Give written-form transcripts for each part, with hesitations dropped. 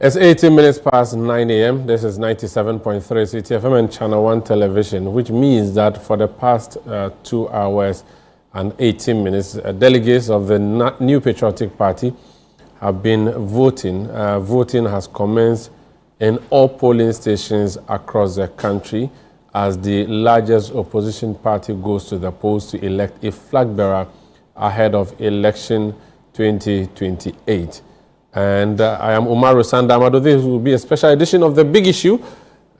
It's 18 minutes past 9 a.m. This is 97.3 CTFM and ChannelOne television, which means that for the past 2 hours and 18 minutes, delegates of the New Patriotic Party have been voting. Voting has commenced in all polling stations across the country as the largest opposition party goes to the polls to elect a flag bearer ahead of election 2028. And I am Umaru Sandamado. This will be a special edition of The Big Issue.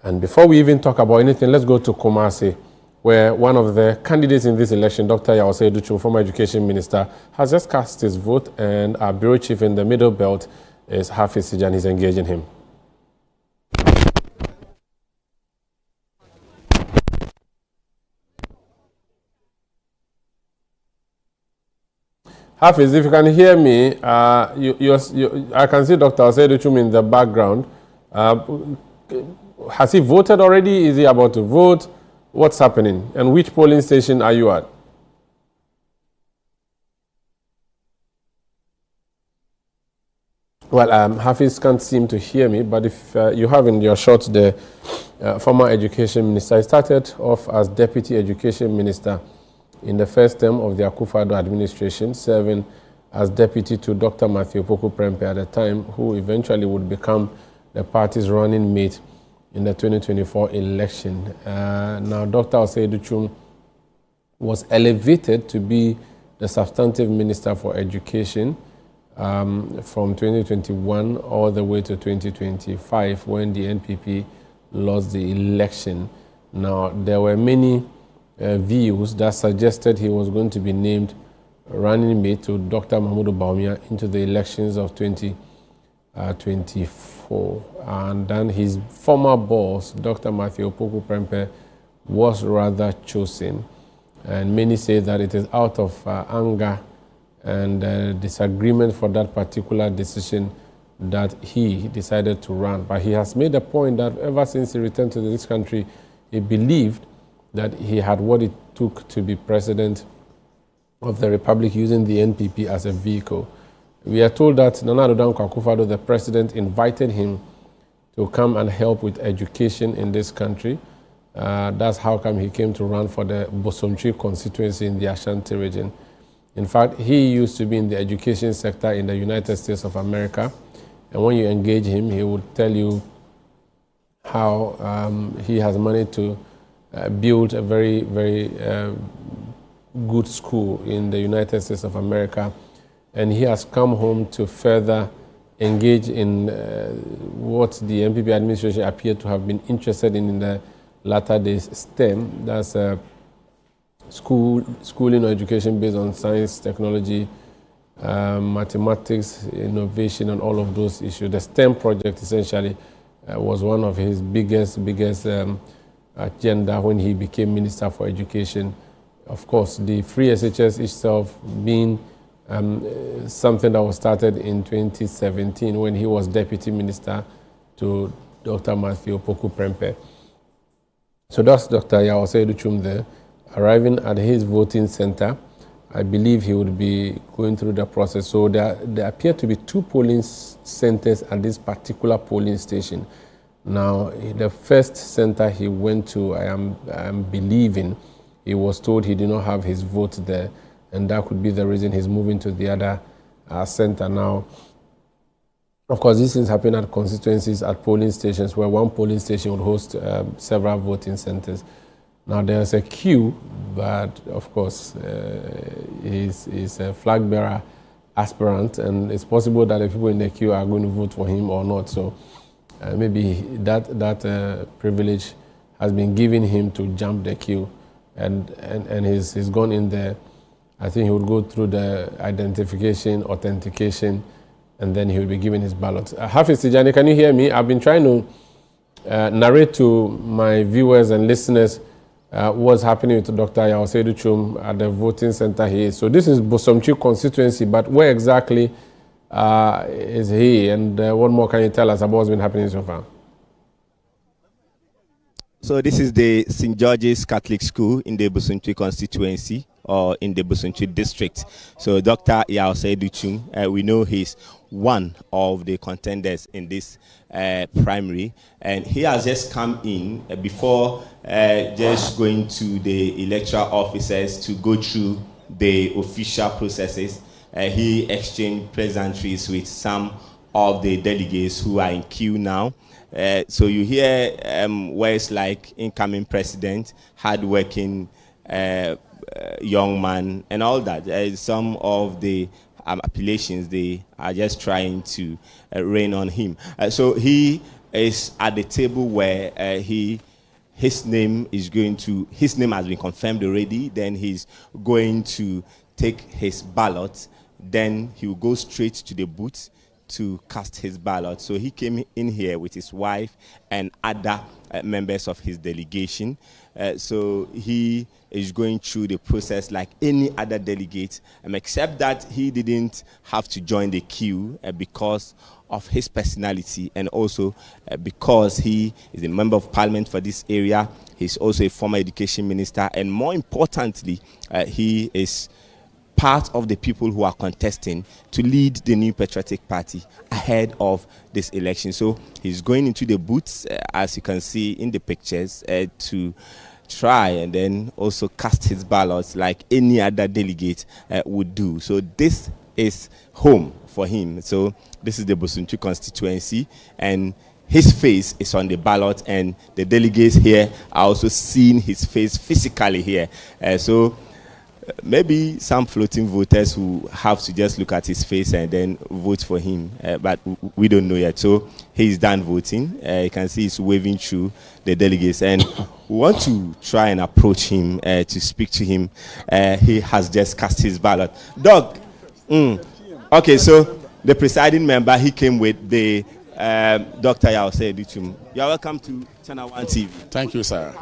And before we even talk about anything, let's go to Kumasi, where one of the candidates in this election, Dr. Yaosei Duchum, former education minister, has just cast his vote, and our bureau chief in the Middle Belt is Hafiz Tijani. He's engaging him. Hafiz, if you can hear me, I can see Dr. Yaosei Duchum in the background. Has he voted already? Is he about to vote? What's happening? And which polling station are you at? Well, Hafiz can't seem to hear me, but if you have in your shot the former education minister, he started off as deputy education minister in the first term of the Akufo-Addo administration, serving as deputy to Dr. Matthew Opoku Prempeh at the time, who eventually would become the party's running mate in the 2024 election. Now, Dr. Yaosei Duchum was elevated to be the substantive minister for education from 2021 all the way to 2025, when the NPP lost the election. Now, there were many views that suggested he was going to be named running mate to Dr. Mahmoud Bawumia into the elections of 2024. And then his former boss, Dr. Matthew Opoku Prempeh, was rather chosen. And many say that it is out of anger and disagreement for that particular decision that he decided to run. But he has made a point that ever since he returned to this country, he believed that he had what it took to be president of the Republic, using the NPP as a vehicle. We are told that Nana Addo Dankwa Akufo-Addo, the president, invited him to come and help with education in this country. That's how come he came to run for the Bosomtwi constituency in the Ashanti region. In fact, he used to be in the education sector in the United States of America. And when you engage him, he would tell you how he has managed to build a very, very good school in the United States of America. And he has come home to further engage in what the NPP administration appeared to have been interested in the latter days, STEM. That's schooling or education based on science, technology, mathematics, innovation, and all of those issues. The STEM project essentially was one of his biggest agenda when he became Minister for Education. Of course, the free SHS itself being something that was started in 2017 when he was Deputy Minister to Dr. Matthew Opoku Prempeh. So that's Dr. Yaosei Duchum there, arriving at his voting center. I believe he would be going through the process. So there appear to be 2 polling centers at this particular polling station. Now, the first center he went to, I am believing, he was told he did not have his vote there, and that could be the reason he's moving to the other center now. Of course, these things happen at constituencies, at polling stations, where one polling station would host several voting centers. Now, there's a queue, but of course, he's a flag bearer aspirant, and it's possible that the people in the queue are going to vote for him or not. So maybe that privilege has been given him to jump the queue, and he's gone in there. I think he would go through the identification, authentication, and then he will be given his ballot. Hafiz Tijani, can you hear me? I've been trying to narrate to my viewers and listeners what's happening with Dr. Yaosei Duchum at the voting center here. So this is Bosomtwi constituency, but where exactly is he? And what more can you tell us about what's been happening so far? So this is the St. George's Catholic School in the Bosomtwi constituency, or in the Bosomtwi district. So Dr. Yaosei Duchum, we know he's one of the contenders in this primary, and he has just come in before just going to the electoral officers to go through the official processes. He exchanged pleasantries with some of the delegates who are in queue now. So you hear words like incoming president, hardworking young man, and all that. Some of the appellations, they are just trying to rain on him. So he is at the table where his name has been confirmed already. Then he's going to take his ballot. Then he will go straight to the booth to cast his ballot. So he came in here with his wife and other members of his delegation. So he is going through the process like any other delegate, except that he didn't have to join the queue because of his personality, and also because he is a member of parliament for this area. He's also a former education minister, and more importantly, he is part of the people who are contesting to lead the New Patriotic Party ahead of this election. So he's going into the booths, as you can see in the pictures, to try and then also cast his ballots like any other delegate would do. So this is home for him. So this is the Bosuntu constituency, and his face is on the ballot, and the delegates here are also seeing his face physically here. So maybe some floating voters who have to just look at his face and then vote for him, but we don't know yet. So he's done voting. You can see he's waving through the delegates, and we want to try and approach him to speak to him. He has just cast his ballot. Doug, okay, so the presiding member, he came with the Dr. Yawse Edichum. You're welcome to ChannelOne TV. Thank you, sir.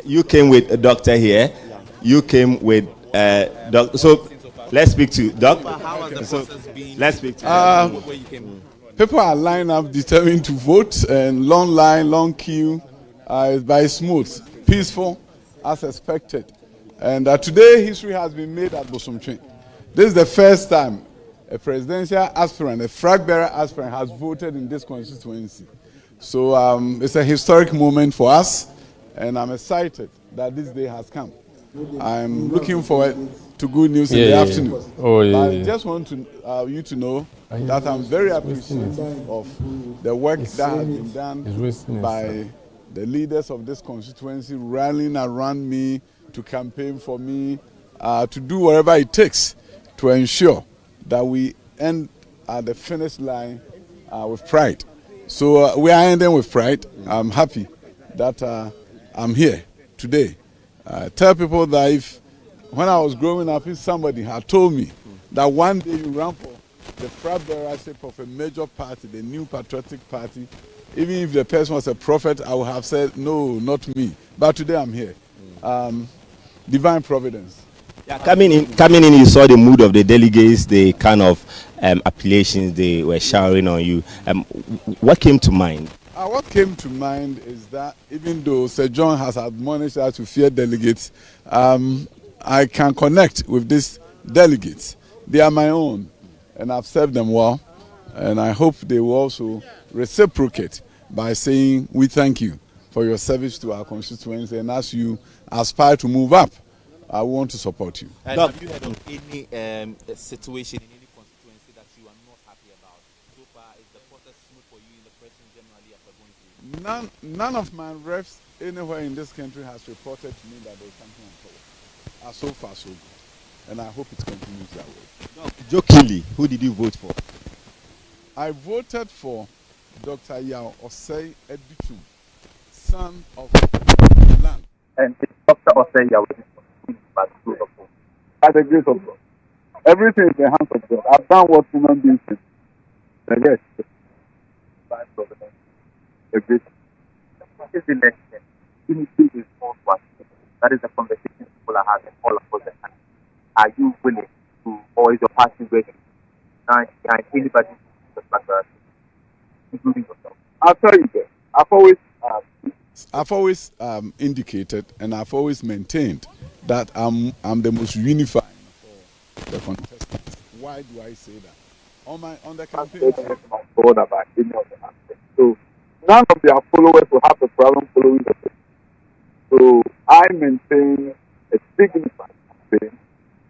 You came with a doctor here. You came with Doc. So let's speak to Doc. How has the process been? Let's speak to Where you came? People are lined up, determined to vote, and long line, long queue. It's by smooth, peaceful, as expected. And today, history has been made at Bosomtwe. This is the first time a presidential aspirant, a flag bearer aspirant, has voted in this constituency. So it's a historic moment for us, and I'm excited that this day has come. I'm looking forward to good news in the afternoon. Oh, yeah, I just want to, you to know that I'm very appreciative of the work that has been done by the leaders of this constituency, rallying around me to campaign for me, to do whatever it takes to ensure that we end at the finish line with pride. So we are ending with pride. I'm happy that I'm here today. Tell people that when I was growing up, if somebody had told me that one day you run for the flag bearership of a major party, the New Patriotic Party, even if the person was a prophet, I would have said, no, not me. But today I'm here. Divine providence. Yeah, coming in, you saw the mood of the delegates, the kind of appellations they were showering on you. What came to mind? What came to mind is that even though Sir John has admonished us to fear delegates, I can connect with these delegates. They are my own, and I've served them well, and I hope they will also reciprocate by saying, we thank you for your service to our constituency, and as you aspire to move up, I want to support you. Have you heard of any situation in any constituency that you are not happy about? So far, is the process smooth for you in the pressing generally after going through? None of my reps anywhere in this country has reported to me that there's something untoward. So far, so good. And I hope it continues that way. Jokingly, who did you vote for? I voted for Dr. Yawse Edichum, son of the land. And Dr. Osei Yawse by the grace of God. By the grace of God. Everything is in the hands of God. I've done what human beings do. And yes, by providence, the grace. What is the next step? Unity is all to us. That is the conversation people are having all across the country. Are you willing to, or is your party ready behind anybody who's the factor, including yourself? I'll tell you this. I've always indicated, and I've always maintained that I'm the most unifying for the contestants. Why do I say that? On the campaign. On board about any of the aspects. So none of their followers will have a problem following the system. So I maintain a dignified campaign.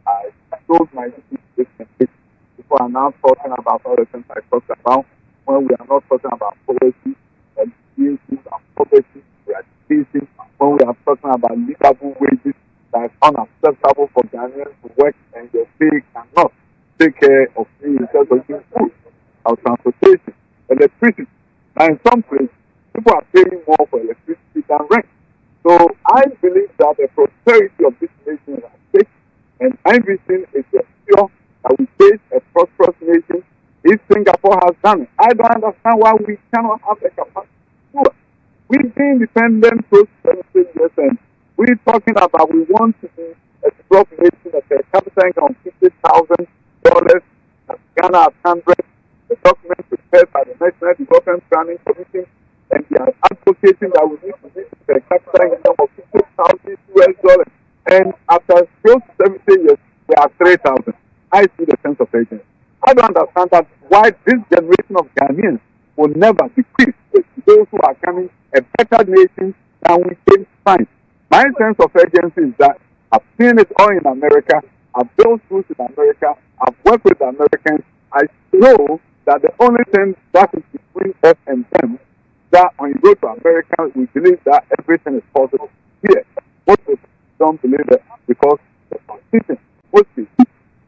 I told my statement. People are now talking about all the things I talked about when we are not talking about poverty, education, and poverty, eradication, when we are talking about livable wages that is unacceptable for Ghanaians to work and your pay cannot take care of me in terms of food, or transportation, electricity. Now in some places, people are paying more for electricity than rent. So I believe that the prosperity of this nation is at stake, and my vision is to ensure that we face a prosperous nation if Singapore has done it. I don't understand why we cannot have the capacity to do it. We've been independent close to 17 years, and we're talking about we want to be a developed nation that per capita income of $50,000, Ghana at 100, the document prepared by the National Development Planning Commission, and they are advocating that we need to reach per capita income of $50,000. And after close to 17 years, we are 3,000. I see the sense of urgency. I don't understand that why this generation of Ghanaians will never decrease to those who are coming a better nation than we came to find. My sense of urgency is that I've seen it all in America. I've built schools in America. I've worked with Americans. I know that the only thing that is between us and them, that when you go to America, we believe that everything is possible. Here, most people don't believe it because the politicians, mostly,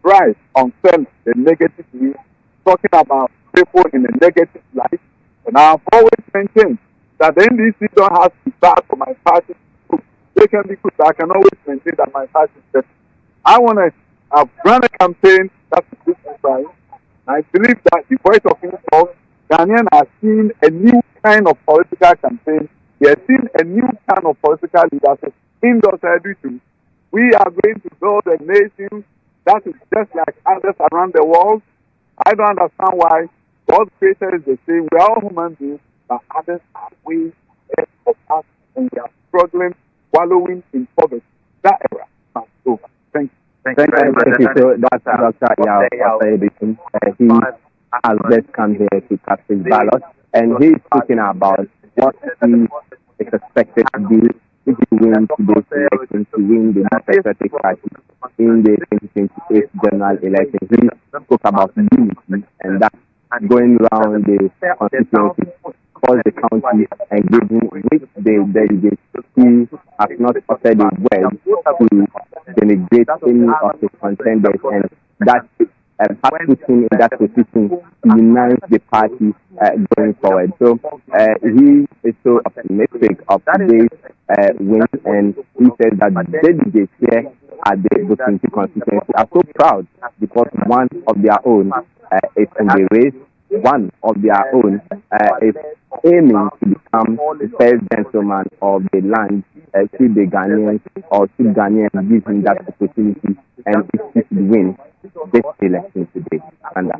thrive on selling the negative news, talking about people in a negative light. And I've always maintained that the NDC don't have to start for my party. They can be good, but I can always maintain that my party is better. I've run a campaign that's a good design. I believe that the voice of impulse, Ghanaians have seen a new kind of political campaign. They have seen a new kind of political leadership in those editions. We are going to build a nation that is just like others around the world. I don't understand why God's creator is the same. We are all human beings, but others are way ahead of us, and we are struggling, wallowing in poverty. That era is over. Thank you. Thank you. So that's Dr. Yao Edison. He has just come here to cast his ballot, and he's speaking about what he is expected to do if he wins today's election, to win the Democratic Party in the 2028 general election. He spoke about unity, and that's going around the constituency, across the county, and giving which the delegates he has not uttered a word to denigrate any of the contenders, and that has put him in that position to unite the party going forward. So he is so optimistic of today's win, and he said that the delegates here at the Bosinti constituency are so proud because one of their own is in the race. One of their own is aiming to become the first gentleman of the land to the Ghanaians, or to Ghanaians give him that opportunity, and if he should win this election today. And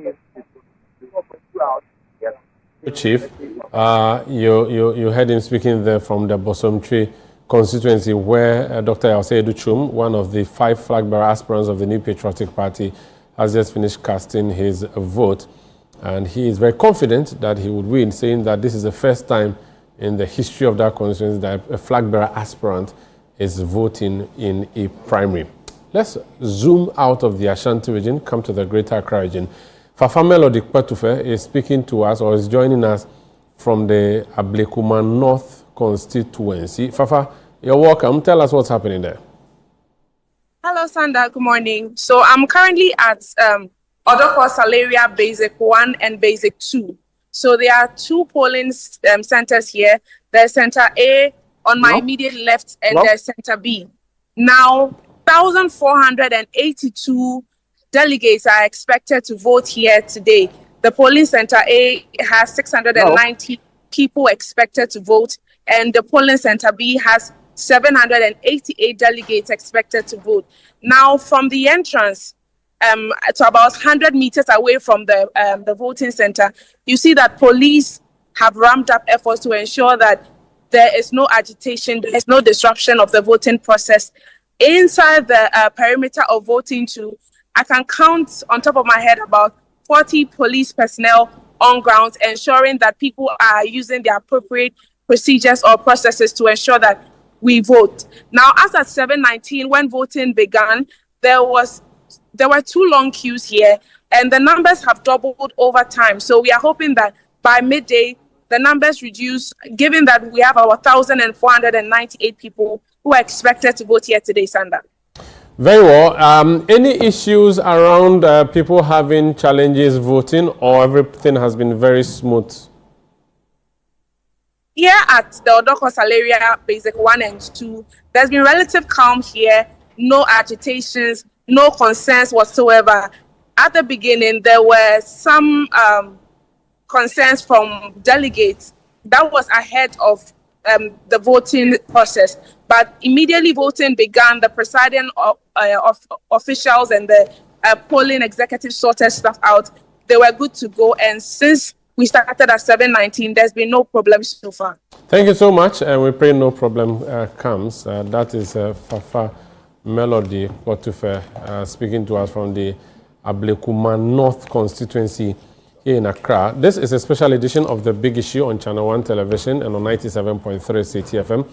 Chief, you heard him speaking there from the Bosomtri constituency, where Dr. Yao Duchum, one of the 5 flag bearer aspirants of the New Patriotic Party, has just finished casting his vote. And he is very confident that he would win, saying that this is the first time in the history of that constituency that a flag bearer aspirant is voting in a primary. Let's zoom out of the Ashanti region, come to the Greater Accra region. Fafa Melody Kpetufe is speaking to us, or is joining us from the Ablekuma North constituency. Fafa, you're welcome. Tell us what's happening there. Hello, Sanda. Good morning. So I'm currently at Odoko Salaria Basic 1 and Basic 2. So there are 2 polling centers here. There's Center A on my immediate left, and there's Center B. Now, 1,482 delegates are expected to vote here today. The polling center A has 690 people expected to vote, and the polling center B has 788 delegates expected to vote. Now, from the entrance to about 100 meters away from the voting center, you see that police have ramped up efforts to ensure that there is no agitation, there is no disruption of the voting process. Inside the perimeter of voting too, I can count on top of my head about 40 police personnel on ground, ensuring that people are using the appropriate procedures or processes to ensure that we vote. Now, as at 7:19, when voting began, there were 2 long queues here, and the numbers have doubled over time. So we are hoping that by midday, the numbers reduce, given that we have our 1,498 people who are expected to vote here today, Sanda. Very well. Any issues around people having challenges voting, or everything has been very smooth? Here at the Odoko Salaria Basic 1 and 2, there's been relative calm here, no agitations, no concerns whatsoever. At the beginning, there were some concerns from delegates. That was ahead of the voting process. But immediately voting began, the presiding officials and the polling executive sorted stuff out. They were good to go. And since we started at 7:19, there's been no problems so far. Thank you so much. And we pray no problem comes. That is Fafa Melody Kotufe speaking to us from the Ablekuma North constituency here in Accra. This is a special edition of The Big Issue on ChannelOne television and on 97.3 CTFM.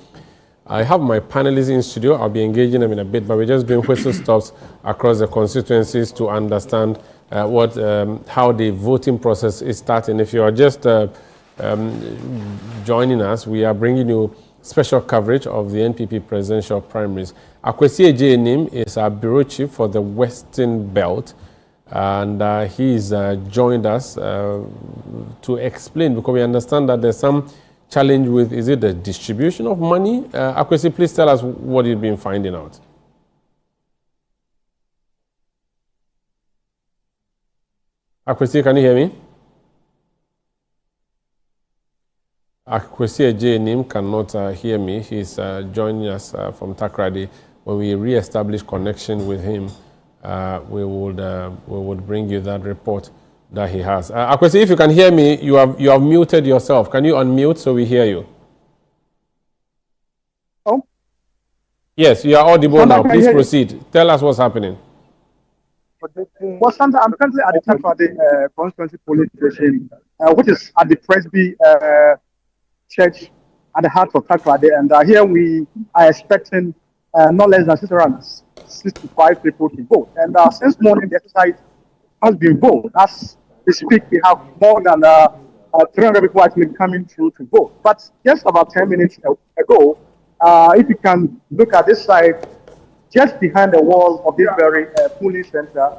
I have my panelists in studio. I'll be engaging them in a bit, but we're just doing whistle stops across the constituencies to understand how the voting process is starting. If you are just joining us, we are bringing you special coverage of the NPP presidential primaries. Akwesi Ejenim is our bureau chief for the Western Belt, and he's joined us to explain, because we understand that there's some challenge with, is it the distribution of money? Akwesi, please tell us what you've been finding out. Akwesi, can you hear me? Akwesi Ejenim cannot hear me. He's joining us from Takrady. When we re-establish connection with him, we would bring you that report that he has. Akwesi, if you can hear me, you have muted yourself. Can you unmute so we hear you? Oh? Yes, you are audible now. Please proceed. Tell us what's happening. Well, Sandra, I'm currently at the Takrady constituency police station, which is at the Presby Church at the heart of Takrady, and here we are expecting not less than 665 people to vote. And since morning, the exercise has been voted. As we speak, we have more than 300 people actually coming through to vote. But just about 10 minutes ago, if you can look at this side, just behind the wall of this very polling center,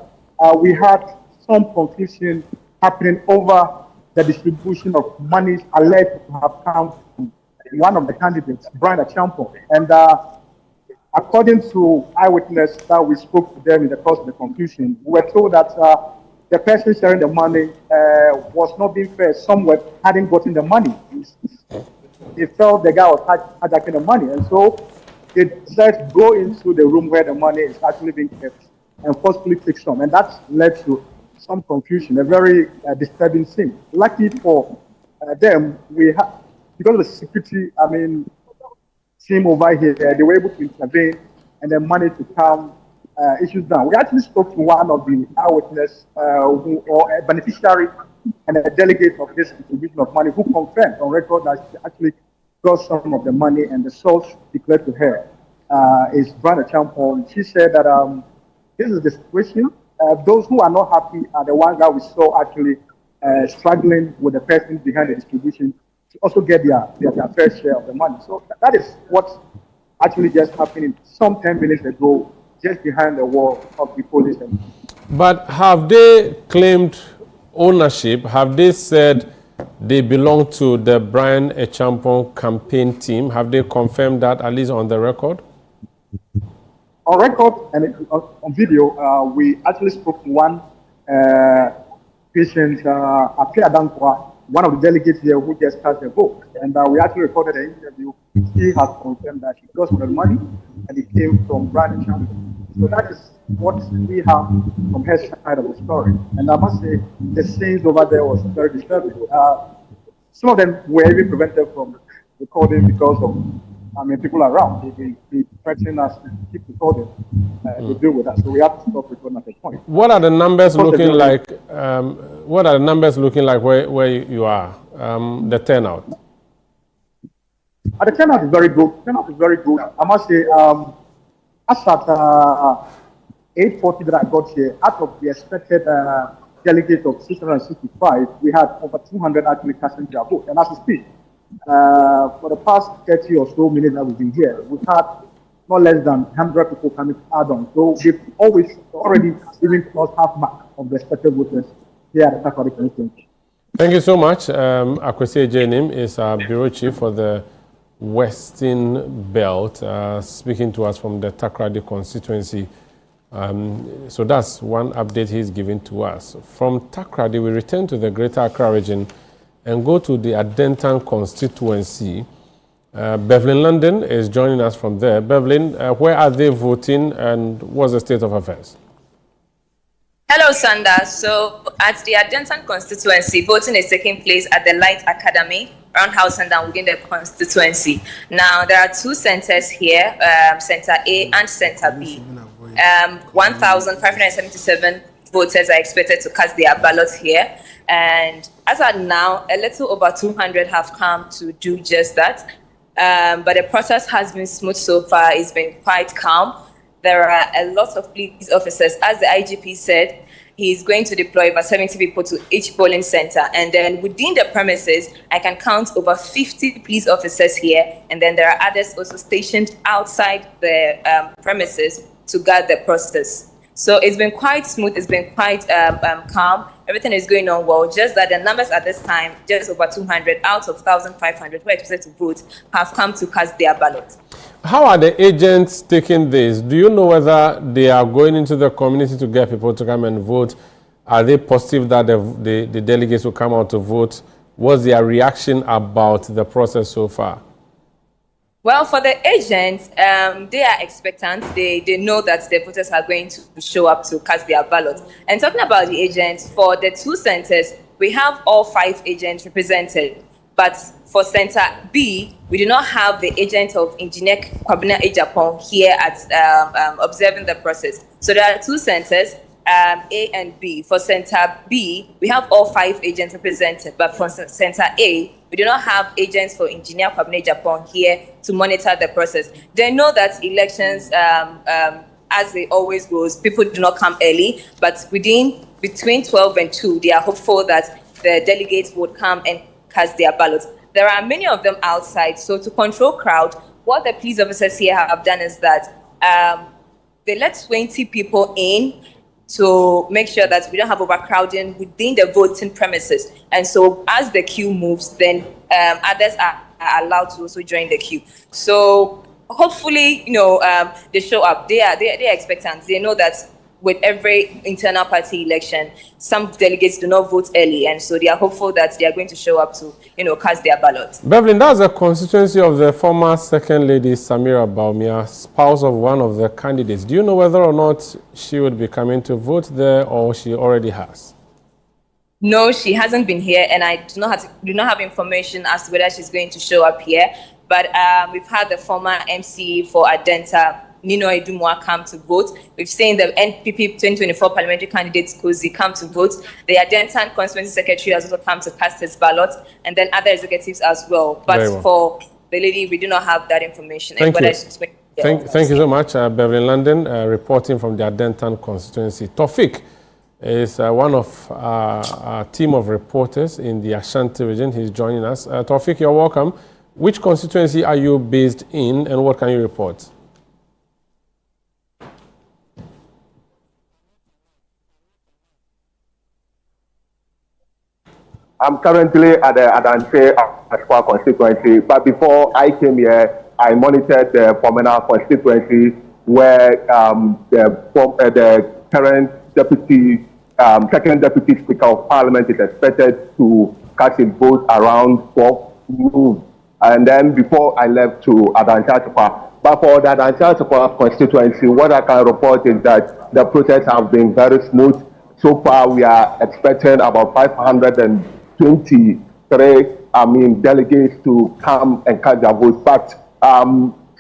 we had some confusion happening over the distribution of monies alleged to have come from one of the candidates, Brian Achampong. And according to eyewitness that we spoke to them in the course of the confusion, we were told that the person sharing the money was not being fair. Some hadn't gotten the money. They felt the guy was hijacking the money. And so they decided to go into the room where the money is actually being kept and forcefully take some. And that led to some confusion, a very disturbing scene. Lucky for them, because of the security, team over here, they were able to intervene and then managed to calm issues down. We actually spoke to one of the eyewitnesses or a beneficiary and a delegate of this distribution of money, who confirmed on record that she actually got some of the money, and the source declared to her is Brian Achampong. She said that this is the situation. Those who are not happy are the ones that we saw actually struggling with the person behind the distribution to also get their fair share of the money. So that is what actually just happened some 10 minutes ago, just behind the wall of the police. But have they claimed ownership? Have they said they belong to the Brian Achampong campaign team? Have they confirmed that, at least on the record? On record and on video, we actually spoke to one patient, Ape Adankwa, one of the delegates here who just cast a vote. And we actually recorded an interview. He has confirmed that he got some of the money and it came from Brian Achampong. So that is what we have from her side of the story. And I must say, the scenes over there was very disturbing. Some of them were even prevented from recording because of people around. They threaten us to keep recording. They deal with us. So we have to stop recording at a point. What are the numbers looking like? What are the numbers looking like where you are? The turnout. The turnout is very good. Turnout is very good. I must say, as at 8:40 that I got here, out of the expected delegates of 665, we had over 200 actually casting their vote. And as we speak, for the past 30 or so minutes that we've been here, we've had not less than 100 people coming to add on. So they've already even crossed half mark of the expected voters here at the Takoradi constituency. Thank you so much. Akwesi Ejenim is our bureau chief for the Western Belt, speaking to us from the Takoradi constituency. So that's one update he's giving to us. From Takoradi, we return to the Greater Accra region and go to the Adentan constituency. Bevelyn London is joining us from there. Bevelyn, where are they voting and what's the state of affairs? Hello, Sanda. So at the Adentan constituency, voting is taking place at the Light Academy, Roundhouse and down within the constituency. Now, there are two centers here, Center A and Center B. 1,577 voters are expected to cast their ballots here. And as of now, a little over 200 have come to do just that. But the process has been smooth so far. It's been quite calm. There are a lot of police officers. As the IGP said, he's going to deploy over 70 people to each polling center. And then within the premises, I can count over 50 police officers here. And then there are others also stationed outside the premises to guard the process. So it's been quite smooth. It's been quite calm. Everything is going on well. Just that the numbers at this time, just over 200 out of 1,500 who are expected to vote, have come to cast their ballot. How are the agents taking this? Do you know whether they are going into the community to get people to come and vote? Are they positive that the delegates will come out to vote? What's their reaction about the process so far? Well, for the agents, they are expectant. They know that the voters are going to show up to cast their ballots. And talking about the agents, for the two centers, we have all 5 agents represented. But for Center B, we do not have the agent of Engineer Kwabena Ejapon here at observing the process. So there are 2 centers, A and B. For Center B, we have all 5 agents represented. But for Center A, we do not have agents for Engineer Kwabena Ejapon here to monitor the process. They know that elections, as they always goes, people do not come early. But between 12 and 2, they are hopeful that the delegates would come and cast their ballots. There are many of them outside. So to control crowd, what the police officers here have done is that they let 20 people in to make sure that we don't have overcrowding within the voting premises. And so as the queue moves, then others are allowed to also join the queue. So hopefully, they show up. They are expectant. They know that with every internal party election, some delegates do not vote early, and so they are hopeful that they are going to show up to, cast their ballots. Bevelyn, that's a constituency of the former Second Lady Samira Baumia, spouse of one of the candidates. Do you know whether or not she would be coming to vote there, or she already has? No, she hasn't been here, and I do not have information as to whether she's going to show up here. But we've had the former MC for Adenta, Nino Edumwa, come to vote. We've seen the NPP 2024 parliamentary candidate Kozi come to vote. The Adentan constituency secretary has also come to cast his ballot, and then other executives as well. But for the lady, we do not have that information. Thank you. Thank you so much, Bevelyn London, reporting from the Adentan constituency. Taufik is one of our team of reporters in the Ashanti region. He's joining us. Taufik, you're welcome. Which constituency are you based in, and what can you report? I'm currently at the Adante Ashwa constituency, but before I came here, I monitored the Pomena constituency, where the current second deputy speaker of parliament is expected to cast his vote around 12 noon. And then before I left to Adante Ashwa. But for the Adante Ashwa constituency, what I can report is that the process has been very smooth. So far, we are expecting about 523 delegates to come and cast their votes. But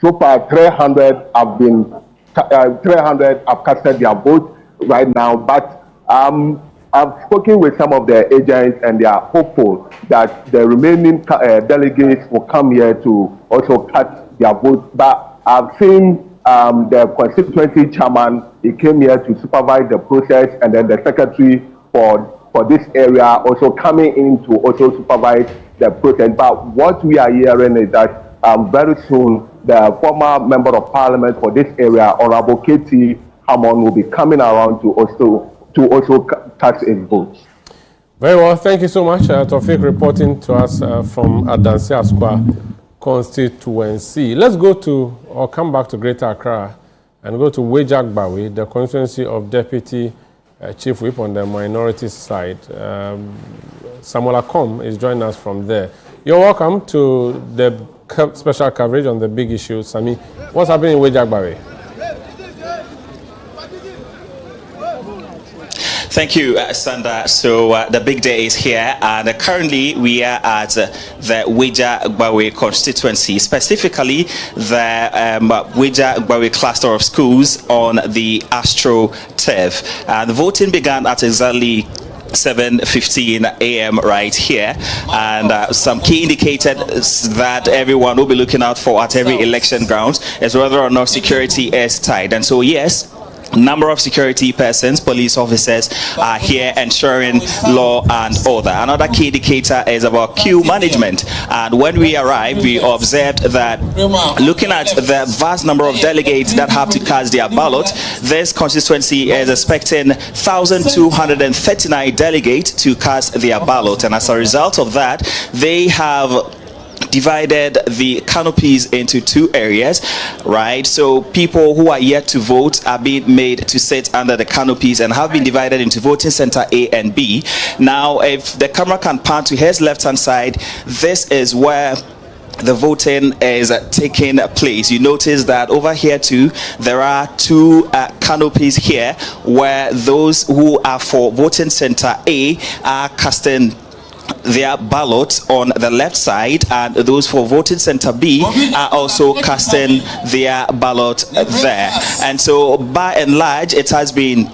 So far, 300 have been 300 have casted their vote right now. But I've spoken with some of the agents, and they are hopeful that the remaining delegates will come here to also cast their vote. But I've seen the constituency chairman. He came here to supervise the process, and then the secretary for this area also coming in to also supervise the process. But what we are hearing is that very soon the former member of parliament for this area, Honorable K.T. Hammond, will be coming around to also cast his votes. Very well, thank you so much, Tofik, reporting to us from Adansi Asqua constituency. Let's go to, or come back to Greater Accra and go to Wejak Bawe, the constituency of Deputy Chief Whip on the minority side. Samuel Akom is joining us from there. You're welcome to the special coverage on the big issue. Sami, what's happening in Wejak Bawe? Thank you, Sanda. So the big day is here, and currently we are at the Wejak Bawe constituency, specifically the Wejak Bawe cluster of schools on the Astro turf. The voting began at exactly 7:15 a.m. right here, and some key indicators that everyone will be looking out for at every election ground is whether or not security is tight. And so, yes, number of security persons, police officers are here ensuring law and order. Another key indicator is about queue management, and when we arrived, we observed that looking at the vast number of delegates that have to cast their ballot, this constituency is expecting 1,239 delegates to cast their ballot, and as a result of that, they have divided the canopies into two areas, right? So people who are yet to vote are being made to sit under the canopies and have been divided into voting center A and B. Now, if the camera can pan to his left-hand side, this is where the voting is taking place. You notice that over here too, there are two canopies here where those who are for voting center A are casting their ballot on the left side, and those for voting center B are also casting their ballot there. And so by and large, it has been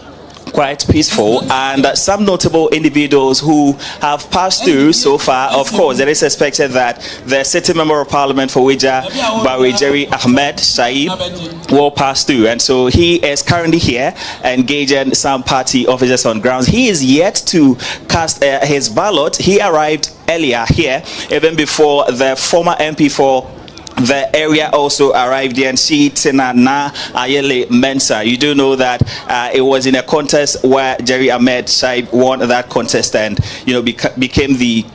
quite peaceful, and some notable individuals who have passed through so far. Of course, it is expected that the sitting member of parliament for Wejak Bawe, Jerry Ahmed Shaib, will pass through, and so he is currently here engaging some party officers on grounds. He is yet to cast his ballot. He arrived earlier here, even before the former MP for the area also arrived here, and she Tinana Ayele Mensa. You do know that it was in a contest where Jerry Ahmed Shaib won that contest, and became the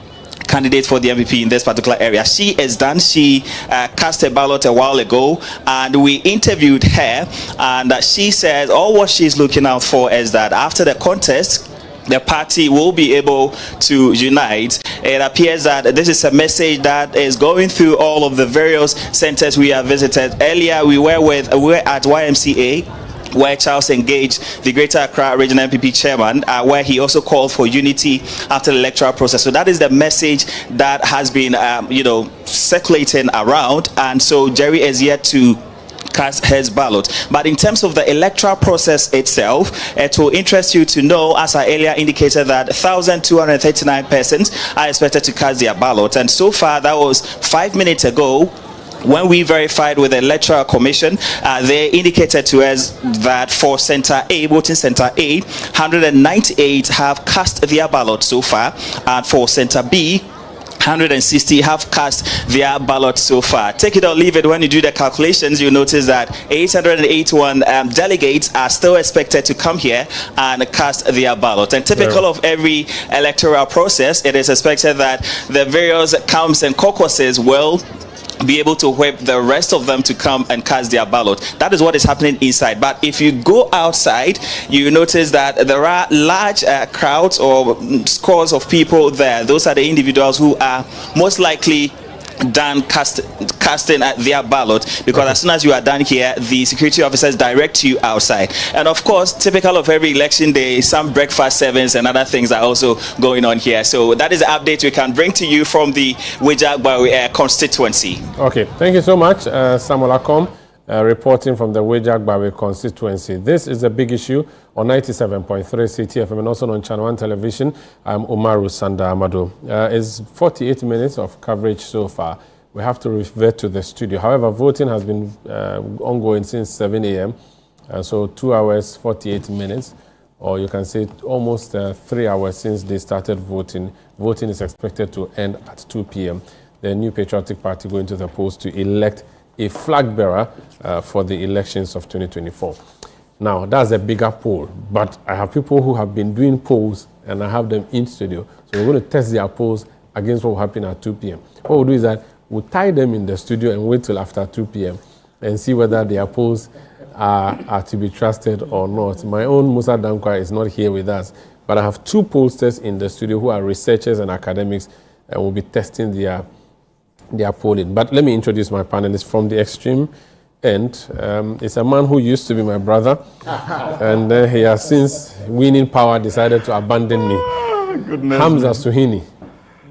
candidate for the NPP in this particular area. She is done. She cast a ballot a while ago, and we interviewed her, and she says all what she's looking out for is that after the contest, the party will be able to unite. It appears that this is a message that is going through all of the various centers we have visited. Earlier, we were at YMCA, where Charles engaged the Greater Accra Regional NPP chairman, where he also called for unity after the electoral process. So that is the message that has been, circulating around, and so Jerry is yet to cast his ballot. But in terms of the electoral process itself, it will interest you to know, as I earlier indicated, that 1,239 persons are expected to cast their ballot, and so far, that was 5 minutes ago, when we verified with the Electoral Commission, they indicated to us that for Center A, voting Center A, 198 have cast their ballot so far, and for Center B, 160 have cast their ballot so far. Take it or leave it. When you do the calculations, you notice that 881 delegates are still expected to come here and cast their ballot. And typical of every electoral process, it is expected that the various camps and caucuses will be able to whip the rest of them to come and cast their ballot. That is what is happening inside. But if you go outside, you notice that there are large crowds or scores of people there. Those are the individuals who are most likely done casting their ballot, because as soon as you are done here, the security officers direct you outside. And of course, typical of every election day, some breakfast servings and other things are also going on here. So that is the update we can bring to you from the Wejagbawe constituency. Okay, thank you so much, Samuel Akom, reporting from the Wejagbawe constituency. This is a big issue on 97.3 CTFM and also on ChannelOne television. I'm Umaru Sanda Amado. It's 48 minutes of coverage so far. We have to revert to the studio. However, voting has been ongoing since 7 a.m. So 2 hours, 48 minutes, or you can say almost 3 hours since they started voting. Voting is expected to end at 2 p.m. The New Patriotic Party going to the polls to elect a flag bearer for the elections of 2024. Now, that's a bigger poll, but I have people who have been doing polls and I have them in studio. So we're going to test their polls against what will happen at 2 p.m. What we'll do is that we'll tie them in the studio and wait till after 2 p.m. and see whether their polls are to be trusted or not. My own Musa Dankwa is not here with us, but I have 2 pollsters in the studio who are researchers and academics and will be testing their polling. But let me introduce my panelists from the extreme end. It's a man who used to be my brother, and he has since winning power decided to abandon me. Hamza Suhini.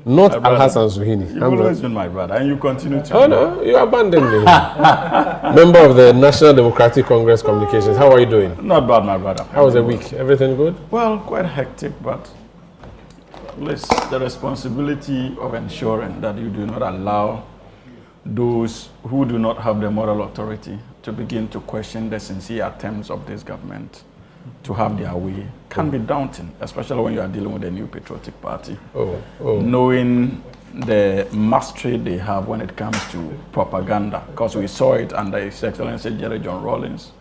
Not Al-Hassan Suhini. You've always been my brother, and you continue to. Oh, no, you abandoned me. Member of the National Democratic Congress Communications. How are you doing? Not bad, my brother. How was the week? Everything good? Well, quite hectic, but it's the responsibility of ensuring that you do not allow those who do not have the moral authority to begin to question the sincere attempts of this government to have their way can be daunting, especially when you are dealing with a New Patriotic Party. Knowing the mastery they have when it comes to propaganda, because we saw it under His Excellency Jerry John Rawlings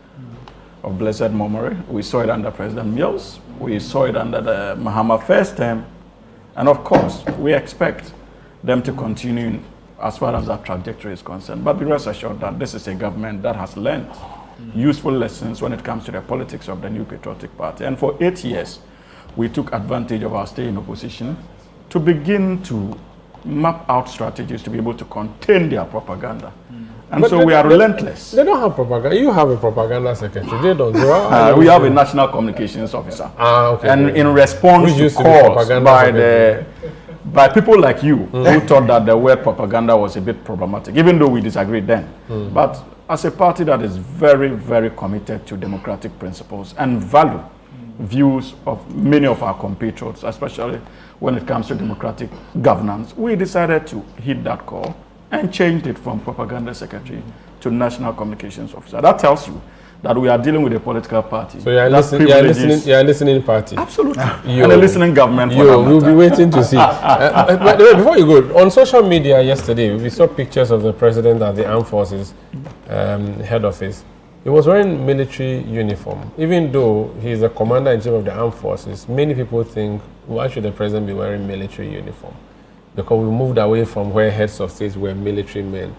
of blessed memory. We saw it under President Mills. We saw it under the Mahama first term. And of course, we expect them to continue as far as that trajectory is concerned. But be rest assured that this is a government that has learned useful lessons when it comes to the politics of the New Patriotic Party. And for 8 years, we took advantage of our stay in opposition to begin to map out strategies to be able to contain their propaganda. And but so we are relentless. They don't have propaganda. You have a propaganda secretary. They don't. We have a national communications officer. Okay. And in response to calls by people like you who thought that the word propaganda was a bit problematic, even though we disagreed then. But as a party that is very, very committed to democratic principles and value views of many of our compatriots, especially when it comes to democratic governance, we decided to heed that call and changed it from propaganda secretary to national communications officer. That tells you that we are dealing with a political party. So you are listening party. Absolutely. And a listening government. We'll be waiting to see. But before you go, on social media yesterday, we saw pictures of the president at the Armed Forces head office. He was wearing military uniform. Even though he is the commander-in-chief of the Armed Forces, many people think, why should the president be wearing military uniform? Because we moved away from where heads of states were military men.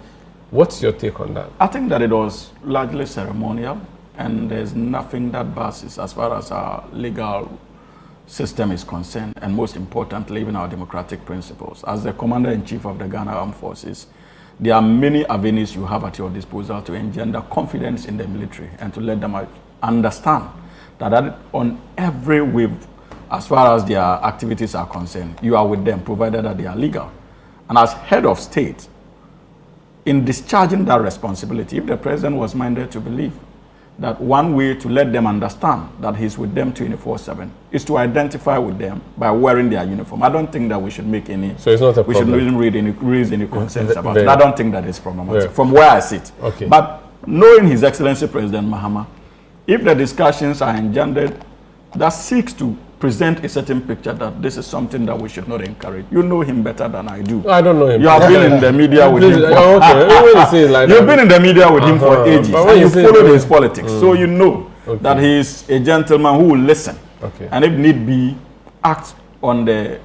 What's your take on that? I think that it was largely ceremonial, and there's nothing that bases as far as our legal system is concerned, and most importantly, even our democratic principles. As the commander-in-chief of the Ghana Armed Forces, there are many avenues you have at your disposal to engender confidence in the military and to let them understand that on every wave, as far as their activities are concerned, you are with them, provided that they are legal. And as head of state, in discharging that responsibility, if the president was minded to believe that one way to let them understand that he's with them 24/7 is to identify with them by wearing their uniform, I don't think that we should make any. So it's not a problem. We shouldn't raise any concerns about it. I don't think that is problematic from where I sit. Okay. But knowing His Excellency President Mahama, if the discussions are engendered that seeks to present a certain picture that this is something that we should not encourage. You know him better than I do. I don't know him. You have been in the media with him. You've been in the media with him for ages. And you followed his politics. So you know that he is a gentleman who will listen. And if need be, act on the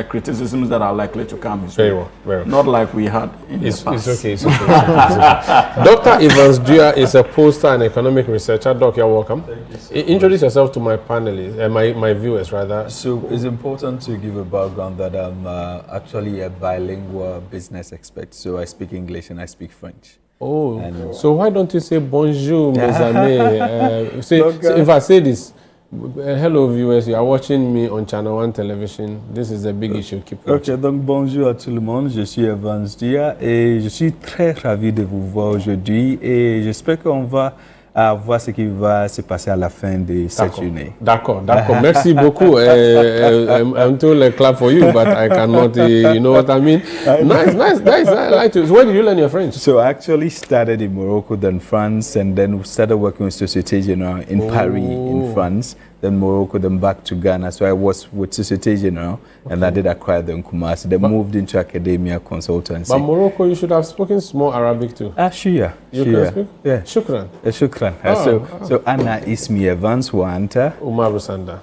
criticisms that are likely to come his Very way. well, very well. Not like we had in the past. It's okay. It's okay. Dr. Evans Dua is a pollster and economic researcher. Doc, you're welcome. Introduce yourself to my panelists, my viewers rather. So it's important to give a background that I'm actually a bilingual business expert. So I speak English and I speak French. Oh, so why don't you say bonjour, mes amis? So if I say this, hello viewers, you are watching me on ChannelOne television. This is a big issue. Keep watching. Ok, donc bonjour à tout le monde. Je suis Evans Dia et je suis très ravi de vous voir aujourd'hui et j'espère qu'on va voir ce qui va se passer à la fin de cette journée. D'accord. Merci beaucoup. I'm told a clap for you, but I cannot, you know what I mean? Nice. I like to. So where did you learn your French? So I actually started in Morocco, then France, and then started working with Société Générale in Paris, in France, then Morocco, then back to Ghana. So I was with Société Générale, and I did acquire them in Kumasi. Then moved into academia consultancy. But Morocco, you should have spoken small Arabic too. Sure. You can speak? Yeah. Shukran. Shukran. So Anna Ismi Evans Wanta. Umar Rusanda.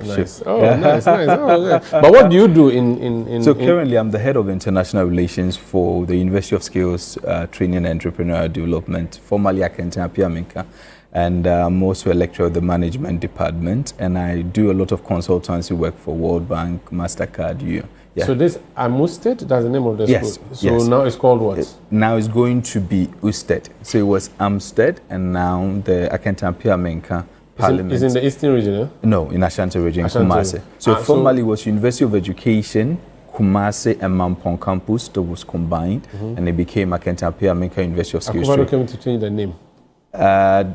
Nice. Oh, nice. Oh, but what do you do in So currently I'm the head of international relations for the University of Skills Training and Entrepreneurial Development, formerly Akenta Piaminka. And I'm also a lecturer of the management department, and I do a lot of consultancy work for World Bank, MasterCard, Yeah. So this Amusted, that's the name of the school. So now it's called what? Now it's going to be Usted. So it was Amstead, and now the Akenta Piamenka Parliament. Is in the Eastern region, eh? No, in Ashanti region, Kumasi. So formerly it was University of Education, Kumasi and Mampong campus that was combined, and it became Akenta Piamenka University of Skills. Akubado came to change the name.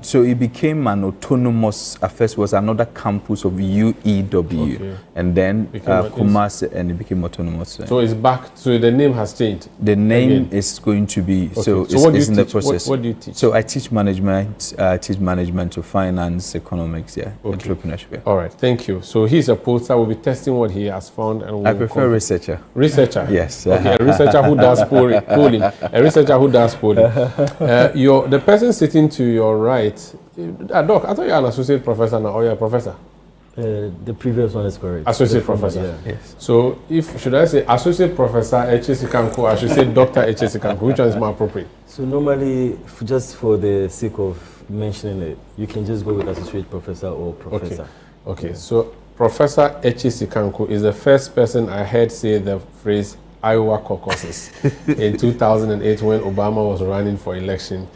So it became an autonomous, first was another campus of UEW, and then Kumasi, and it became autonomous. So it's back, so the name has changed? The name is going to be, so it's in the process. What do you teach? So I teach management, to finance, economics, entrepreneurship. All right, thank you. So he's a pollster, we'll be testing what he has found. And I prefer researcher. Researcher? Yes. Okay, a researcher who does polling. A researcher who does polling. The person sitting to your right, Doc, I thought you were an associate professor now, or you're a professor? The previous one is correct. Associate professor. Yeah. Yes. So should I say associate professor Echesikanko, I should say Dr. Echesikanko, which one is more appropriate? So normally, just for the sake of mentioning it, you can just go with associate professor or professor. Okay. So Professor Echesikanko is the first person I heard say the phrase Iowa caucuses in 2008 when Obama was running for election.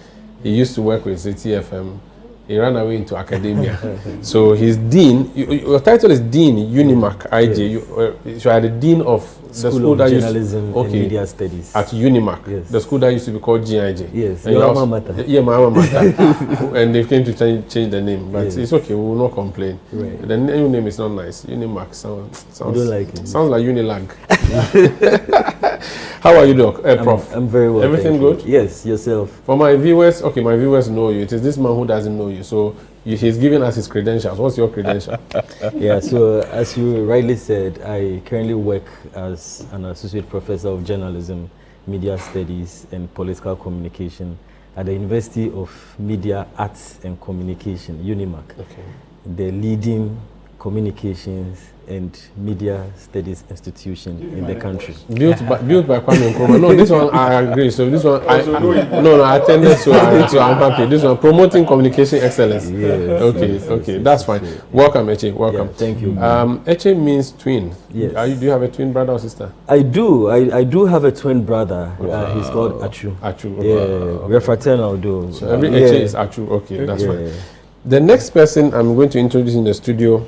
He used to work with CTFM. He ran away into academia. So he's dean. Your title is Dean Unimac IJ. Yes. You are the dean of the school that Journalism and Media Studies at Unimac. Yes. The school that used to be called GIJ. Yes. Your alma mater. Yeah, my alma mater. And they came to change the name, but it's okay. We will not complain. Right. The new name is not nice. Unimac sounds. You don't like it. Sounds like Unilag. How are you, Doc? Prof? I'm very well. Everything good? Yes, yourself. For my viewers, my viewers know you. It is this man who doesn't know you. So he's giving us his credentials. What's your credential? Yeah, so as you rightly said, I currently work as an associate professor of journalism, media studies, and political communication at the University of Media, Arts and Communication, Unimac. Okay. The leading communications and media studies institution in the country. Built by Kwame Nkrumah. No, this one I agree. So this one, I attended, so I'm happy. This one, promoting communication excellence. Yes, okay, that's fine. Welcome, Eche. Welcome. Yeah, thank you. Eche means twin. Yes. Do you have a twin brother or sister? I do. I do have a twin brother. He's called Achu. Achu. Yeah, we're fraternal though. So every Eche is Achu. Okay, that's fine. The next person I'm going to introduce in the studio,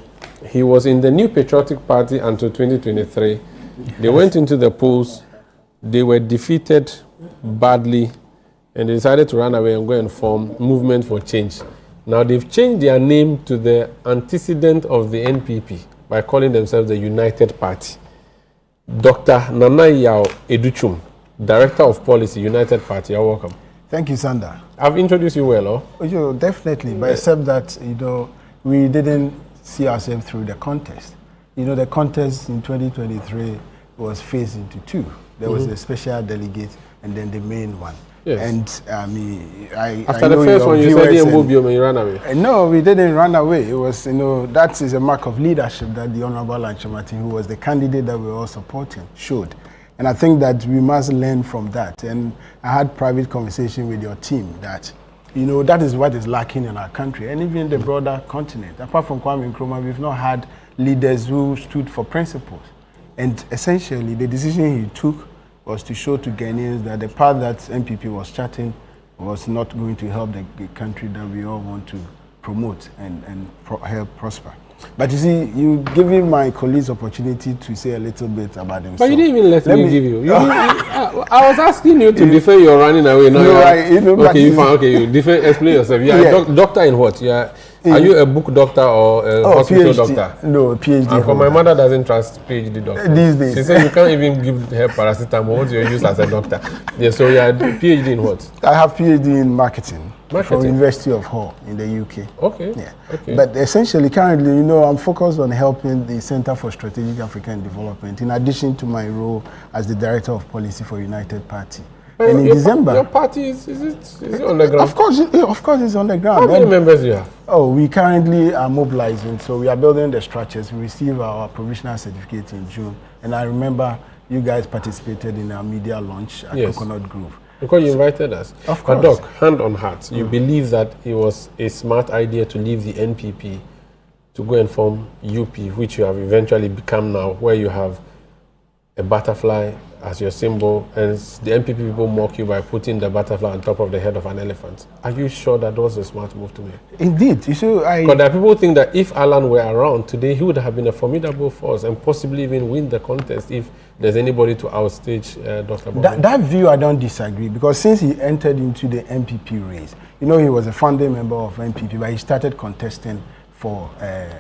he was in the New Patriotic Party until 2023. They went into the polls. They were defeated badly, and they decided to run away and go and form Movement for Change. Now they've changed their name to the antecedent of the NPP by calling themselves the United Party. Dr. Nana Yao Educhum, Director of Policy, United Party. You're welcome. Thank you, Sanda. I've introduced you well, oh? Definitely, but except that, we didn't see ourselves through the contest. The contest in 2023 was phased into two. There was a special delegate and then the main one. Yes. And after the first one, you said you ran away. No, we didn't run away. It was, that is a mark of leadership that the Honorable Lanchimati, who was the candidate that we were all supporting, showed. And I think that we must learn from that. And I had private conversation with your team that, that is what is lacking in our country and even the broader continent. Apart from Kwame Nkrumah, we've not had leaders who stood for principles. And essentially, the decision he took was to show to Ghanaians that the path that NPP was charting was not going to help the country that we all want to promote and help prosper. But you see, you giving my colleagues opportunity to say a little bit about themselves. But you didn't even let me give you. I was asking you to defend your running away. You defend. Explain yourself. You are a doctor in what? Are you a book doctor or a hospital PhD. Doctor? No, a PhD. Because my mother doesn't trust PhD doctors. These days. She said you can't even give her paracetamol. What's your use as a doctor? Yeah, so you are PhD in what? I have PhD in marketing. From University of Hull in the UK. Okay. Yeah. Okay. But essentially, currently, I'm focused on helping the Center for Strategic African Development, in addition to my role as the Director of Policy for United Party. And in December, your party is it on the ground? Of course, it's on the ground. How many members do you have? Oh, we currently are mobilizing, so we are building the structures. We received our provisional certificate in June, and I remember you guys participated in our media launch at Coconut Grove. Because you invited us. Of course. But Doc, hand on heart, you believe that it was a smart idea to leave the NPP to go and form UP, which you have eventually become now, where you have a butterfly as your symbol, and the NPP people mock you by putting the butterfly on top of the head of an elephant. Are you sure that was a smart move to make? Indeed. You see, because there are people who think that if Alan were around today, he would have been a formidable force and possibly even win the contest if there's anybody to outstage Dr. Bobby. That view I don't disagree, because since he entered into the NPP race, he was a founding member of NPP, but he started contesting for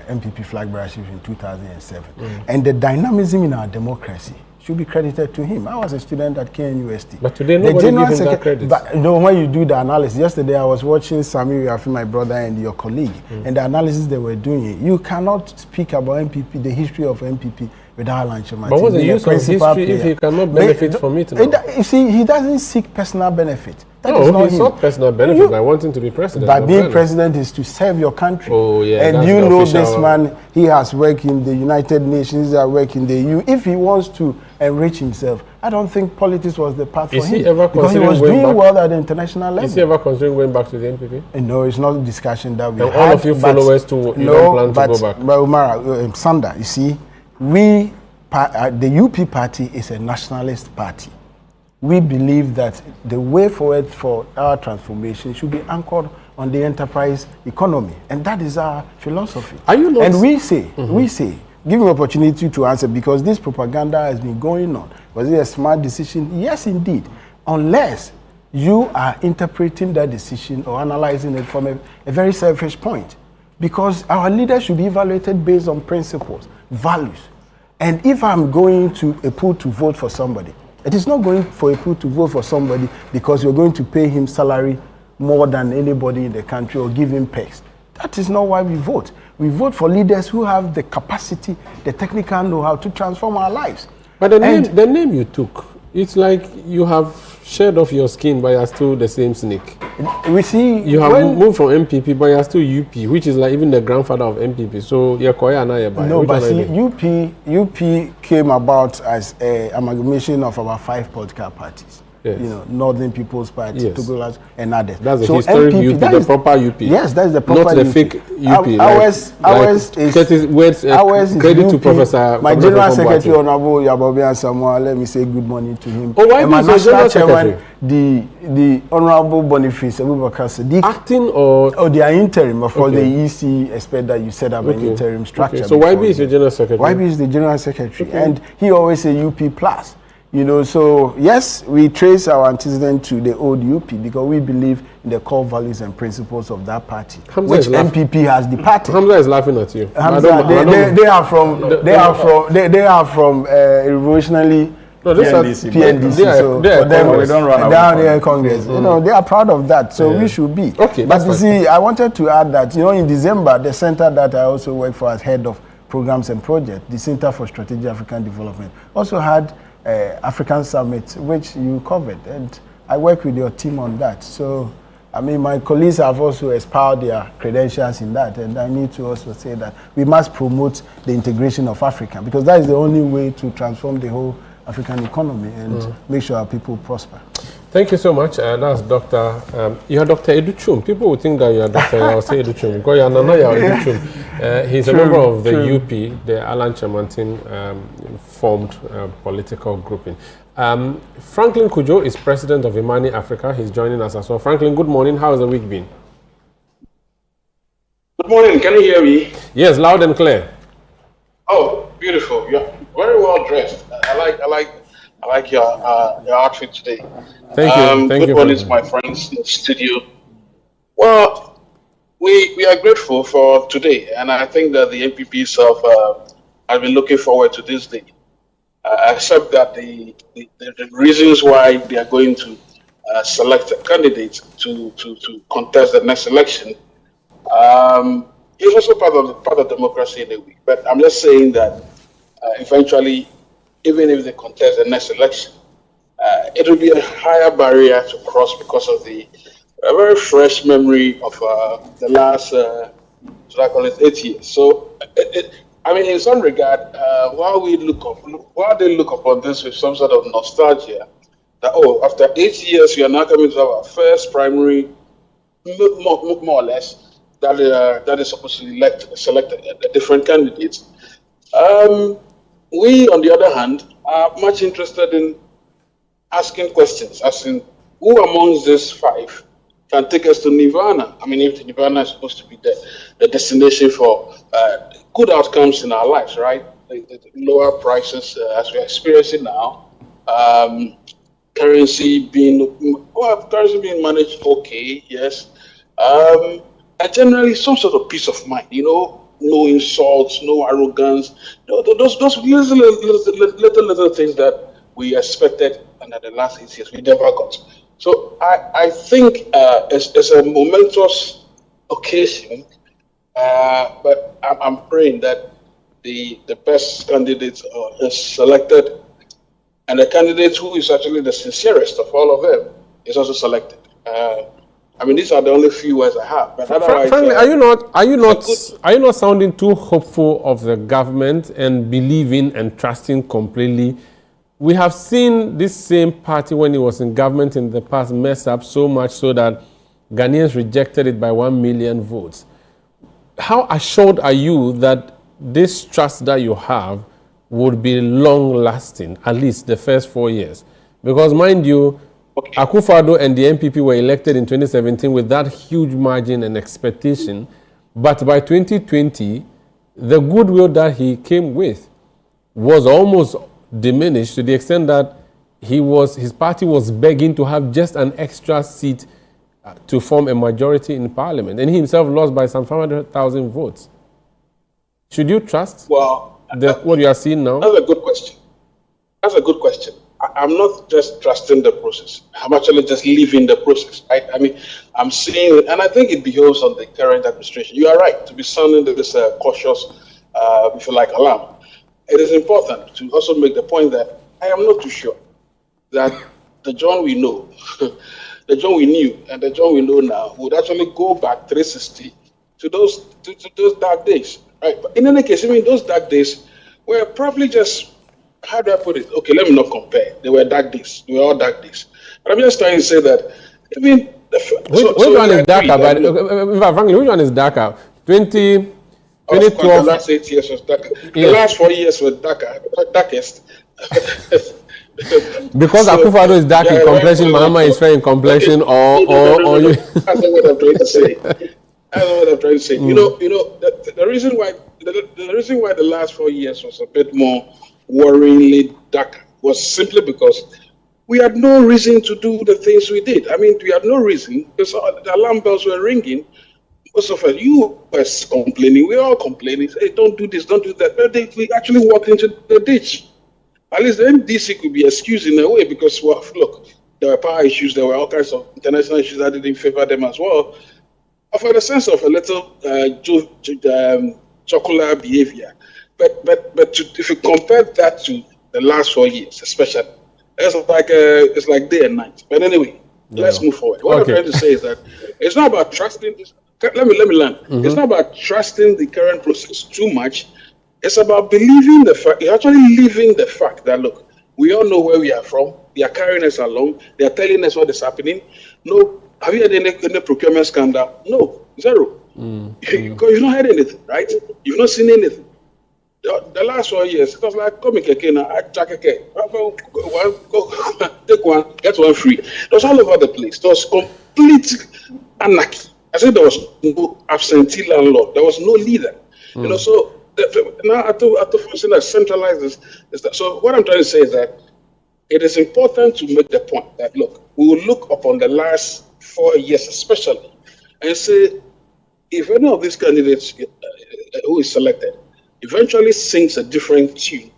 NPP flag bearership in 2007. And the dynamism in our democracy should be credited to him. I was a student at KNUST. But today nobody gives him that credit. But when you do the analysis, yesterday I was watching Sami Yafi, my brother, and your colleague, and the analysis they were doing. You cannot speak about NPP, the history of NPP, without Alan Chemati. But what's the use of history if he cannot benefit from it now? You see, he doesn't seek personal benefit. No, he sought personal benefit by wanting to be president. By being president is to serve your country. Oh, yeah. And you know this man, he has worked in the United Nations, he has worked in the EU. If he wants to enrich himself, I don't think politics was the path for him. Because he was doing well at the international level. Is he ever considering going back to the NPP? No, it's not a discussion that we had. And all of you followers too, you don't plan to go back? But Umar, Sander, you see, the UP party is a nationalist party. We believe that the way forward for our transformation should be anchored on the enterprise economy, and that is our philosophy. Are you not? And we say, give me opportunity to answer, because this propaganda has been going on. Was it a smart decision? Yes, indeed. Unless you are interpreting that decision or analyzing it from a very selfish point, because our leaders should be evaluated based on principles, values. And if I'm going to a pool to vote for somebody, it is not going for a pool to vote for somebody because you're going to pay him salary more than anybody in the country or give him perks. That is not why we vote. We vote for leaders who have the capacity, the technical know-how to transform our lives. But the name you took, it's like you have shed off your skin, but you're still the same snake. We see you have moved from MPP, but you're still UP, which is like even the grandfather of MPP. So you're Koya and no, but see, UP came about as an amalgamation of about 5 political parties. Yes. Northern People's Party, Togolese, and others. That's the historic MPP, UP, the proper UP. Yes, that's the proper not the UP. fake UP. Ours is credit UP. to Professor. My General Secretary, Honorable Yabobian Samuel, let me say good morning to him. Oh, why my National Chairman, the Honorable Boniface Abubakar Sadiq. Acting or they are interim. Of course, the EC expect that you set up an interim structure. Okay. So YB is your General Secretary. YB is the General Secretary, and he always say UP plus. So yes, we trace our antecedent to the old UP because we believe in the core values and principles of that party, which NPP has departed. Hamza is laughing at you. Hamza, they are from revolutionary PNDC. So for them, we don't run down there Congress. They are proud of that. So we should be. Okay, but you see, I wanted to add that in December, the center that I also work for as head of programs and projects, the Center for Strategic African Development, also had African Summit, which you covered. And I work with your team on that. So, I mean, my colleagues have also expired their credentials in that, and I need to also say that we must promote the integration of Africa, because that is the only way to transform the whole African economy and make sure our people prosper. Thank you so much. That's Dr. You're Dr. Educhum. People would think that you're Dr. Yawase Educhum because you're Nana Educhum. He's a member of the UP, the Alan Chamantin formed political grouping. Franklin Kujo is president of Imani Africa. He's joining us as well. Franklin, good morning. How has the week been? Good morning. Can you hear me? Yes, loud and clear. Oh, beautiful. You're very well dressed. I like your outfit today. Thank you. Thank good you. morning to my friends in the studio. Well, we are grateful for today, and I think that the NPP itself has been looking forward to this day. Except that the reasons why they are going to select a candidate to contest the next election is also part of democracy in a way. But I'm just saying that eventually, even if they contest the next election, it will be a higher barrier to cross because of the very fresh memory of the last, should I call it, 8 years. So, I mean, in some regard, while they look upon this with some sort of nostalgia, that after 8 years, we are now coming to have our first primary, more or less, that is supposed to select a different candidate. We, on the other hand, are much interested in asking questions, as in who amongst these 5 can take us to Nirvana? I mean, if Nirvana is supposed to be the destination for good outcomes in our lives, right? The lower prices as we're experiencing now, currency being managed okay, yes, and generally some sort of peace of mind, no insults, no arrogance, those little things that we expected under the last 8 years we never got. So I think it's a momentous occasion, but I'm praying that the best candidate is selected, and the candidate who is actually the sincerest of all of them is also selected. I mean, these are the only few words I have. But frankly, are you not sounding too hopeful of the government and believing and trusting completely? We have seen this same party when it was in government in the past mess up so much so that Ghanaians rejected it by 1 million votes. How assured are you that this trust that you have would be long-lasting, at least the first 4 years? Because mind you, Akufo-Addo and the NPP were elected in 2017 with that huge margin and expectation, but by 2020, the goodwill that he came with was almost diminished to the extent that his party was begging to have just an extra seat to form a majority in parliament, and he himself lost by some 500,000 votes. Should you trust what you are seeing now? That's a good question. That's a good question. I'm not just trusting the process. I'm actually just living the process. Right? I mean, I'm seeing it, and I think it behoves on the current administration. You are right to be sounding this cautious, if you like, alarm. It is important to also make the point that I am not too sure that the John we know, the John we knew, and the John we know now would actually go back 360 to those dark days. Right? But in any case, I mean, those dark days were probably just, how do I put it? Okay, let me not compare. They were dark days. They were all dark days. But I'm just trying to say that, I mean, which one is darker? Frankly, which one is darker? 2012. The last 8 years was darker. Yes. The last 4 years were darkest. Because Akufo-Addo is dark in complexion, Mahama is fair in complexion, or you. That's not what I'm trying to say. That's not what I'm trying to say. The reason why the last 4 years was a bit more worryingly darker was simply because we had no reason to do the things we did. I mean, we had no reason because the alarm bells were ringing. Most of us, you were complaining, we were all complaining, hey, don't do this, don't do that. But we actually walked into the ditch. At least the NDC could be excused in a way because, well, look, there were power issues, there were all kinds of international issues that didn't favor them as well. But for the sense of a little jocular behavior. But if you compare that to the last 4 years, especially, it's like day and night. But anyway, Let's move forward. What I'm trying to say is that it's not about trusting this. Let me learn. It's not about trusting the current process too much. It's about believing the fact, you're actually living the fact that, look, we all know where we are from. They are carrying us along. They are telling us what is happening. No, have you had any procurement scandal? No, zero. Because you've not heard anything, right? You've not seen anything. The last 4 years, it was like, come again, take one, get one free. It was all over the place. There was complete anarchy. I said there was no absentee landlord. There was no leader. You know, so now I have to function as centralized. So what I'm trying to say is that it is important to make the point that, look, we will look upon the last 4 years especially and say, if any of these candidates who is selected eventually sings a different tune,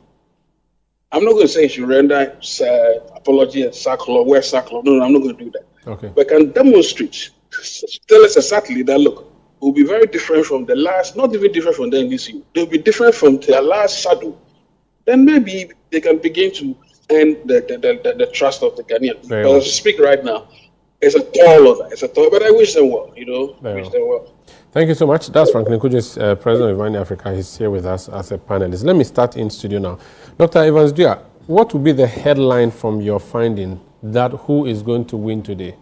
I'm not going to say you should render apology and sackcloth, wear sackcloth. No, I'm not going to do that. Okay. But can demonstrate, tell us exactly that, look, will be very different from the last, not even different from the NDC. They'll be different from their last shadow. Then maybe they can begin to earn the trust of the Ghanaians. But as we speak right now, it's a tall order. It's a tall, but I wish them well, you know. Wish them well. Thank you so much. That's Franklin Kudus, President of Reorganizing Africa. He's here with us as a panelist. Let me start in studio now. Dr. Evans-Dua, what would be the headline from your finding that who is going to win today?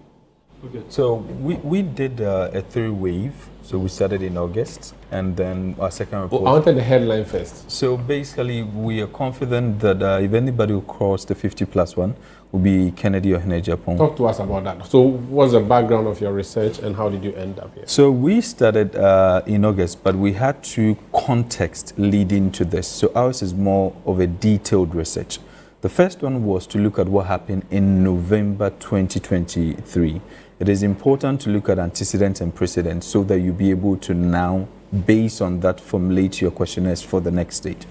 Okay. So we did a 3-wave. So we started in August, and then our second report. I wanted the headline first. So basically, we are confident that if anybody will cross the 50+1, will be Kennedy Ohenejapong. Talk to us about that. So what's the background of your research, and how did you end up here? So we started in August, but we had to context leading to this. So ours is more of a detailed research. The first one was to look at what happened in November 2023. It is important to look at antecedents and precedents so that you'll be able to now, based on that, formulate your questionnaires for the next stage.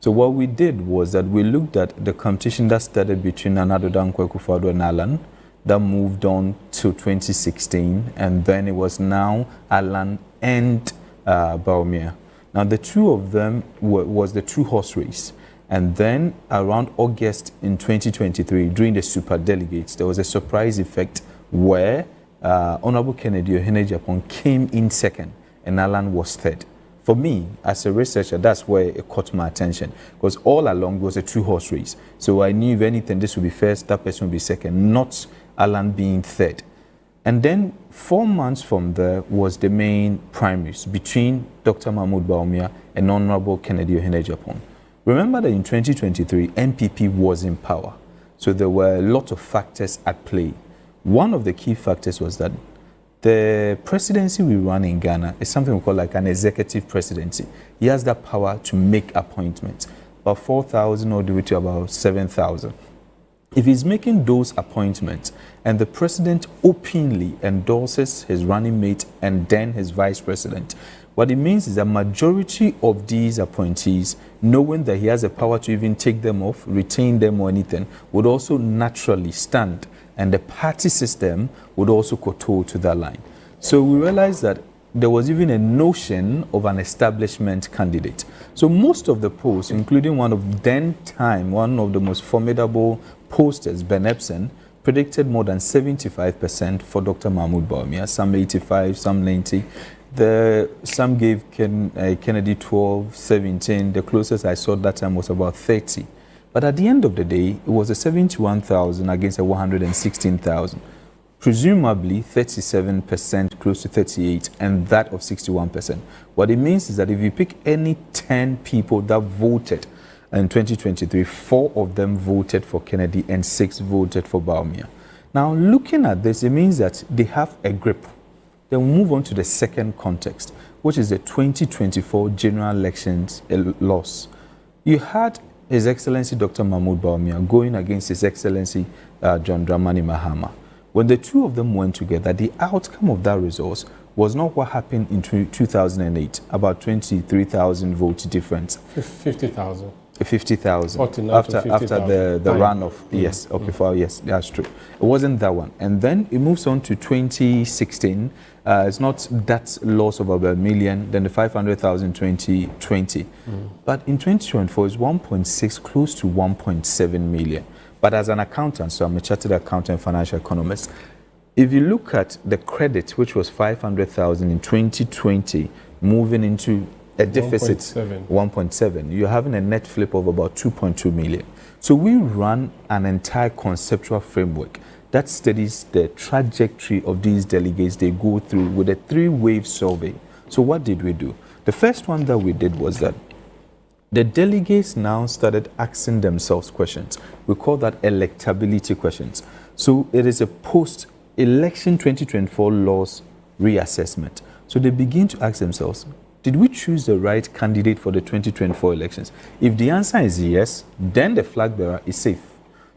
So what we did was that we looked at the competition that started between Nana Addo Dankwa Akufo-Addo and Alan, that moved on to 2016, and then it was now Alan and Bawumia. Now the two of them was the two-horse race. And then around August in 2023, during the super delegates, there was a surprise effect where Honorable Kennedy Ohenejapong came in second and Alan was third. For me, as a researcher, that's where it caught my attention, because all along it was a two-horse race. So I knew if anything, this would be first, that person would be second, not Alan being third. And then 4 months from there was the main primaries between Dr. Mahmoud Bawumia and Honorable Kennedy Ohenejapong. Remember that in 2023, NPP was in power. So there were a lot of factors at play. One of the key factors was that the presidency we run in Ghana is something we call like an executive presidency. He has that power to make appointments, about 4,000 all the way to about 7,000. If he's making those appointments and the president openly endorses his running mate and then his vice president, what it means is that majority of these appointees, knowing that he has the power to even take them off, retain them or anything, would also naturally stand, and the party system would also kowtow to that line. So we realized that there was even a notion of an establishment candidate. So most of the polls, including one of one of the most formidable pollsters, Ben Epson, predicted more than 75% for Dr. Mahmoud Bawumia, some 85, some 90. Some gave Kennedy 12, 17. The closest I saw that time was about 30. But at the end of the day, it was a 71,000 against a 116,000. Presumably 37%, close to 38, and that of 61%. What it means is that if you pick any 10 people that voted in 2023, 4 of them voted for Kennedy and 6 voted for Bawumia. Now, looking at this, it means that they have a grip. Then we move on to the second context, which is the 2024 general elections loss. You had His Excellency Dr. Mahmoud Bawumia going against His Excellency John Dramani Mahama. When the two of them went together, the outcome of that result was not what happened in 2008, about 23,000 votes difference. 50,000. 50,000 after the runoff. Yes, okay, yes, that's true. It wasn't that one. And then it moves on to 2016. It's not that loss of about 1 million, then the 500,000 2020. But in 2024, it's 1.6, close to 1.7 million. But as an accountant, so I'm a chartered accountant and financial economist, if you look at the credit, which was 500,000 in 2020, moving into a deficit 1.7, you're having a net flip of about 2.2 million. So we run an entire conceptual framework that studies the trajectory of these delegates they go through with a 3-wave survey. So what did we do? The first one that we did was that the delegates now started asking themselves questions. We call that electability questions. So it is a post-election 2024 laws reassessment. So they begin to ask themselves, did we choose the right candidate for the 2024 elections? If the answer is yes, then the flag bearer is safe.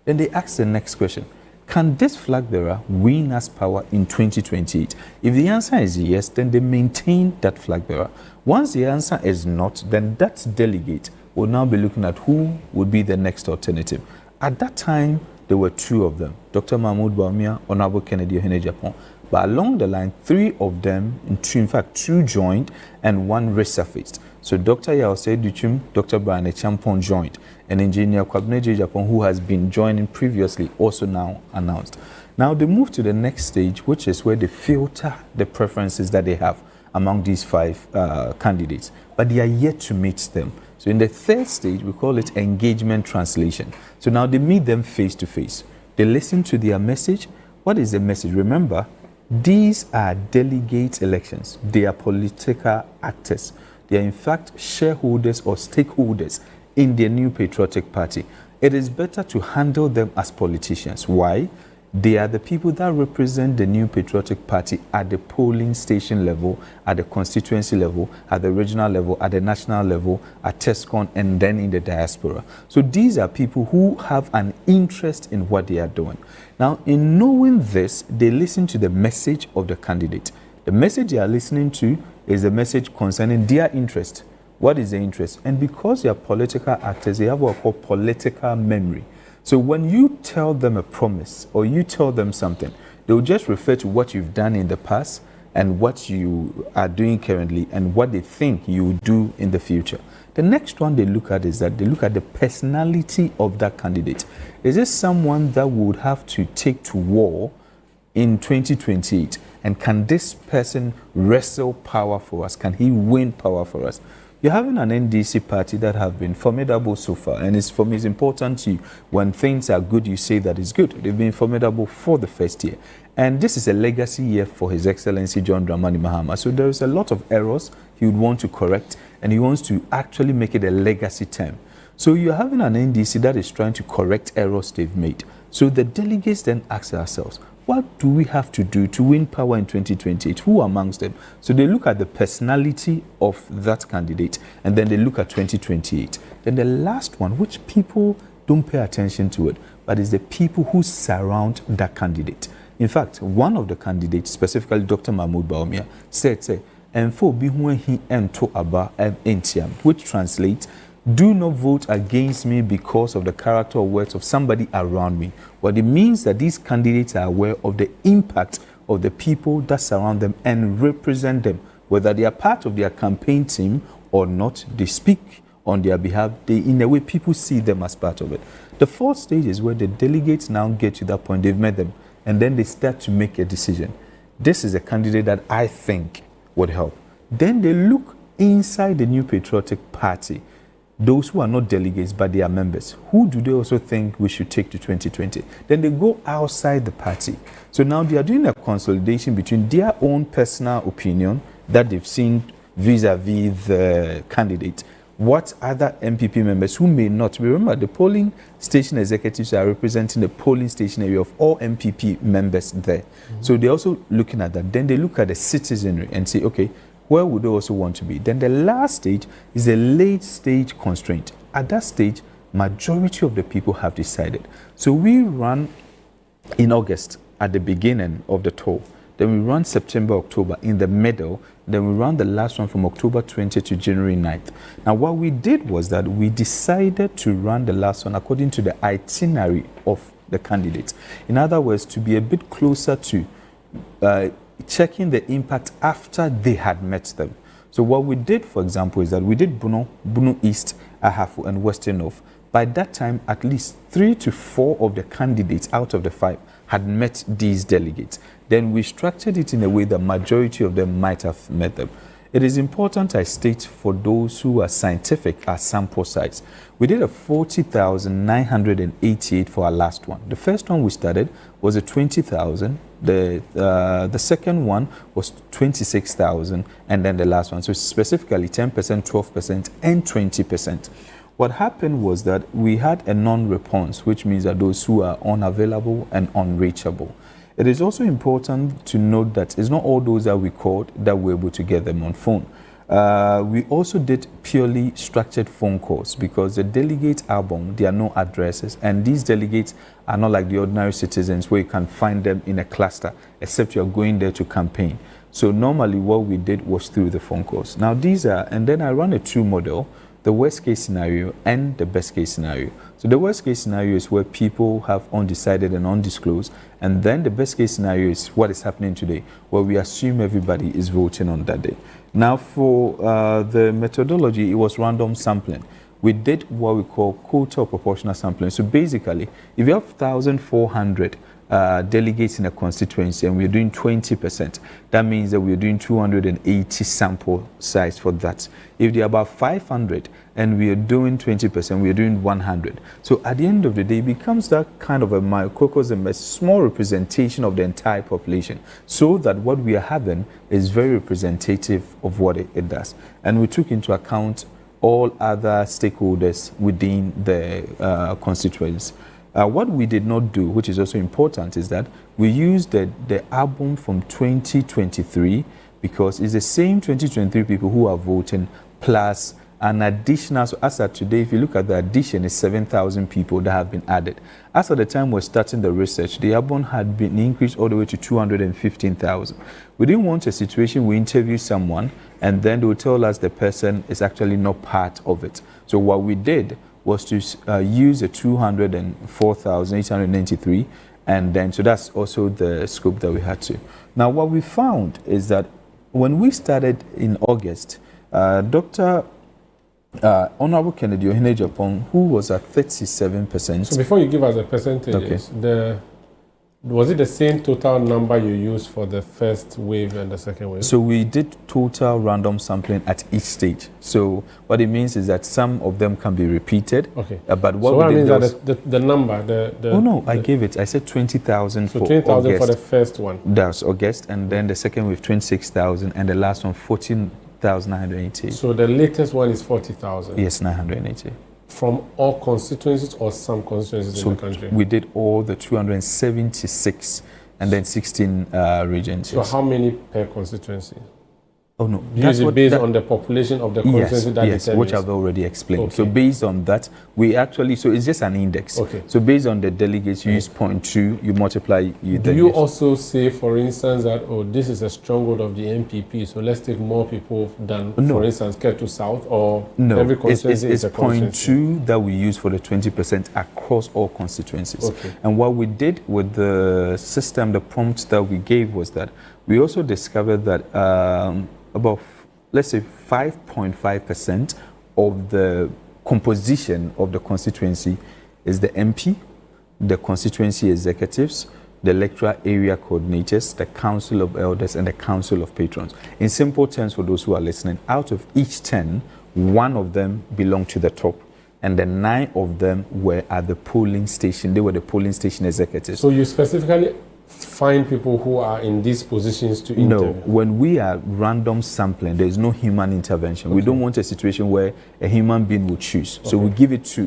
Then they ask the next question. Can this flag bearer win us power in 2028? If the answer is yes, then they maintain that flag bearer. Once the answer is not, then that delegate will now be looking at who would be the next alternative. At that time, there were 2 of them, Dr. Mahmoud Bawumia, Honorable Kennedy Ohenejapon. But along the line, 3 of them, in fact 2 joined and 1 resurfaced. So Dr. Yause Duchum, Dr. Brian Champon joined, and Engineer Kwabene Japon, who has been joining previously, also now announced. Now they move to the next stage, which is where they filter the preferences that they have among these 5 candidates, but they are yet to meet them. So in the 3rd stage, we call it engagement translation. So now they meet them face to face. They listen to their message. What is the message? Remember, these are delegate elections. They are political actors. They are in fact shareholders or stakeholders in the new patriotic party. It is better to handle them as politicians. Why? They are the people that represent the new patriotic party at the polling station level, at the constituency level, at the regional level, at the national level, at TESCON, and then in the diaspora. So these are people who have an interest in what they are doing. Now, in knowing this, they listen to the message of the candidate. The message they are listening to is the message concerning their interest. What is the interest? And because they are political actors, they have what we call political memory. So when you tell them a promise or you tell them something, they will just refer to what you've done in the past and what you are doing currently and what they think you will do in the future. The next one they look at is that they look at the personality of that candidate. Is this someone that would have to take to war in 2028? And can this person wrestle power for us? Can he win power for us? You're having an NDC party that have been formidable so far, and for me it's important to you, when things are good, you say that it's good. They've been formidable for the first year. And this is a legacy year for His Excellency John Dramani Mahama. So there is a lot of errors he would want to correct, and he wants to actually make it a legacy term. So you're having an NDC that is trying to correct errors they've made. So the delegates then ask ourselves, what do we have to do to win power in 2028? Who amongst them? So they look at the personality of that candidate, and then they look at 2028. Then the last one, which people don't pay attention to it, but is the people who surround that candidate. In fact, one of the candidates, specifically Dr. Mahmoud Bawumia, said, which translates, do not vote against me because of the character or words of somebody around me. What it means that these candidates are aware of the impact of the people that surround them and represent them. Whether they are part of their campaign team or not, they speak on their behalf. In a way, people see them as part of it. The 4th stage is where the delegates now get to that point. They've met them, and then they start to make a decision. This is a candidate that I think would help. Then they look inside the new patriotic party. Those who are not delegates, but they are members. Who do they also think we should take to 2020? Then they go outside the party. So now they are doing a consolidation between their own personal opinion that they've seen vis-a-vis the candidate. What other NPP members who may not, remember the polling station executives are representing the polling station area of all NPP members there. Mm-hmm. So they're also looking at that. Then they look at the citizenry and say, okay, where would they also want to be? Then the last stage is a late stage constraint. At that stage, majority of the people have decided. So we run in August at the beginning of the tour. Then we run September, October in the middle. Then we run the last one from October 20 to January 9th. Now what we did was that we decided to run the last one according to the itinerary of the candidates. In other words, to be a bit closer to checking the impact after they had met them. So what we did, for example, is that we did Bono East, Ahafo, and Western North. By that time, at least 3 to 4 of the candidates out of the 5 had met these delegates. Then we structured it in a way that majority of them might have met them. It is important I state for those who are scientific, our sample size. We did a 40,988 for our last one. The first one we started was a 20,000. The second one was 26,000, and then the last one. So specifically 10%, 12%, and 20%. What happened was that we had a non-response, which means that those who are unavailable and unreachable. It is also important to note that it's not all those that we called that we're able to get them on phone. We also did purely structured phone calls because the delegate album, there are no addresses, and these delegates are not like the ordinary citizens where you can find them in a cluster, except you're going there to campaign. So normally what we did was through the phone calls. Now these are, and then I run a two model, the worst case scenario and the best case scenario. So the worst case scenario is where people have undecided and undisclosed, and then the best case scenario is what is happening today, where we assume everybody is voting on that day. Now for the methodology, it was random sampling. We did what we call quota or proportional sampling. So basically, if you have 1,400 delegates in a constituency and we're doing 20%, that means that we're doing 280 sample size for that. If there are about 500 and we are doing 20%, we are doing 100. So at the end of the day, it becomes that kind of a microcosm, a small representation of the entire population, so that what we are having is very representative of what it does. And we took into account all other stakeholders within the constituency. What we did not do, which is also important, is that we used the album from 2023 because it's the same 2023 people who are voting plus an additional. So as of today, if you look at the addition, it's 7,000 people that have been added. As at the time we're starting the research, the album had been increased all the way to 215,000. We didn't want a situation we interview someone and then they will tell us the person is actually not part of it. So what we did was to use a 204,893, and then so that's also the scope that we had to. Now what we found is that when we started in August, Dr. Honorable Kennedy Ohinejapong, who was at 37%. So before you give us a percentage, okay, was it the same total number you used for the first wave and the second wave? So we did total random sampling at each stage. So what it means is that some of them can be repeated. Okay. But what so we what did means that the number, oh no, I gave it. I said 20,000 for 20,000 for the first one. That's August, and then the second wave 26,000, and the last one 14,980. So the latest one is 40,000. Yes, 980. From all constituencies or some constituencies in the country? We did all the 276 and then 16 regions. So how many per constituency? Oh no, that's based on the population of the constituency that yes, which I've already explained. Okay. So based on that, we actually, so it's just an index. Okay. So based on the delegates, you use 0.2, you multiply. Do you also say, for instance, that, oh, this is a stronghold of the NPP, so let's take more people than, for instance, Ketu South, or every constituency is a constituency? It's 0.2 that we use for the 20% across all constituencies. Okay. And what we did with the system, the prompts that we gave was that we also discovered that about, let's say, 5.5% of the composition of the constituency is the MP, the constituency executives, the electoral area coordinators, the council of elders, and the council of patrons. In simple terms, for those who are listening, out of each 10, 1 of them belonged to the top, and the 9 of them were at the polling station. They were the polling station executives. So you specifically find people who are in these positions to interview? No, when we are random sampling, there is no human intervention. Okay. We don't want a situation where a human being will choose. Okay. So we give it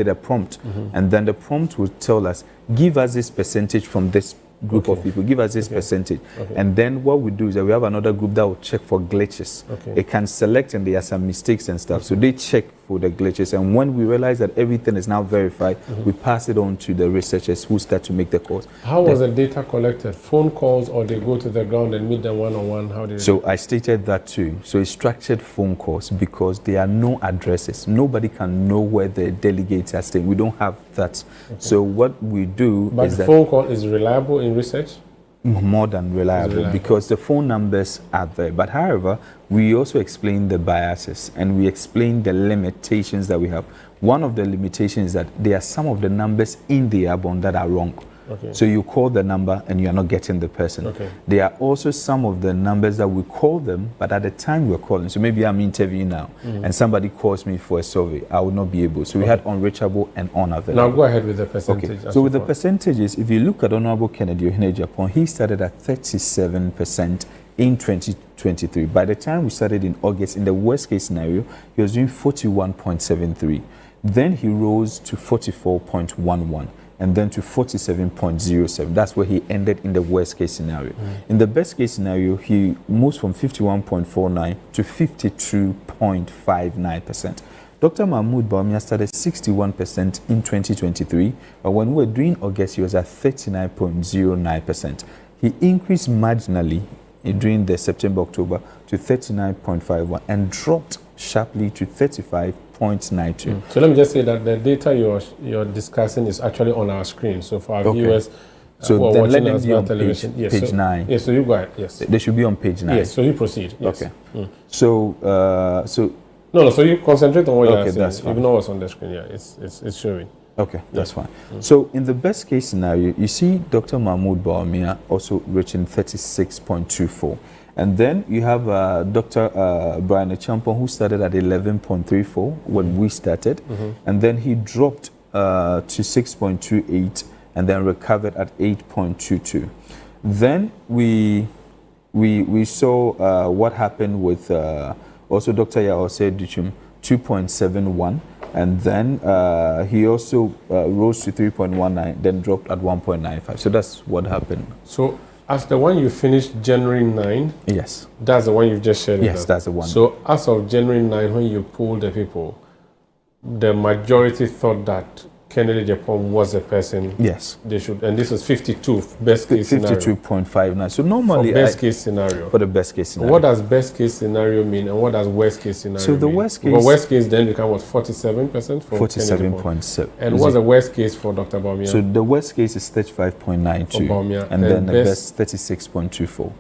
a prompt, and then the prompt will tell us, give us this percentage from this group of people, give us this percentage. And then what we do is that we have another group that will check for glitches. It can select and there are some mistakes and stuff. So they check for the glitches, and when we realize that everything is now verified, we pass it on to the researchers who start to make the calls. How was the data collected? Phone calls, or they go to the ground and meet them one-on-one? How did So I stated that too. So it's structured phone calls because there are no addresses. Nobody can know where the delegates are staying. We don't have that. So what we do is that... But the phone call is reliable in research? More than reliable, because the phone numbers are there. But however, we also explain the biases and we explain the limitations that we have. One of the limitations is that there are some of the numbers in the airborne that are wrong. Okay. So you call the number and you are not getting the person. Okay. There are also some of the numbers that we call them, but at the time we're calling, so maybe I'm interviewing now and somebody calls me for a survey, I will not be able. So we had unreachable and unavailable. Now go ahead with the percentage. Okay. So with the percentages, if you look at Honorable Kennedy Ohinejapon, he started at 37% in 2023. By the time we started in August, in the worst case scenario, he was doing 41.73. Then he rose to 44.11 and then to 47.07. That's where he ended in the worst case scenario. In the best case scenario, he moves from 51.49 to 52.59%. Dr. Mahmoud Bawumia started 61% in 2023, but when we were doing August, he was at 39.09%. He increased marginally during the September-October to 39.51 and dropped sharply to 35.92. So let me just say that the data you're discussing is actually on our screen. So for our viewers so who are then watching let us them be on on television, page 9. Yes, so you go ahead. Yes, they should be on page 9. Yes, so you proceed. Yes. Okay. So no, so you concentrate on what you're saying. That's fine. Even though what's on the screen, it's showing. Okay, that's fine. So in the best case scenario, you see Dr. Mahmoud Bawumia also reaching 36.24. And then you have Dr. Brian Achampong, who started at 11.34 when we started. And then he dropped to 6.28 and then recovered at 8.22. Then we saw what happened with also Dr. Yaose Duchum, 2.71. And then he also rose to 3.19, then dropped at 1.95. So that's what happened. So as the one you finished January 9, yes, that's the one you've just shared with us. Yes, that's the one. So as of January 9, when you polled the people, the majority thought that Kennedy Japan was a person. Yes, they should, and this was 52 best case scenario. 52.59. So normally, for best case scenario. For the best case scenario. What does best case scenario mean, and what does worst case scenario So the mean? worst case. Well, worst case then become what, 47% for 47.7. And what's the worst case for Dr. Bawumia? So the worst case is 35.92, and then the best 36.24.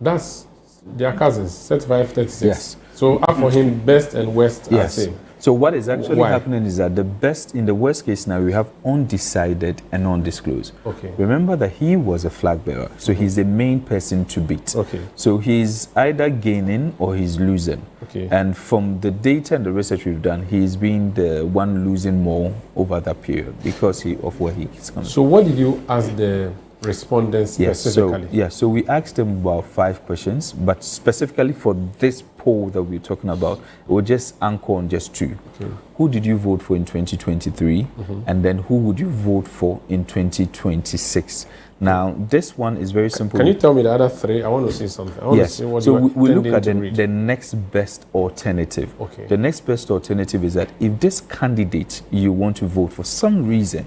That's their cousins, 35, 36. Yes. So for him, best and worst are same. So what is actually happening is that the best, in the worst case scenario, we have undecided and undisclosed. Okay. Remember that he was a flag bearer, so he's the main person to beat. Okay. So he's either gaining or he's losing. Okay. And from the data and the research we've done, he's been the one losing more over that period because of where he's coming. So what did you ask the respondents specifically? So we asked them about 5 questions, but specifically for this poll that we're talking about, we'll just anchor on just 2. Okay. Who did you vote for in 2023? And then who would you vote for in 2026? Now, this one is very simple. Can you tell me the other 3? I want to see something. I want to see what so we look at the next best alternative. Okay. The next best alternative is that if this candidate you want to vote for some reason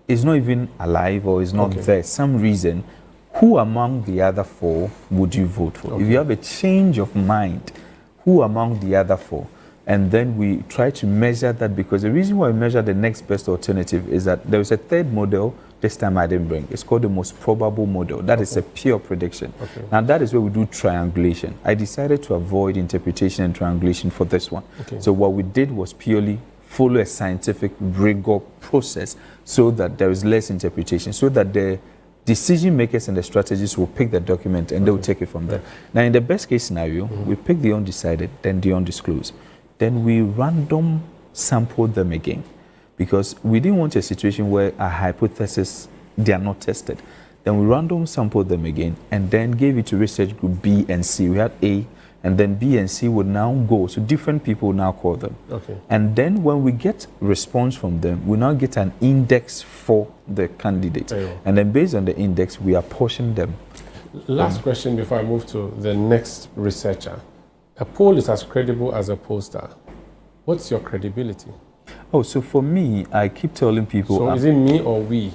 is not even alive or is not there, some reason, who among the other 4 would you vote for? If you have a change of mind, who among the other 4? And then we try to measure that, because the reason why we measure the next best alternative is that there is a third model this time I didn't bring. It's called the most probable model. That is a pure prediction. Now that is where we do triangulation. I decided to avoid interpretation and triangulation for this one. So what we did was purely follow a scientific rigor process so that there is less interpretation, so that the decision makers and the strategists will pick the document and they will take it from there. Now, in the best case scenario, we pick the undecided, then the undisclosed. Then we random sample them again, because we didn't want a situation where a hypothesis, they are not tested. Then we random sampled them again and then gave it to research group B and C. We had A, and then B and C would now go. So different people now call them. And then when we get response from them, we now get an index for the candidate. And then based on the index, we apportion them. Last question before I move to the next researcher. A poll is as credible as a pollster. What's your credibility? Oh, so for me, I keep telling people... So is it me or we?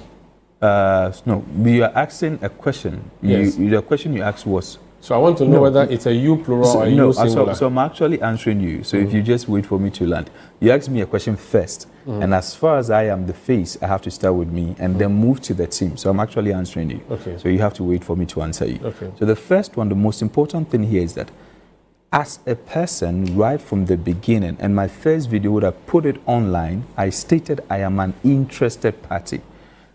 No, we are asking a question. Yes. The question you asked was... So I want to know whether it's a you plural or a you singular. So I'm actually answering you. So if you just wait for me to land. You asked me a question first. And as far as I am the face, I have to start with me and then move to the team. So I'm actually answering you. So you have to wait for me to answer you. So the first one, the most important thing here is that as a person, right from the beginning, and my first video would have put it online, I stated I am an interested party.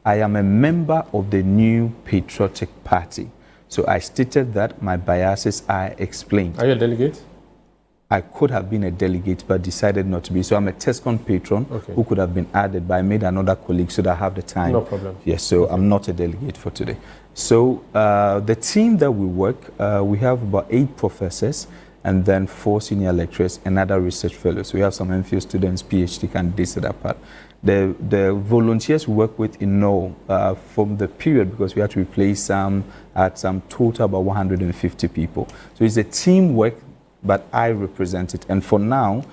I am a member of the New Patriotic Party. So I stated that my biases are explained. Are you a delegate? I could have been a delegate, but decided not to be. So I'm a TESCON patron who could have been added, but I made another colleague so that I have the time. No problem. Yes, so I'm not a delegate for today. So the team that we work, we have about 8 professors and then 4 senior lecturers and other research fellows. We have some MPhil students, PhD candidates that are part. The volunteers we work with in all from the period, because we had to replace some at some total about 150 people. So it's a teamwork, but I represent it. And for now,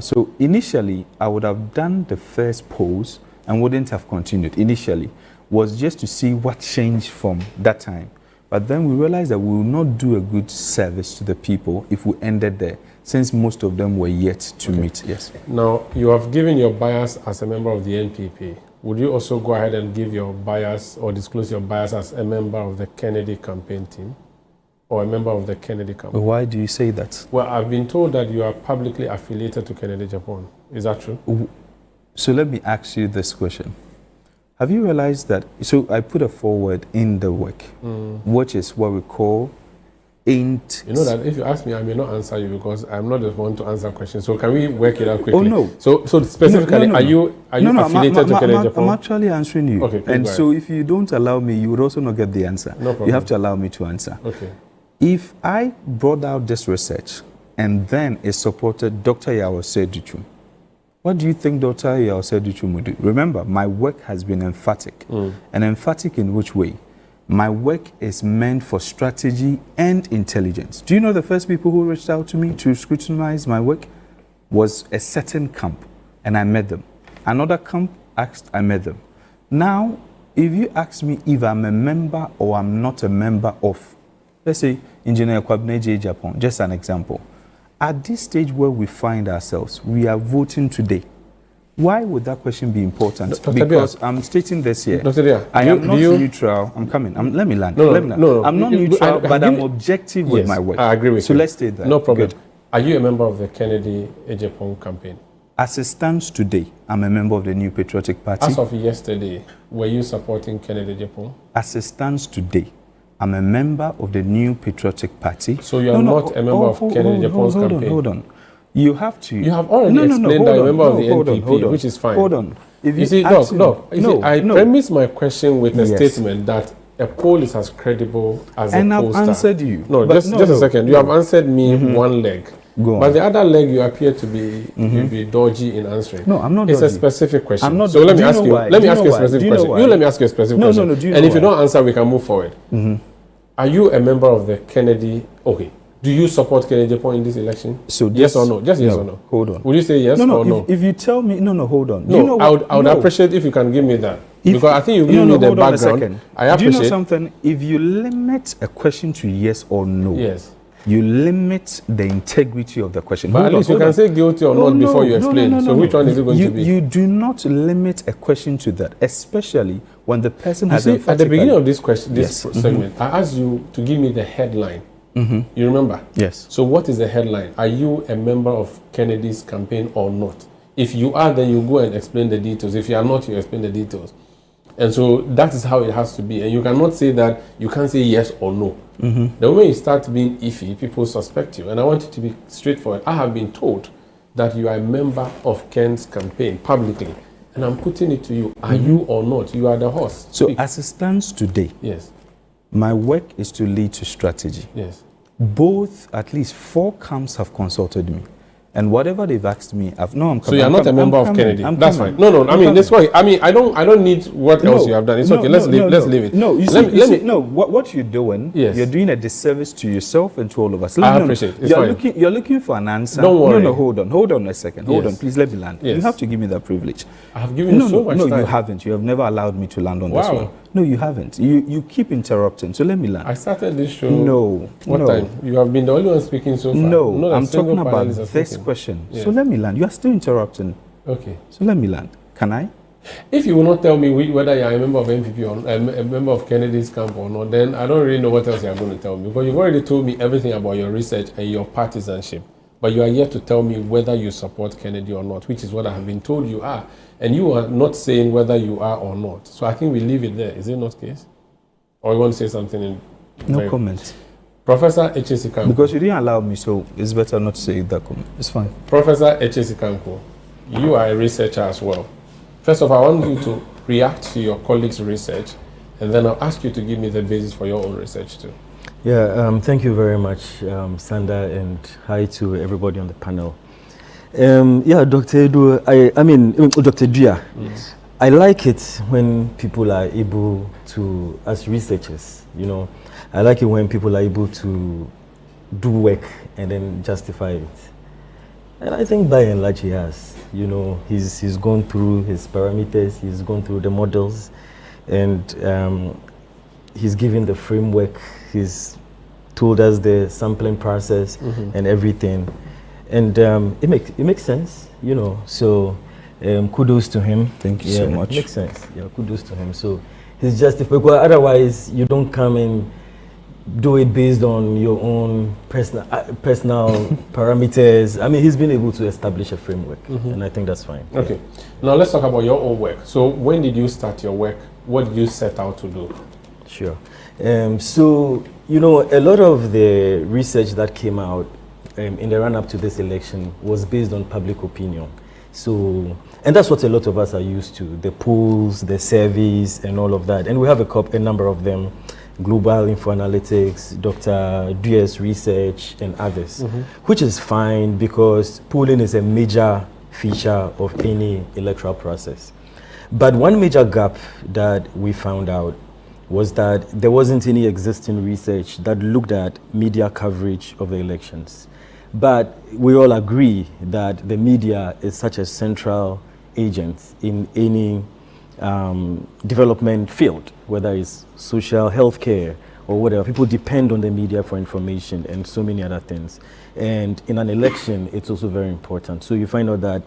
so initially, I would have done the first pose and wouldn't have continued. Initially, was just to see what changed from that time. But then we realized that we will not do a good service to the people if we ended there, since most of them were yet to meet. Yes. Now, you have given your bias as a member of the NPP. Would you also go ahead and give your bias or disclose your bias as a member of the Kennedy campaign team? Or a member of the Kennedy campaign? Why do you say that? Well, I've been told that you are publicly affiliated to Kennedy Japan. Is that true? So let me ask you this question. Have you realized that, so I put a forward in the work, which is what we call ain't. You know that if you ask me, I may not answer you because I'm not the one to answer questions. So can we work it out quickly? Oh, no. So specifically, are you affiliated to Kennedy Japan? I'm actually answering you. Okay, and so if you don't allow me, you would also not get the answer. No problem. You have to allow me to answer. Okay. If I brought out this research and then it supported Dr. Yao Seduchum, what do you think Dr. Yao Seduchum would do? Remember, my work has been emphatic. And emphatic in which way? My work is meant for strategy and intelligence. Do you know the first people who reached out to me to scrutinize my work was a certain camp, and I met them. Another camp asked, I met them. Now, if you ask me if I'm a member or I'm not a member of, let's say, Engineer Kwabene J. Japan, just an example. At this stage where we find ourselves, we are voting today. Why would that question be important? Because I'm stating this here. I am not neutral. I'm coming. Let me land. No. I'm not neutral, but I'm objective with my work. I agree with you. So let's stay there. No problem. Good. Are you a member of the Kennedy Japan campaign? As it stands today, I'm a member of the New Patriotic Party. As of yesterday, were you supporting Kennedy Japan? As it stands today, I'm a member of the New Patriotic Party. So you are not a member of Kennedy Japan's campaign? Hold on. You have to. You have already explained that you're a member of the NPP, which is fine. Hold on. If you see, I premise my question with a statement that a poll is as credible as a pollster. And I've answered you. No, just a second. You have answered me one leg. Go on. But the other leg, you appear to be dodgy in answering. No, I'm not It's dodgy. a specific question. I'm not so let me dodgy. ask you. Let me ask you a specific question. You let me ask you a specific question. And if you don't answer, we can move forward. Are you a member of the Kennedy? Okay. Do you support Kennedy Japan in this election? So yes or no? Just yes or no? Hold on. Would you say yes or no? If you tell me, hold on. No, I would appreciate if you can give me that. Because I think you give me the background. I appreciate. Do you know something? If you limit a question to yes or no, yes, you limit the integrity of the question. But at least you can say guilty or not before you explain. So which one is it going to be? You do not limit a question to that, especially when the person has at the beginning of this question, segment, I asked you to give me the headline. You remember? Yes. So what is the headline? Are you a member of Kennedy's campaign or not? If you are, then you go and explain the details. If you are not, you explain the details. And so that is how it has to be. And you cannot say that, you can't say yes or no. The moment you start being iffy, people suspect you. And I want you to be straightforward. I have been told that you are a member of Ken's campaign publicly. And I'm putting it to you. Are you or not? You are the host. So as it stands today, yes, my work is to lead to strategy. Yes. Both, at least 4 camps have consulted me. And whatever they've asked me, I'm coming. So you're not a member of Kennedy. That's fine. No. I mean, this way. I mean, I don't need what else you have done. It's okay. Let's leave it. No, what you're doing, you're doing a disservice to yourself and to all of us. I appreciate it. You're looking for an answer. Don't worry. No, hold on a second. Hold on, please let me land. Yes. You have to give me that privilege. I have given you so much time. No, you haven't. You have never allowed me to land on this one. No, you haven't. You keep interrupting. So let me land. I started this show. No. What time? You have been the only one speaking so far. No, I'm talking about this question. Yes. So let me land. You are still interrupting. Okay. So let me land. Can I? If you will not tell me whether you are a member of NPP or a member of Kennedy's camp or not, then I don't really know what else you are going to tell me. Because you've already told me everything about your research and your partisanship. but you are yet to tell me whether you support Kennedy or not, which is what I have been told you are. And you are not saying whether you are or not. So I think we leave it there. Is it not the case? Or you want to say something? No comment. Professor H.S. Kanko. Because you didn't allow me, so it's better not to say that comment. It's fine. Professor H.S. Kanko, you are a researcher as well. First of all, I want you to react to your colleagues' research, and then I'll ask you to give me the basis for your own research too. Yeah, thank you very much, Sanda, and hi to everybody on the panel. Yeah, Dr. Edu, I mean, Dr. Duya, Yes. I like it when people are able to, as researchers, you know, I like it when people are able to do work and then justify it. And I think by and large he has. You know, he's gone through his parameters, he's gone through the models, and he's given the framework, he's told us the sampling process and everything. And it makes sense, you know, so kudos to him. Thank you so much. It makes sense, yeah, kudos to him. So he's justified, because otherwise you don't come and do it based on your own personal parameters. I mean, he's been able to establish a framework, and I think that's fine. Okay. Yeah. Now let's talk about your own work. So when did you start your work? What did you set out to do? Sure. So, you know, a lot of the research that came out in the run-up to this election was based on public opinion. So, and that's what a lot of us are used to, the polls, the surveys, and all of that. And we have a number of them. Global Info Analytics, Dr. Duya's research, and others, which is fine because polling is a major feature of any electoral process. But one major gap that we found out was that there wasn't any existing research that looked at media coverage of the elections. But we all agree that the media is such a central agent in any development field, whether it's social, healthcare, or whatever. People depend on the media for information and so many other things. And in an election, it's also very important. So you find out that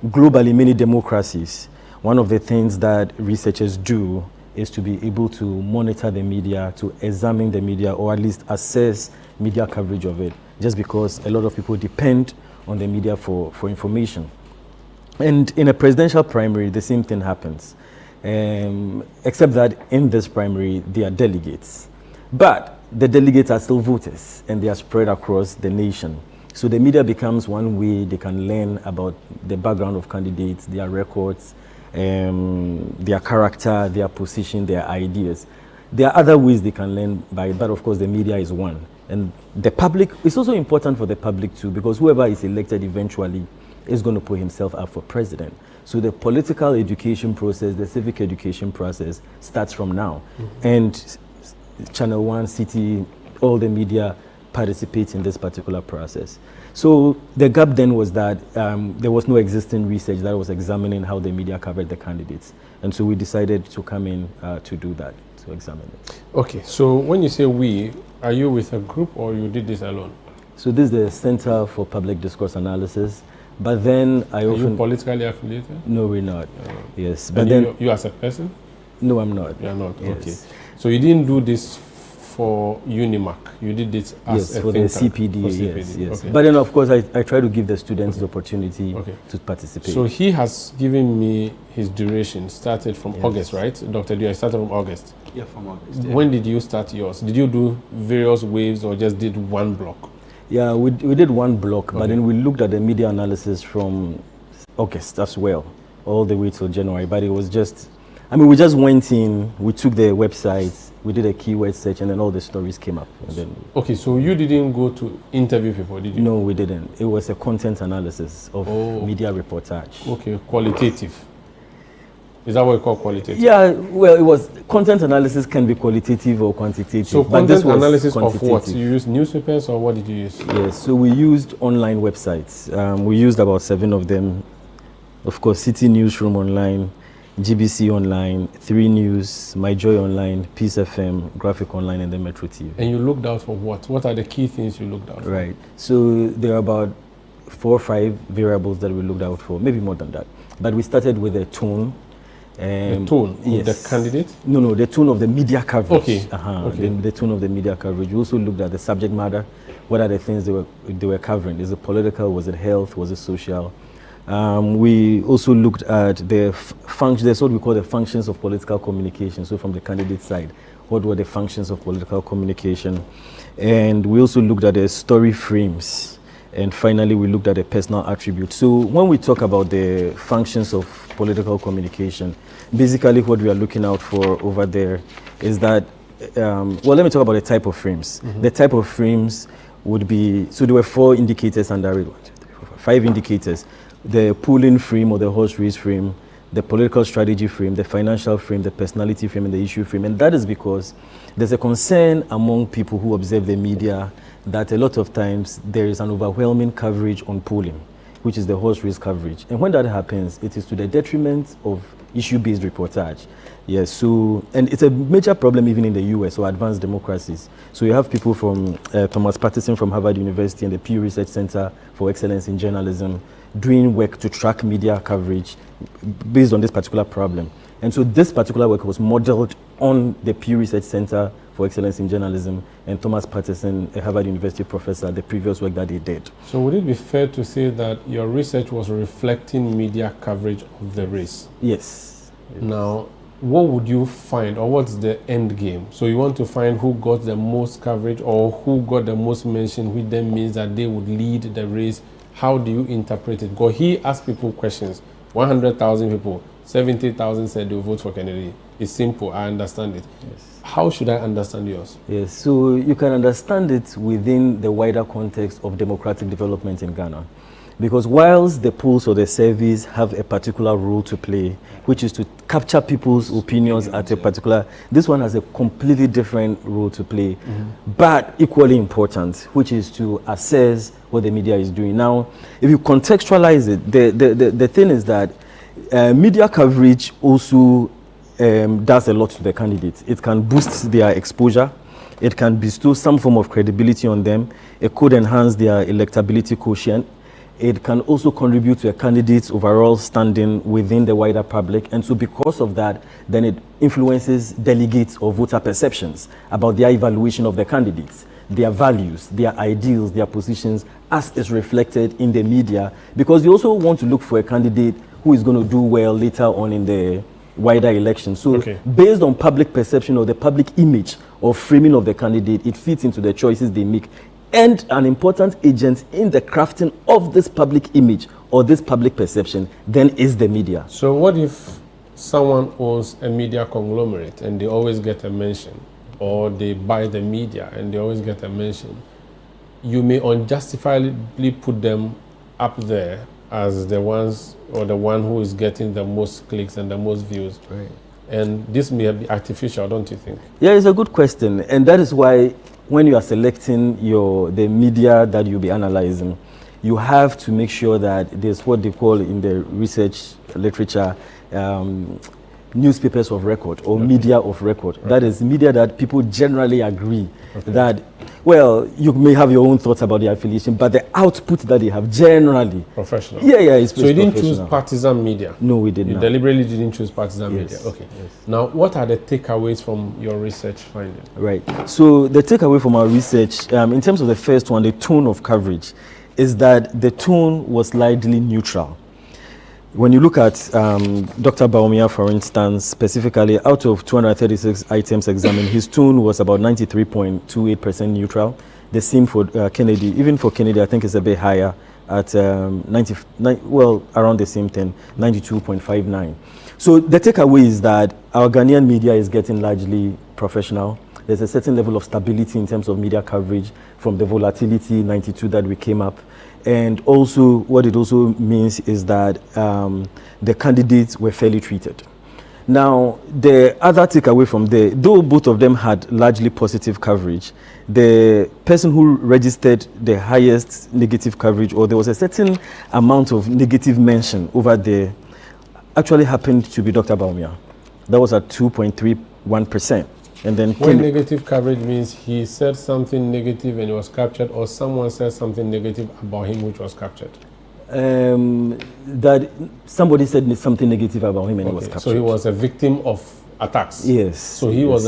globally, many democracies, one of the things that researchers do is to be able to monitor the media, to examine the media, or at least assess media coverage of it, just because a lot of people depend on the media for information. And in a presidential primary, the same thing happens. Except that in this primary, they are delegates. But the delegates are still voters, and they are spread across the nation. So the media becomes one way they can learn about the background of candidates, their records, their character, their position, their ideas. There are other ways they can learn by it, but of course the media is one. And the public, it's also important for the public too, because whoever is elected eventually is going to put himself up for president. So the political education process, the civic education process starts from now. And ChannelOne, City, all the media participate in this particular process. So the gap then was that there was no existing research that was examining how the media covered the candidates. And so we decided to come in to do that, to examine it. Okay, so when you say we, are you with a group or you did this alone? So this is the Center for Public Discourse Analysis. But then I often... Are you politically affiliated? No, we're not. Yes. But and then you as a person? No, I'm not. You're not, yes. Okay. So you didn't do this for Unimac, you did this as a for the CPD, for CPD. Yes. Okay. But then of course I try to give the students the opportunity to participate. So he has given me his duration, started from August, right? Dr. Duya, started from August? Yeah, from August. Yeah. When did you start yours? Did you do various waves or just did one block? Yeah, we did one block, but then we looked at the media analysis from August as well, all the way till January. But it was just, I mean, we just went in, we took the websites, we did a keyword search, and then all the stories came up. And then okay, so you didn't go to interview people, did you? No, we didn't. It was a content analysis of media reportage. Okay, qualitative. Is that what you call qualitative? Yeah, well, it was content analysis can be qualitative or quantitative. So content analysis of what? You used newspapers or what did you use? Yes, so we used online websites. We used about 7 of them. Of course, City Newsroom Online, GBC Online, 3 News, My Joy Online, Peace FM, Graphic Online, and then Metro TV. And you looked out for what? What are the key things you looked out for? Right. So there are about 4 or 5 variables that we looked out for, maybe more than that. But we started with a tone. The tone of the candidate? No, the tone of the media coverage. Okay. The tone of the media coverage. We also looked at the subject matter. what are the things they were covering? Is it political? Was it health? Was it social? We also looked at the functions. That's what we call the functions of political communication. So from the candidate side, what were the functions of political communication? And we also looked at the story frames. And finally, we looked at the personal attributes. So when we talk about the functions of political communication, basically what we are looking out for over there is that, well, let me talk about the type of frames. The type of frames would be, so there were 4 indicators under it, 1, 2, 3, 4, 5 indicators. The polling frame or the horse race frame, the political strategy frame, the financial frame, the personality frame, and the issue frame. And that is because there's a concern among people who observe the media that a lot of times there is an overwhelming coverage on polling, which is the horse race coverage. And when that happens, it is to the detriment of issue-based reportage. Yes, so, and it's a major problem even in the US or advanced democracies. So you have people from Thomas Patterson from Harvard University and the Pew Research Center for Excellence in Journalism doing work to track media coverage based on this particular problem. And so this particular work was modeled on the Pew Research Center for Excellence in Journalism and Thomas Patterson, a Harvard University professor, the previous work that they did. So would it be fair to say that your research was reflecting media coverage of the race? Yes. Now, what would you find, or what's the end game? So you want to find who got the most coverage or who got the most mention, which then means that they would lead the race. How do you interpret it? Because he asked people questions. 100,000 people, 70,000 said they'll vote for Kennedy. It's simple, I understand it. Yes. How should I understand yours? Yes, so you can understand it within the wider context of democratic development in Ghana. Because whilst the polls or the surveys have a particular role to play, which is to capture people's opinions at a particular, this one has a completely different role to play, but equally important, which is to assess what the media is doing. Now, if you contextualize it, the thing is that media coverage also does a lot to the candidates. It can boost their exposure. It can bestow some form of credibility on them. It could enhance their electability quotient. It can also contribute to a candidate's overall standing within the wider public. And so because of that, then it influences delegates or voter perceptions about their evaluation of the candidates, their values, their ideals, their positions, as is reflected in the media, because they also want to look for a candidate who is going to do well later on in the wider election. So based on public perception or the public image or framing of the candidate, it fits into the choices they make. And an important agent in the crafting of this public image or this public perception then is the media. So what if someone owns a media conglomerate and they always get a mention, or they buy the media and they always get a mention? You may unjustifiably put them up there as the ones, or the one who is getting the most clicks and the most views. Right. And this may be artificial, don't you think? Yeah, it's a good question. And that is why when you are selecting the media that you'll be analyzing, you have to make sure that there's what they call in the research literature newspapers of record or media of record. That is media that people generally agree that, well, you may have your own thoughts about the affiliation, but the output that they have generally professional. Yeah, it's so you didn't choose partisan media? No, we did not. You deliberately didn't choose partisan media. Okay. Yes. Now, what are the takeaways from your research finding? Right. So the takeaway from our research, in terms of the first one, the tone of coverage, is that the tone was largely neutral. When you look at Dr. Baumia, for instance, specifically, out of 236 items examined, his tone was about 93.28% neutral. The same for Kennedy. Even for Kennedy, I think it's a bit higher at around the same thing, 92.59. So the takeaway is that our Ghanaian media is getting largely professional. There's a certain level of stability in terms of media coverage from the volatility 92 that we came up. And also, what it also means is that the candidates were fairly treated. Now, the other takeaway from there, though both of them had largely positive coverage, the person who registered the highest negative coverage, or there was a certain amount of negative mention over there, actually happened to be Dr. Baumia. That was at 2.31%. And then when negative coverage means he said something negative and it was captured, or someone said something negative about him which was captured? That somebody said something negative about him and it was captured. So he was a victim of attacks? Yes. So he was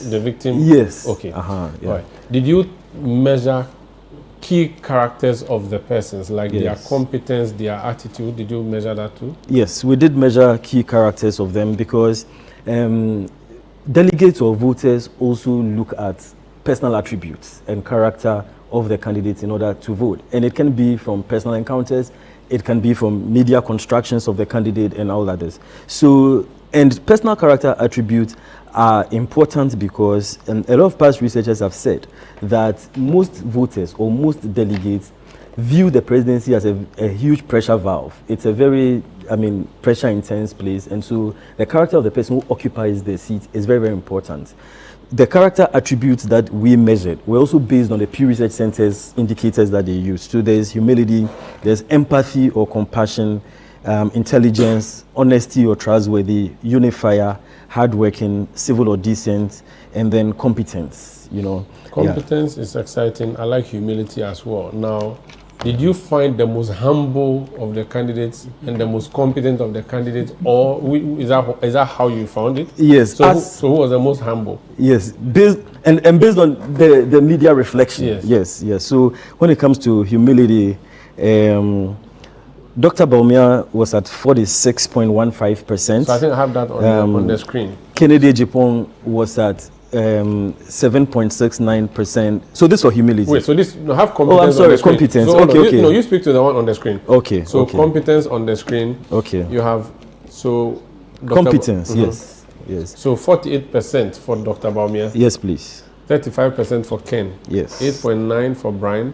the victim? Yes. Okay. Yeah. Right. Did you measure key characters of the persons, like their competence, their attitude. Did you measure that too? Yes, we did measure key characters of them because delegates or voters also look at personal attributes and character of the candidates in order to vote. And it can be from personal encounters, it can be from media constructions of the candidate and all others. So, and personal character attributes are important because a lot of past researchers have said that most voters or most delegates view the presidency as a huge pressure valve. It's a very, pressure intense place. And so the character of the person who occupies the seat is very, very important. The character attributes that we measured were also based on the Pew Research Center's indicators that they used. So there's humility, there's empathy or compassion, intelligence, honesty or trustworthy, unifier, hardworking, civil or decent, and then competence. Competence is exciting. I like humility as well. Now, did you find the most humble of the candidates and the most competent of the candidates, or is that how you found it? Yes. So who was the most humble? Yes, based on the media reflection. Yes. So when it comes to humility, Dr. Baumia was at 46.15%. So I think I have that on the screen. Kennedy Ejipong was at 7.69%. So this for humility. Wait, so this have competence. Oh, I'm sorry, on the screen. competence. So Okay. You speak to the one on the screen. Okay. So competence on the screen. Okay. You have competence. Yes. So 48% for Dr. Baumia. Yes, please. 35% for Ken. Yes. 8.9 for Brian.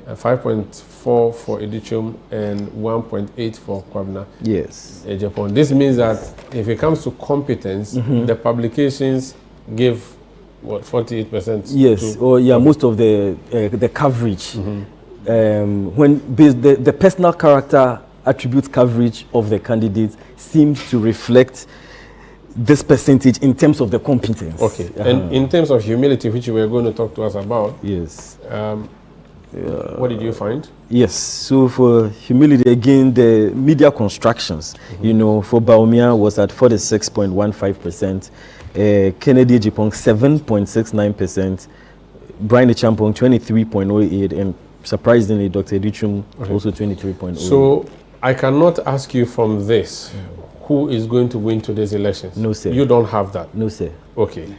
5.4 for Edichum and 1.8 for Kwabna. Yes. Ejapon. This means that if it comes to competence, the publications give 48%. Yes. Most of the coverage. When the personal character attribute coverage of the candidates seems to reflect this percentage in terms of the competence. Okay. And in terms of humility, which you were going to talk to us about. Yes. What did you find? Yes, so for humility, again, the media constructions, for Baumia was at 46.15%, Kennedy Ejipong 7.69%, Brian Echampong 23.08%, and surprisingly, Dr. Edichum also 23.08%. So I cannot ask you from this who is going to win today's elections. No, sir. You don't have that. No, sir. Okay.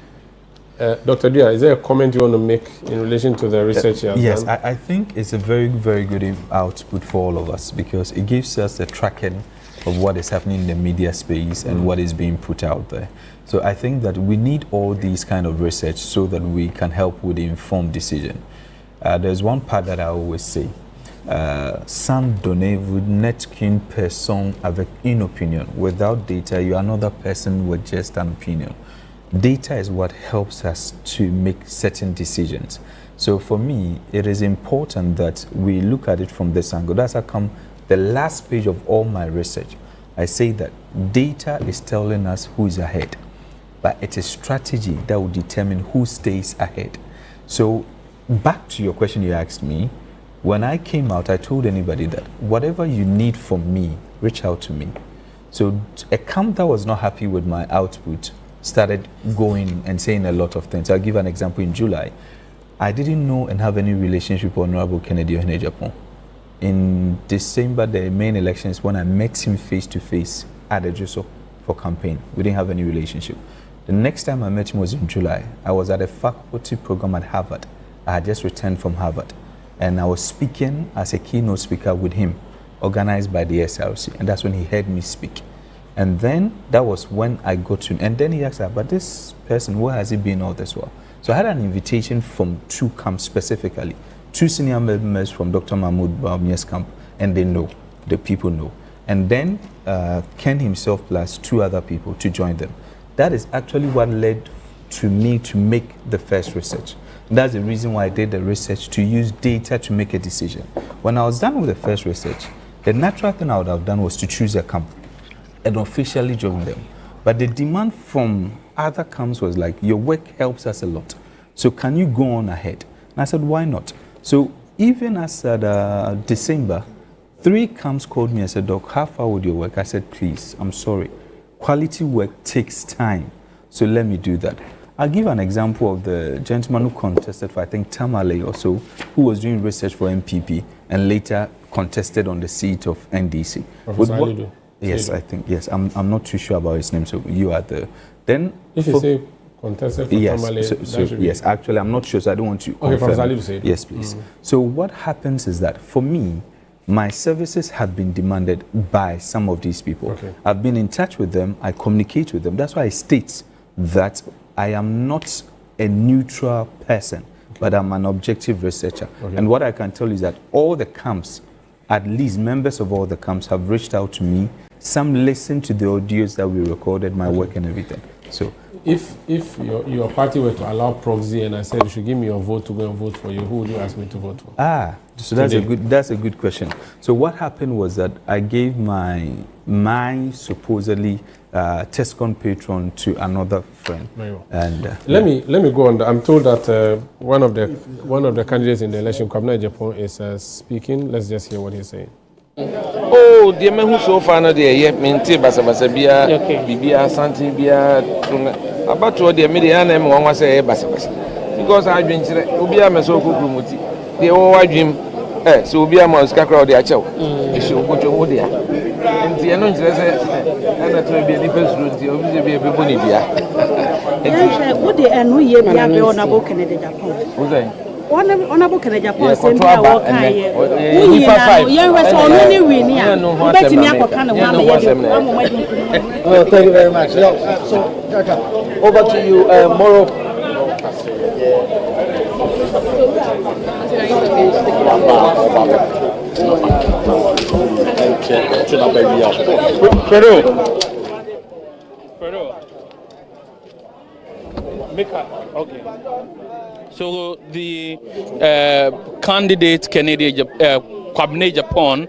Dr. Dia, is there a comment you want to make in relation to the research you have Yes, done? I think it's a very, very good output for all of us because it gives us a tracking of what is happening in the media space and what is being put out there. So I think that we need all these kind of research so that we can help with the informed decision. There's one part that I always say, sans donner, vous n'êtes qu'une personne avec une opinion. Without data, you are another person with just an opinion. Data is what helps us to make certain decisions. So for me, it is important that we look at it from this angle. That's how come the last page of all my research, I say that data is telling us who is ahead, but it is strategy that will determine who stays ahead. So back to your question you asked me, when I came out, I told anybody that whatever you need from me, reach out to me. So a camp that was not happy with my output started going and saying a lot of things. I'll give an example. In July, I didn't know and have any relationship with Honorable Kennedy Ejipong. In December, the main elections, when I met him face to face at the Joseph for campaign, we didn't have any relationship. The next time I met him was in July. I was at a faculty program at Harvard. I had just returned from Harvard, and I was speaking as a keynote speaker with him, organized by the SRC, and that's when he heard me speak. And then that was when I got to, and then he asked, but this person, where has he been all this while? So I had an invitation from two camps specifically, two senior members from Dr. Mahmoud Baumia's camp, and they know, the people know. And then Ken himself plus two other people to join them. That is actually what led to me to make the first research. That's the reason why I did the research, to use data to make a decision. When I was done with the first research, the natural thing I would have done was to choose a camp and officially join them. But the demand from other camps was like, your work helps us a lot, so can you go on ahead? And I said, why not? So even as at December, 3 camps called me and said, Doc, how far with your work? I said, please, I'm sorry. Quality work takes time, so let me do that. I'll give an example of the gentleman who contested for, I think, Tamale or so, who was doing research for NPP and later contested on the seat of NDC. Professor Yes, I think, yes. I'm not too sure about his name, so you are the... Then... If you say contested for Tamale, yes, actually, I'm not sure, so I don't want to... Okay, Professor Ali to say it. Yes, please. So what happens is that, for me, my services have been demanded by some of these people. Okay. I've been in touch with them, I communicate with them. That's why I state that I am not a neutral person, but I'm an objective researcher. Okay. And what I can tell you is that all the camps, at least members of all the camps, have reached out to me. Some listen to the audios that we recorded, my work and everything. So, if your party were to allow proxy and I said you should give me your vote to go and vote for you, who would you ask me to vote for? So that's a good question. So what happened was that I gave my supposedly TESCON patron to another friend. And let me go on. I'm told that one of the candidates in the election, Kwabena Japan, is speaking. Let's just hear what he's saying. Oh, the man who so far not there yet, maintain Basabasabia, Bibia, Santi, Bia, about to the median and one was a Basabas. Because I drink Ubia Masoko Kumuti, the old dream, so Ubia Moscacro, the Acho, issue go to Wodia. And the announcer said, and that will be a difference route, the obviously be a Bonibia. What the and we have on a book in the Japan. One honorable Canada Japan send me a walk high. We are only winning. Bet me a can of thank you very much. So, over to you, Moro. Okay. So the candidate Kwabena Japan,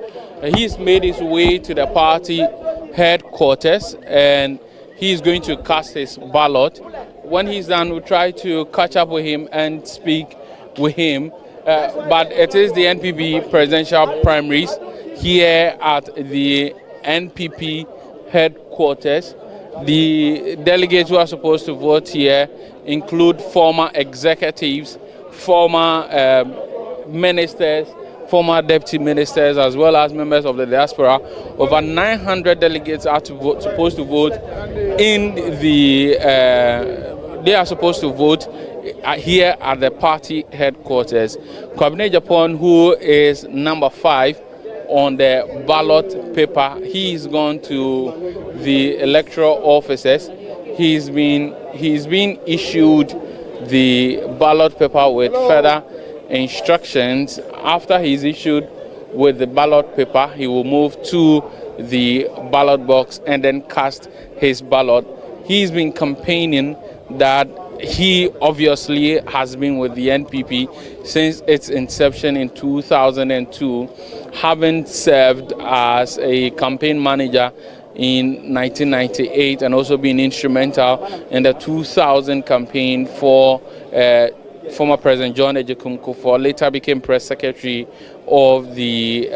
he's made his way to the party headquarters and he's going to cast his ballot. When he's done, we'll try to catch up with him and speak with him. But it is the NPP presidential primaries here at the NPP headquarters. The delegates who are supposed to vote here include former executives, former ministers, former deputy ministers, as well as members of the diaspora. Over 900 delegates are supposed to vote in the. They are supposed to vote here at the party headquarters. Kwabena Japan, who is number 5 on the ballot paper, he's gone to the electoral offices. He's been issued the ballot paper with further instructions. After he's issued with the ballot paper, he will move to the ballot box and then cast his ballot. He's been campaigning that he obviously has been with the NPP since its inception in 2002, having served as a campaign manager in 1998 and also being instrumental in the 2000 campaign for former President John Ejekun Kufuor, later became press secretary of the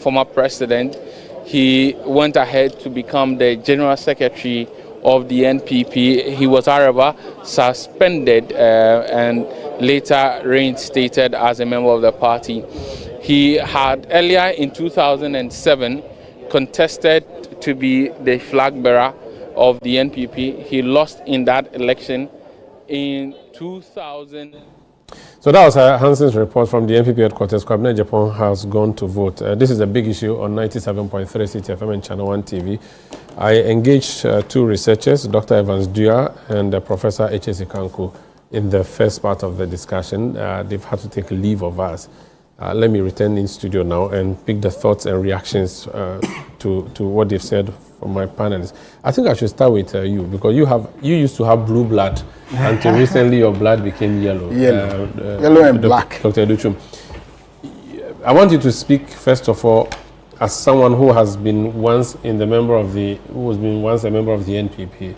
former president. He went ahead to become the general secretary of the NPP. He was, however, suspended and later reinstated as a member of the party. He had earlier in 2007 contested to be the flag bearer of the NPP. He lost in that election in 2000. So that was Hanson's report from the NPP headquarters. Kwabena Japan has gone to vote. This is a big issue on 97.3 City FM and ChannelOne TV. I engaged 2 researchers, Dr. Evans Dua and Professor H.S. Ikanku, in the first part of the discussion. They've had to take leave of us. Let me return in studio now and pick the thoughts and reactions to what they've said from my panelists. I think I should start with you, because you used to have blue blood until recently your blood became yellow. Yellow and black. Dr. Educhum, I want you to speak first of all as someone who has been once a member of the NPP.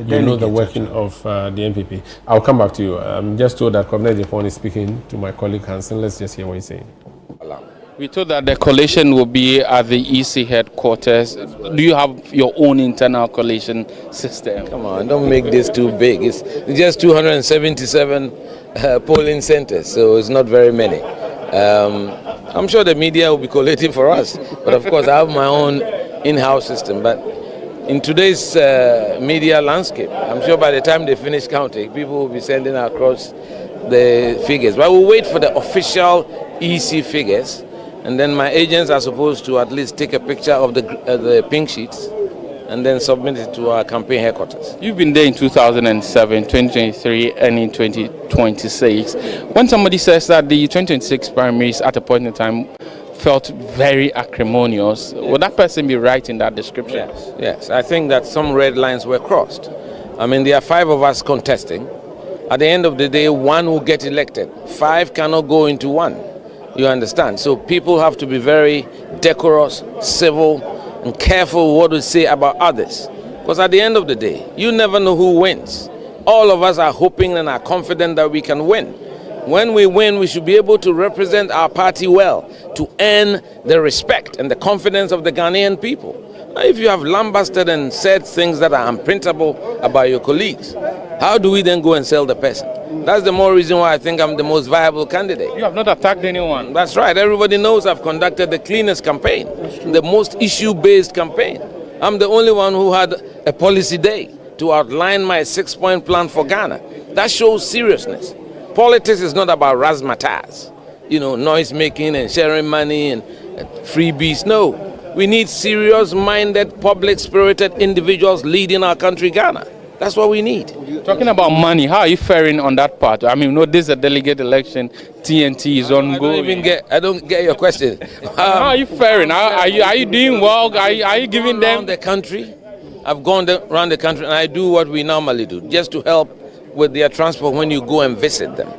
You know the working of the NPP. I'll come back to you. I'm just told that Kwabena Japan is speaking to my colleague Hanson. Let's just hear what he's saying. We thought that the collation will be at the EC headquarters. Do you have your own internal collation system? Come on, don't make this too big. It's just 277 polling centers, so it's not very many. I'm sure the media will be collating for us, but of course I have my own in-house system. But in today's media landscape, I'm sure by the time they finish counting, people will be sending across the figures. But we'll wait for the official EC figures, and then my agents are supposed to at least take a picture of the pink sheets and then submit it to our campaign headquarters. You've been there in 2007, 2023, and in 2026. When somebody says that the 2026 primaries at a point in time felt very acrimonious, would that person be right in that description? Yes. I think that some red lines were crossed. I mean, there are 5 of us contesting. At the end of the day, 1 will get elected. 5 cannot go into 1. You understand? So people have to be very decorous, civil, and careful what to say about others. Because at the end of the day, you never know who wins. All of us are hoping and are confident that we can win. When we win, we should be able to represent our party well, to earn the respect and the confidence of the Ghanaian people. Now, if you have lambasted and said things that are unprintable about your colleagues, how do we then go and sell the person? That's the more reason why I think I'm the most viable candidate. You have not attacked anyone. That's right. Everybody knows I've conducted the cleanest campaign, the most issue-based campaign. I'm the only one who had a policy day to outline my 6-point plan for Ghana. That shows seriousness. Politics is not about razzmatazz, noise making and sharing money and freebies. No, we need serious-minded, public-spirited individuals leading our country, Ghana. That's what we need. Talking about money, how are you faring on that part? I mean, this is a delegate election. TNT is ongoing. I don't get your question. How are you faring? Are you doing well? Are you giving them the country? I've gone around the country and I do what we normally do, just to help with their transport when you go and visit them.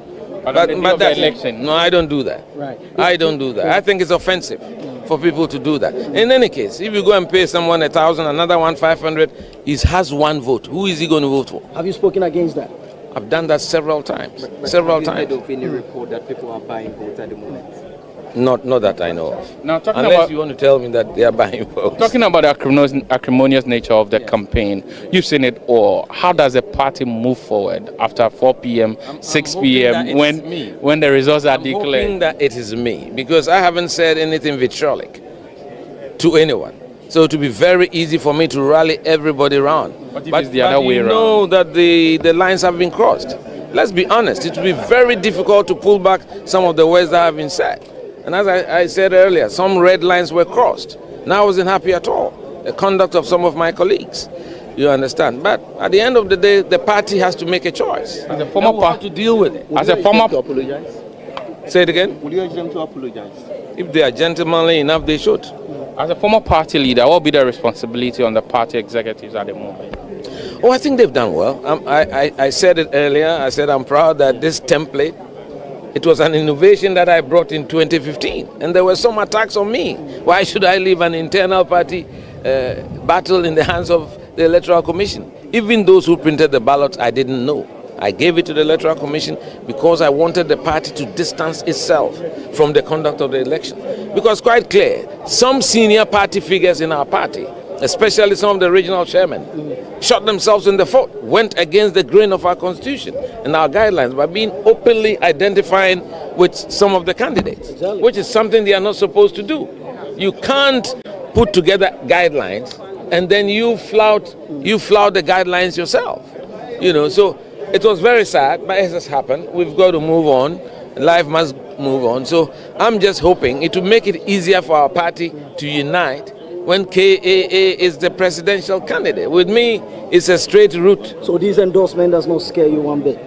But that's election. No, I don't do that. Right. I don't do that. I think it's offensive for people to do that. In any case, if you go and pay someone 1,000, another one 500, he has 1 vote. Who is he going to vote for? Have you spoken against that? I've done that several times. But have you heard of any report that people are buying votes at the moment? Not that I know of. Now, unless you want to tell me that they are buying votes. Talking about the acrimonious nature of the campaign, you've seen it all. How does the party move forward after 4 p.m., 6 p.m. when the results are declared? I'm hoping that it is me, because I haven't said anything vitriolic to anyone. So it will be very easy for me to rally everybody around. But if it's the other way around? Know that the lines have been crossed. Let's be honest, it will be very difficult to pull back some of the words that have been said. And as I said earlier, some red lines were crossed. And I wasn't happy at all. The conduct of some of my colleagues. You understand? But at the end of the day, the party has to make a choice. As a former party to deal with it. As a former to apologize? Say it again? Will you urge them to apologize? If they are gentlemanly enough, they should. As a former party leader, what will be the responsibility on the party executives at the moment? Oh, I think they've done well. I said it earlier. I said I'm proud that this template, it was an innovation that I brought in 2015. And there were some attacks on me. Why should I leave an internal party battle in the hands of the Electoral Commission? Even those who printed the ballots, I didn't know. I gave it to the Electoral Commission because I wanted the party to distance itself from the conduct of the election. Because quite clear, some senior party figures in our party, especially some of the regional chairmen, shot themselves in the foot, went against the grain of our constitution and our guidelines by being openly identifying with some of the candidates, which is something they are not supposed to do. You can't put together guidelines and then you flout the guidelines yourself. So it was very sad, but it has happened. We've got to move on. Life must move on. So I'm just hoping it will make it easier for our party to unite when KAA is the presidential candidate. With me, it's a straight route. So this endorsement does not scare you one bit?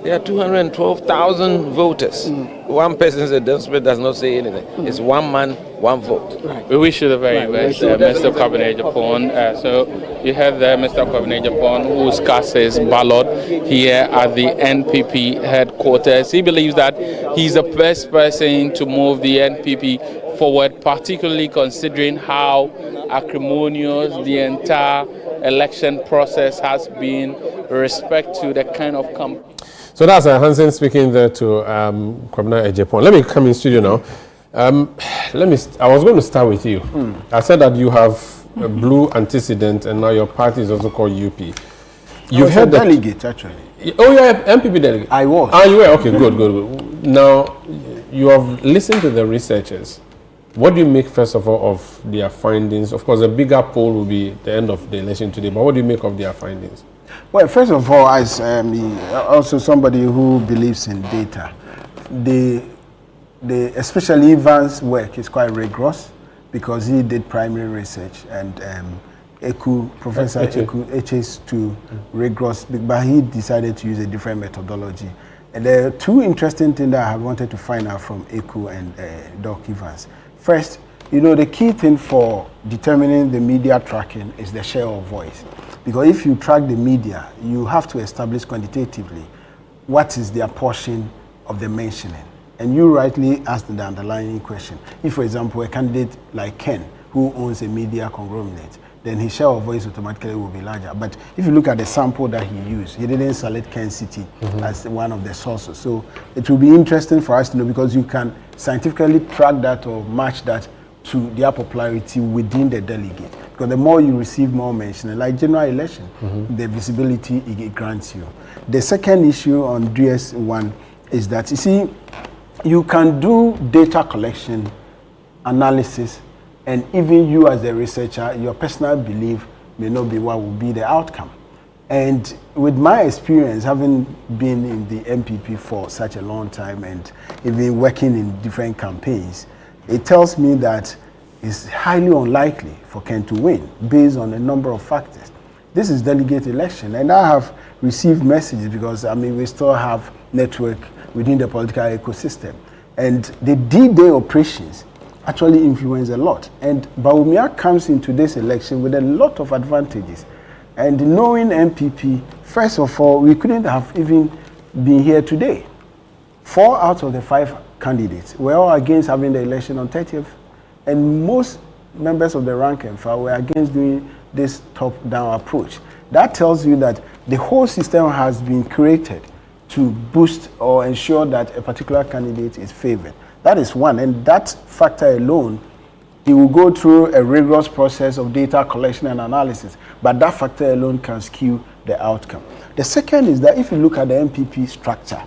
There are 212,000 voters. One person's endorsement does not say anything. It's one man, one vote. We wish you the very best, Mr. Kwabena Japan. So you have there Mr. Kwabena Japan, who cast his ballot here at the NPP headquarters. He believes that he's the best person to move the NPP forward, particularly considering how acrimonious the entire election process has been with respect to the kind of campaign. So that's Hansen speaking there to Kwabena Ejapon. Let me come in studio now. I was going to start with you. I said that you have a blue antecedent, and now your party is also called UP. You've heard the delegate, actually. Oh, you're an MPP delegate? I was. Ah, you were? Okay, good. Now, you have listened to the researchers. What do you make, first of all, of their findings? Of course, a bigger poll will be the end of the election today, but what do you make of their findings? Well, first of all, as also somebody who believes in data, especially Ivan's work is quite rigorous because he did primary research, and Professor Eku is too rigorous, but he decided to use a different methodology. And there are two interesting things that I wanted to find out from Eku and Doc Evans. First, the key thing for determining the media tracking is the share of voice. Because if you track the media, you have to establish quantitatively what is their portion of the mentioning. And you rightly asked the underlying question. If, for example, a candidate like Ken, who owns a media conglomerate, then his share of voice automatically will be larger. But if you look at the sample that he used, he didn't select Ken City as one of the sources. So it will be interesting for us to know, because you can scientifically track that or match that to their popularity within the delegate. Because the more you receive more mention, like general election, the visibility it grants you. The second issue on DS1 is that, you see, you can do data collection, analysis, and even you as a researcher, your personal belief may not be what will be the outcome. And with my experience, having been in the NPP for such a long time and even working in different campaigns, it tells me that it's highly unlikely for Ken to win based on a number of factors. This is delegate election, and I have received messages because, we still have network within the political ecosystem. And the D-Day operations actually influence a lot. And Bawumia comes into this election with a lot of advantages. And knowing NPP, first of all, we couldn't have even been here today. 4 out of the 5 candidates were all against having the election on 30th. And most members of the rank and file were against doing this top-down approach. That tells you that the whole system has been created to boost or ensure that a particular candidate is favored. That is one, and that factor alone, he will go through a rigorous process of data collection and analysis, but that factor alone can skew the outcome. The second is that if you look at the NPP structure,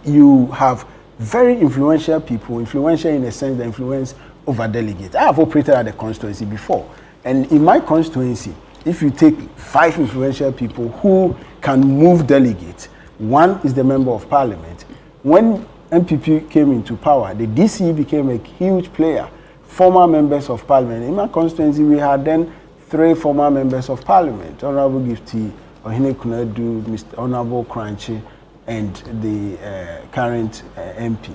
you have very influential people, influential in a sense, the influence over delegates. I have operated at the constituency before, and in my constituency, if you take 5 influential people who can move delegates, one is the member of parliament. When NPP came into power, the DC became a huge player. Former members of parliament. In my constituency, we had then 3 former members of parliament: Honorable Gifty, Ohine Kunedu, Mr. Honorable Crunchy, and the current MP.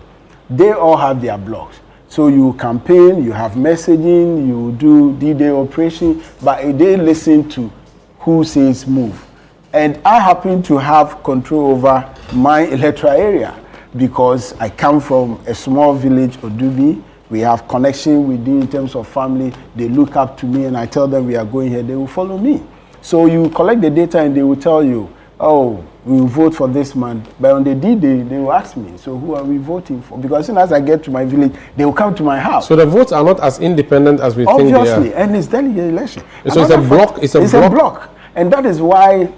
They all have their blogs. So you campaign, you have messaging, you do D-Day operation, but they listen to who says move. And I happen to have control over my electoral area because I come from a small village, Odubi. We have connection with them in terms of family. They look up to me and I tell them we are going here, they will follow me. So you collect the data and they will tell you, oh, we will vote for this man. But on the D-Day, they will ask me, so who are we voting for? Because as soon as I get to my village, they will come to my house. So the votes are not as independent as we think they are. Obviously, and it's delegate election. So it's a block. It's a block. And that is why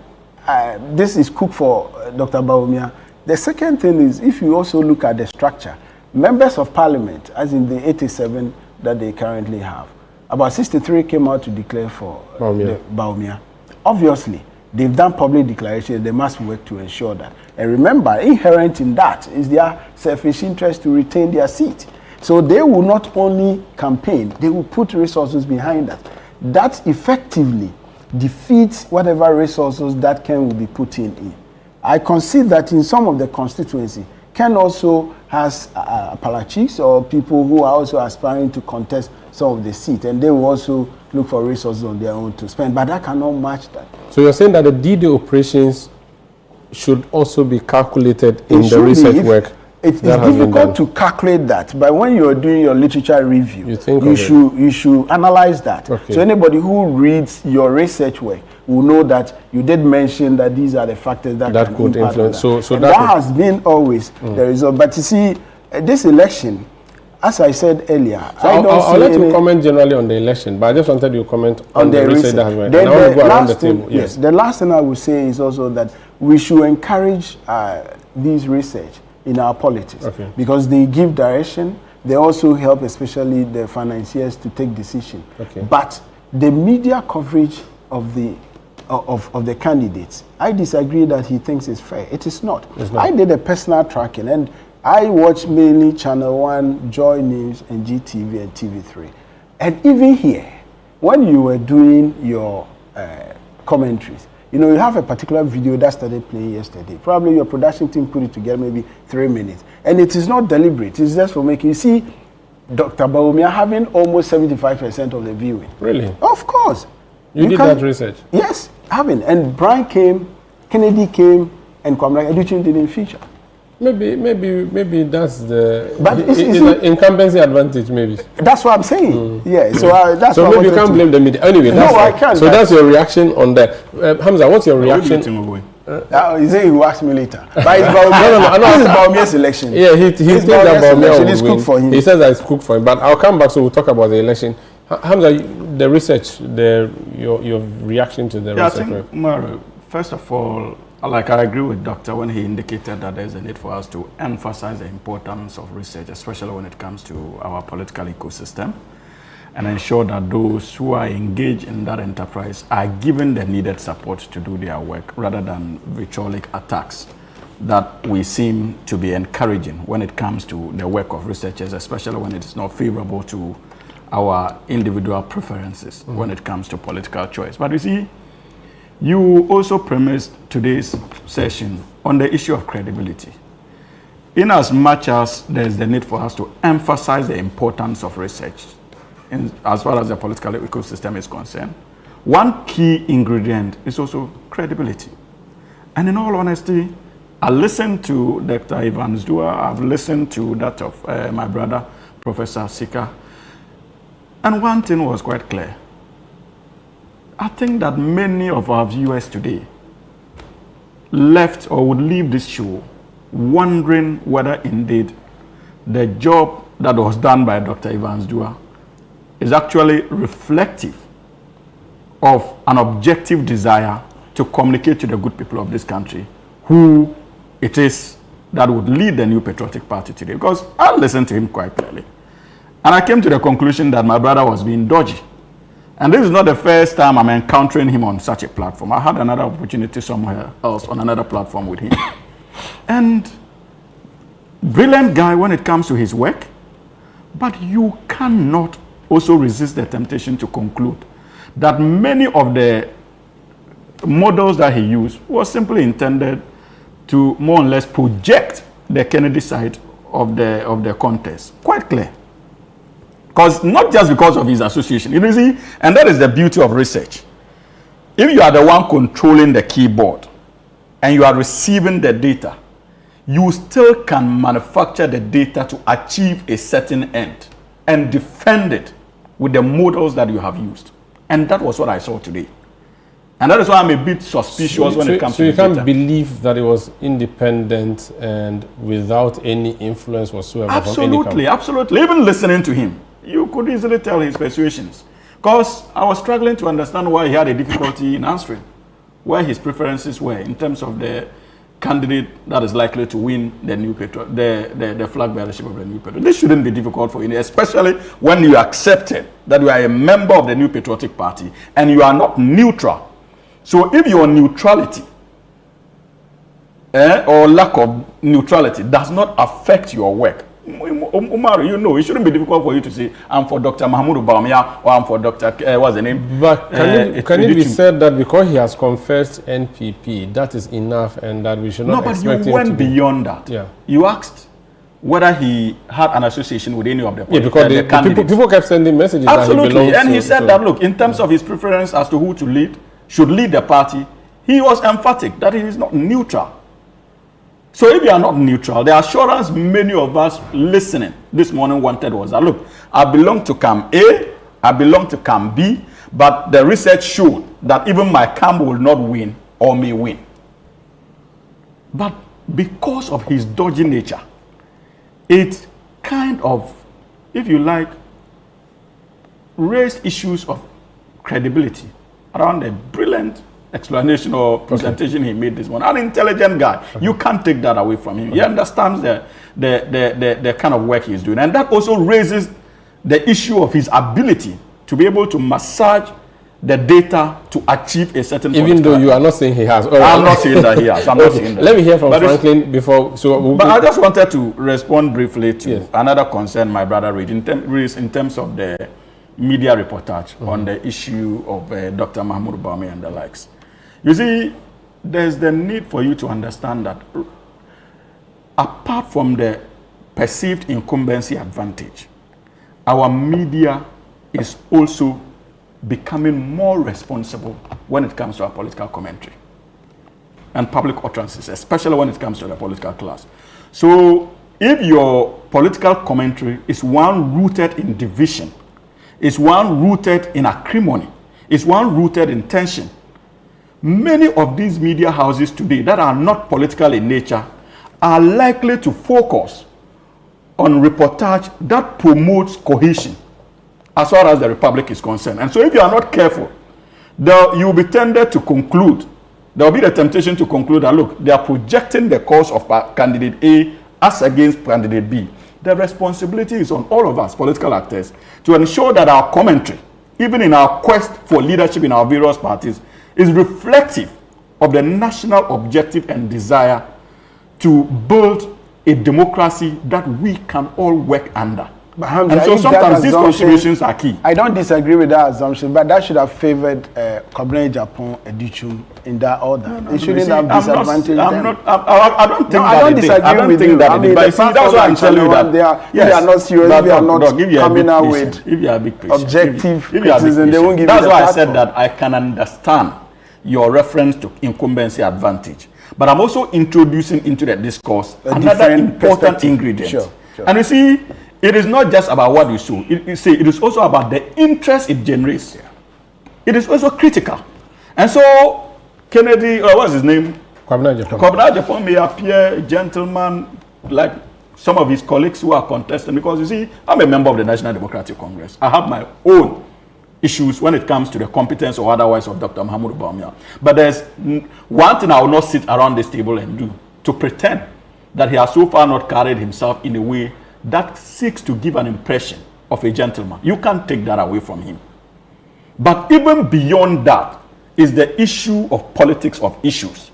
this is cooked for Dr. Bawumia. The second thing is, if you also look at the structure, members of parliament, as in the 87 that they currently have, about 63 came out to declare for Bawumia. Obviously, they've done public declaration. They must work to ensure that. And remember, inherent in that is their selfish interest to retain their seat. So they will not only campaign, they will put resources behind that. That effectively defeats whatever resources that Ken will be putting in. I concede that in some of the constituency, Ken also has Appalachians or people who are also aspiring to contest some of the seats, and they will also look for resources on their own to spend, but that cannot match that. So you're saying that the D-Day operations should also be calculated in the research work? It's difficult to calculate that, but when you're doing your literature review, you should analyze that. Okay. So anybody who reads your research work will know that you did mention that these are the factors that could influence. So that has been always the result. But you see, this election, as I said earlier, so I'll let you comment generally on the election, but I just wanted you to comment on the research that has been done. I want to go around the table. Yes, the last thing I would say is also that we should encourage these research in our politics, because they give direction. They also help, especially the financiers, to take decisions. But the media coverage of the candidates, I disagree that he thinks is fair. It is not. I did a personal tracking, and I watch mainly ChannelOne, Joy News, and GTV and TV3. And even here, when you were doing your commentaries, you know, you have a particular video that started playing yesterday. Probably your production team put it together maybe 3 minutes. And it is not deliberate. It's just for making you see Dr. Bawumia having almost 75% of the viewing. Really? Of course. You did that research? Yes, having. And Brian came, Kennedy came, and Kwamra Educhin didn't feature. Maybe that's the incumbency advantage. Maybe that's what I'm saying. Yeah. So so maybe you can't blame the media. Anyway, I can't. So that's your reaction on that. Hamza, what's your reaction? He said he will ask me later. But it's Bawumia. No. This is Bawumia's election. Yeah, he thinks that Bawumia will win. Cooked for him. He says that it's cooked for him. But I'll come back, so we'll talk about the election. Hamza, the research, your reaction to the research. I think, Mario, first of all, like I agree with Doctor when he indicated that there's a need for us to emphasize the importance of research, especially when it comes to our political ecosystem, and ensure that those who are engaged in that enterprise are given the needed support to do their work, rather than vitriolic attacks that we seem to be encouraging when it comes to the work of researchers, especially when it is not favorable to our individual preferences when it comes to political choice. But you see, you also premised today's session on the issue of credibility. In as much as there's the need for us to emphasize the importance of research as far as the political ecosystem is concerned, one key ingredient is also credibility. And in all honesty, I listened to Dr. Evans Dua, I've listened to that of my brother, Professor Sika, and one thing was quite clear. I think that many of our viewers today left or would leave this show wondering whether indeed the job that was done by Dr. Evans Dua is actually reflective of an objective desire to communicate to the good people of this country who it is that would lead the New Patriotic Party today. Because I listened to him quite clearly. And I came to the conclusion that my brother was being dodgy. And this is not the first time I'm encountering him on such a platform. I had another opportunity somewhere else on another platform with him. And brilliant guy when it comes to his work, but you cannot also resist the temptation to conclude that many of the models that he used was simply intended to more or less project the Kennedy side of the contest. Quite clear. Because not just because of his association, you see, and that is the beauty of research. If you are the one controlling the keyboard and you are receiving the data, you still can manufacture the data to achieve a certain end and defend it with the models that you have used. And that was what I saw today. And that is why I'm a bit suspicious when it comes to the data. So you can't believe that it was independent and without any influence whatsoever? Absolutely, absolutely. Even listening to him, you could easily tell his persuasions. Because I was struggling to understand why he had a difficulty in answering, where his preferences were in terms of the candidate that is likely to win the New Patriot, the flag bearership of the New Patriot. This shouldn't be difficult for you, especially when you accepted that you are a member of the New Patriotic Party and you are not neutral. So if your neutrality or lack of neutrality does not affect your work, Umar, you know, it shouldn't be difficult for you to say, I'm for Dr. Mahmoud Bawumia or I'm for Dr. What's the name? But can it be said that because he has confessed NPP, that is enough and that we should not expect him to... No, but you went beyond that. Yeah. You asked whether he had an association with any of the because the people kept sending messages. Absolutely. That he belongs and he said that, look, in terms of his preference as to who to lead, should lead the party, he was emphatic that he is not neutral. So if you are not neutral, the assurance many of us listening this morning wanted was that, look, I belong to camp A, I belong to camp B, but the research showed that even my camp will not win or may win. But because of his dodgy nature, it kind of if you like, raised issues of credibility around a brilliant explanation or presentation he made this morning. An intelligent guy. You can't take that away from him. He understands the kind of work he's doing. And that also raises the issue of his ability to be able to massage the data to achieve a certain. Even though you are not saying he has. I'm not saying that he has. I'm not saying that. Let me hear from Franklin before. But I just wanted to respond briefly to another concern my brother raised in terms of the media reportage on the issue of Dr. Mahmoud Bawumia and the likes. You see, there's the need for you to understand that apart from the perceived incumbency advantage, our media is also becoming more responsible when it comes to our political commentary and public utterances, especially when it comes to the political class. So if your political commentary is one rooted in division, is one rooted in acrimony, is one rooted in tension, many of these media houses today that are not political in nature are likely to focus on reportage that promotes cohesion as far as the republic is concerned. And so if you are not careful, you will be tended to conclude, there will be the temptation to conclude that, look, they are projecting the cause of candidate A as against candidate B. The responsibility is on all of us, political actors, to ensure that our commentary, even in our quest for leadership in our various parties, is reflective of the national objective and desire to build a democracy that we can all work under. But Hamza, and so sometimes these contributions are key. I don't disagree with that assumption, but that should have favored Koblen Japan Edichum in that order. It shouldn't have disadvantaged them. I don't think I don't disagree with you. I mean, but see, that's why I'm telling you that they are not serious. They are not coming out with objective criticism. They won't give you the platform. That's why I said that I can understand your reference to incumbency advantage. But I'm also introducing into the discourse another important ingredient. Sure. And you see, it is not just about what you sow. It is also about the interest it generates. Yeah. It is also critical. And so, Kennedy, what's his name? Kwabena Japan may appear a gentleman like some of his colleagues who are contesting, because you see, I'm a member of the National Democratic Congress. I have my own issues when it comes to the competence or otherwise of Dr. Mahmoud Bawumia. But there's one thing I will not sit around this table and do, to pretend that he has so far not carried himself in a way that seeks to give an impression of a gentleman. You can't take that away from him. But even beyond that is the issue of politics of issues.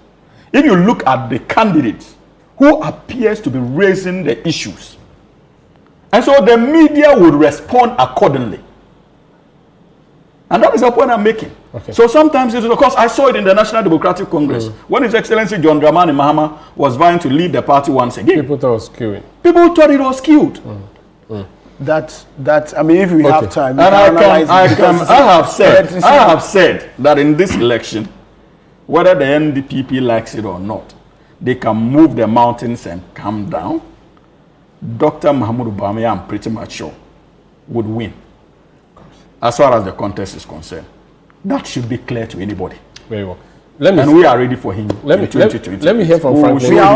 If you look at the candidates who appears to be raising the issues, and so the media would respond accordingly. And that is the point I'm making. Okay. So sometimes it is, of course, I saw it in the National Democratic Congress when His Excellency John Dramani Mahama was vying to lead the party once again. People thought it was skewing. People thought it was skewed. That I mean, if we have time, and I have said that in this election, whether the NDP likes it or not, they can move the mountains and come down. Dr. Mahmoud Bawumia, I'm pretty much sure, would win. As far as the contest is concerned, that should be clear to anybody. Very well. We are ready for him. Let me hear from Franklin. We are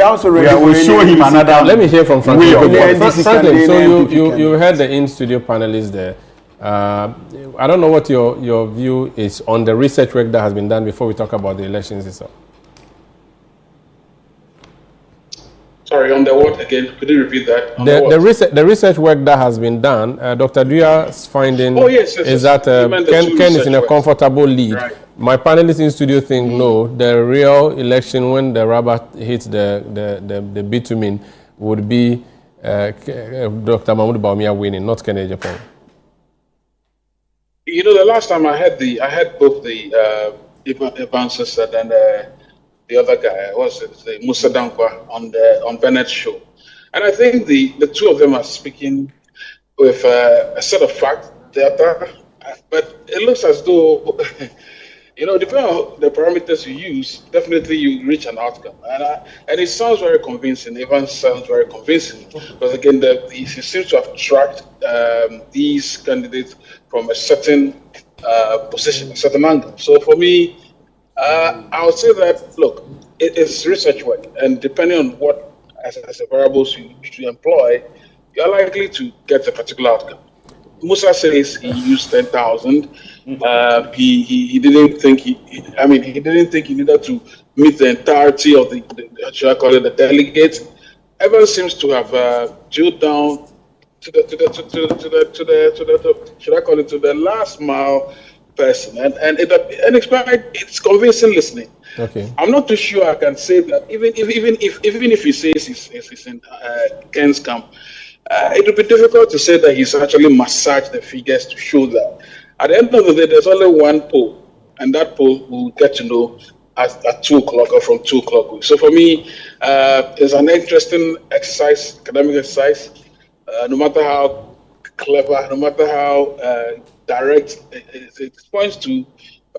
also ready. We will show him another. Let me hear from Franklin. Franklin, so you heard the in-studio panelists there. I don't know what your view is on the research work that has been done before we talk about the elections itself. Sorry, on the what again? Could you repeat that? The research work that has been done, Dr. Duya's finding is that Ken is in a comfortable lead. Right. My panelists in studio think no, the real election when the rubber hits the bitumen would be Dr. Mahmoud Bawumia winning, not Kennedy Japan. You know, the last time I had both the Evans sister and the other guy, Musa Dankwa on Bennett's show. And I think the two of them are speaking with a set of fact data, but it looks as though, you know, depending on the parameters you use, definitely you reach an outcome. And it sounds very convincing. Evans sounds very convincing, because again, he seems to have tracked these candidates from a certain position, a certain angle. So for me, I would say that, look, it's research work, and depending on what as a variables you employ, you're likely to get a particular outcome. Musa says he used 10,000. He didn't think he didn't think he needed to meet the entirety of the should I call it the delegates. Everyone seems to have drilled down to the should I call it to the last mile person, and it's convincing listening. Okay. I'm not too sure I can say that even if he says he's in Ken's camp, it would be difficult to say that he's actually massaged the figures to show that. At the end of the day, there's only one poll, and that poll we'll get to know at 2 o'clock or from 2 o'clock. So for me, it's an interesting exercise, academic exercise. No matter how clever, no matter how direct it points to,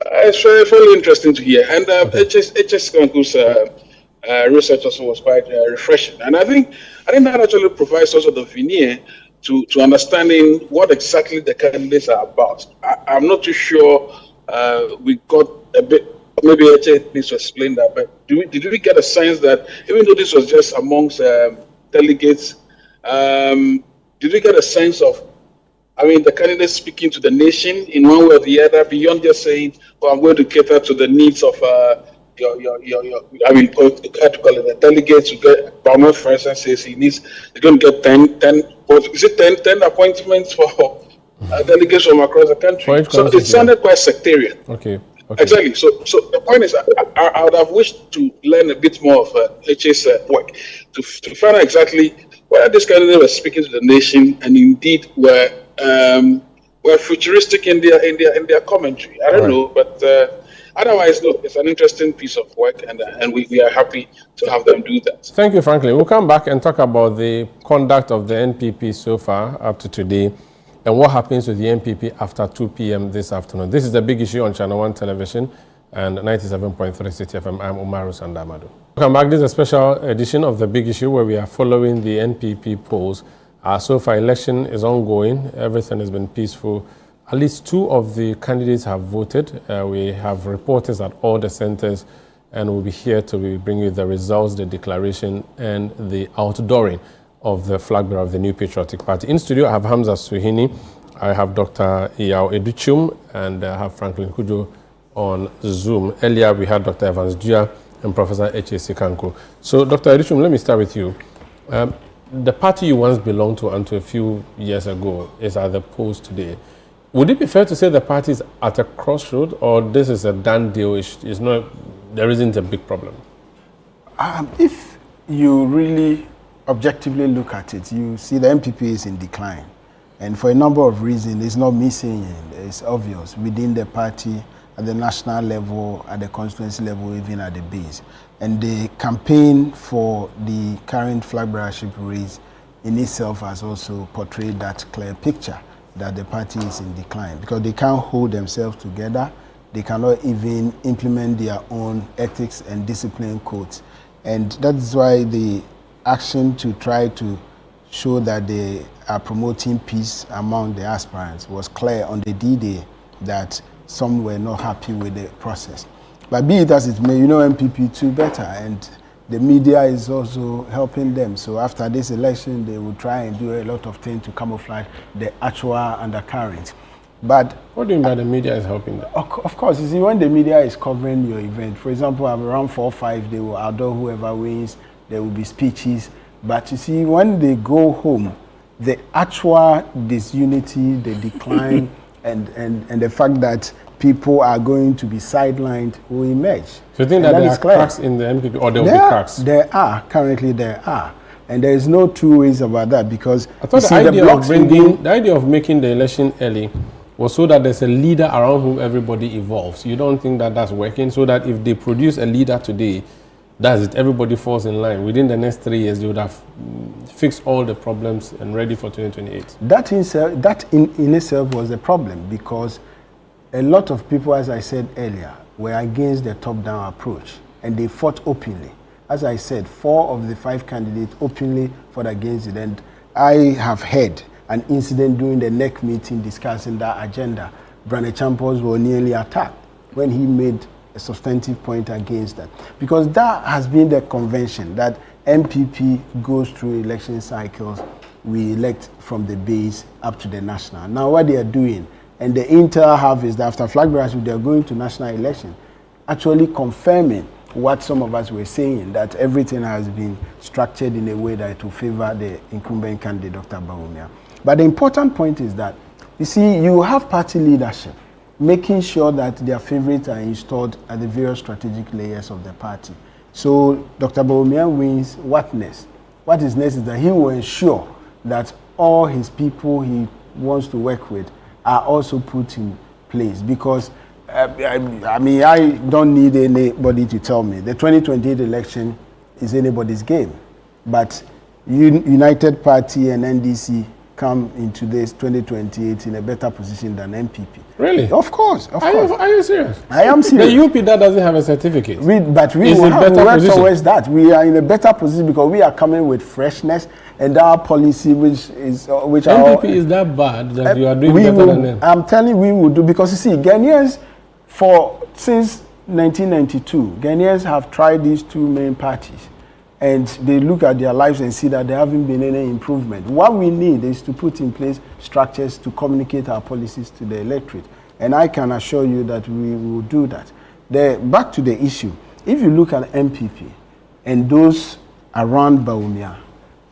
it's very interesting to hear. And HS Kanku's research also was quite refreshing. And I think that actually provides also the veneer to understanding what exactly the candidates are about. I'm not too sure we got a bit, maybe HS needs to explain that, but did we get a sense that even though this was just amongst delegates, did we get a sense of, the candidates speaking to the nation in one way or the other, beyond just saying, I'm going to cater to the needs of the delegates to get, Bauman, for instance, says he's going to get 10 appointments for delegates from across the country. So it sounded quite sectarian. Okay. Exactly. So the point is, I would have wished to learn a bit more of HS work to find out exactly whether this candidate was speaking to the nation and indeed were futuristic in their commentary. I don't know, but otherwise, look, it's an interesting piece of work, and we are happy to have them do that. Thank you, Franklin. We'll come back and talk about the conduct of the NPP so far up to today, and what happens with the NPP after 2 p.m. this afternoon. This is the big issue on Channel One Television and 97.3 City FM. I'm Umaru Sandamado. Welcome back. This is a special edition of the big issue where we are following the NPP polls. So far, election is ongoing. Everything has been peaceful. At least 2 of the candidates have voted. We have reporters at all the centers, and we'll be here to bring you the results, the declaration, and the outdooring of the flag bearer of the New Patriotic Party. In studio, I have Hamza Suhini, I have Dr. Iyao Educhum, and I have Franklin Kujo on Zoom. Earlier, we had Dr. Evans Dua and Professor HS Kanku. So, Dr. Educhum, let me start with you. The party you once belonged to until a few years ago is at the polls today. Would it be fair to say the party is at a crossroad, or this is a done deal? It's not, there isn't a big problem? If you really objectively look at it, you see the NPP is in decline. And for a number of reasons, it's not me saying it, it's obvious within the party, at the national level, at the constituency level, even at the base. And the campaign for the current flag bearership race in itself has also portrayed that clear picture that the party is in decline, because they can't hold themselves together. They cannot even implement their own ethics and discipline codes. And that's why the action to try to show that they are promoting peace among the aspirants was clear on the D-Day, that some were not happy with the process. But be it as it may, NPP too better, and the media is also helping them. So after this election, they will try and do a lot of things to camouflage the actual undercurrent. But what do you mean by the media is helping them? Of course, you see, when the media is covering your event, for example, around 4 or 5, they will outdoor whoever wins, there will be speeches. But you see, when they go home, the actual disunity, the decline, and the fact that people are going to be sidelined will emerge. So you think that there are cracks in the NPP, or there will be cracks? There are. And there is no two ways about that, because I thought the idea of making the election early was so that there's a leader around whom everybody evolves. You don't think that that's working? So that if they produce a leader today, that's it, everybody falls in line. Within the next 3 years, they would have fixed all the problems and ready for 2028. That in itself was a problem, because a lot of people, as I said earlier, were against the top-down approach, and they fought openly. As I said, 4 of the 5 candidates openly fought against it, and I have heard an incident during the NEC meeting discussing that agenda. Brane Champos was nearly attacked when he made a substantive point against that, because that has been the convention, that NPP goes through election cycles we elect from the base up to the national. Now what they are doing, and the intel have is that after flag bearers, they are going to national election, actually confirming what some of us were saying, that everything has been structured in a way that it will favor the incumbent candidate, Dr. Bawumia. But the important point is that, you see, you have party leadership making sure that their favorites are installed at the various strategic layers of the party. So Dr. Bawumia wins what next? What is next is that he will ensure that all his people he wants to work with are also put in place, because I mean, I don't need anybody to tell me the 2028 election is anybody's game, but United Party and NDC come into this 2028 in a better position than NPP. Really? Of course. Are you serious? I am serious. The UP that doesn't have a certificate. But we will work towards that. We are in a better position because we are coming with freshness and our policy, which NPP is that bad that you are doing better than them. I'm telling you, we will do, because you see, Ghanaians since 1992, Ghanaians have tried these two main parties, and they look at their lives and see that there haven't been any improvement. What we need is to put in place structures to communicate our policies to the electorate, and I can assure you that we will do that. Back to the issue, if you look at NPP and those around Bawumia,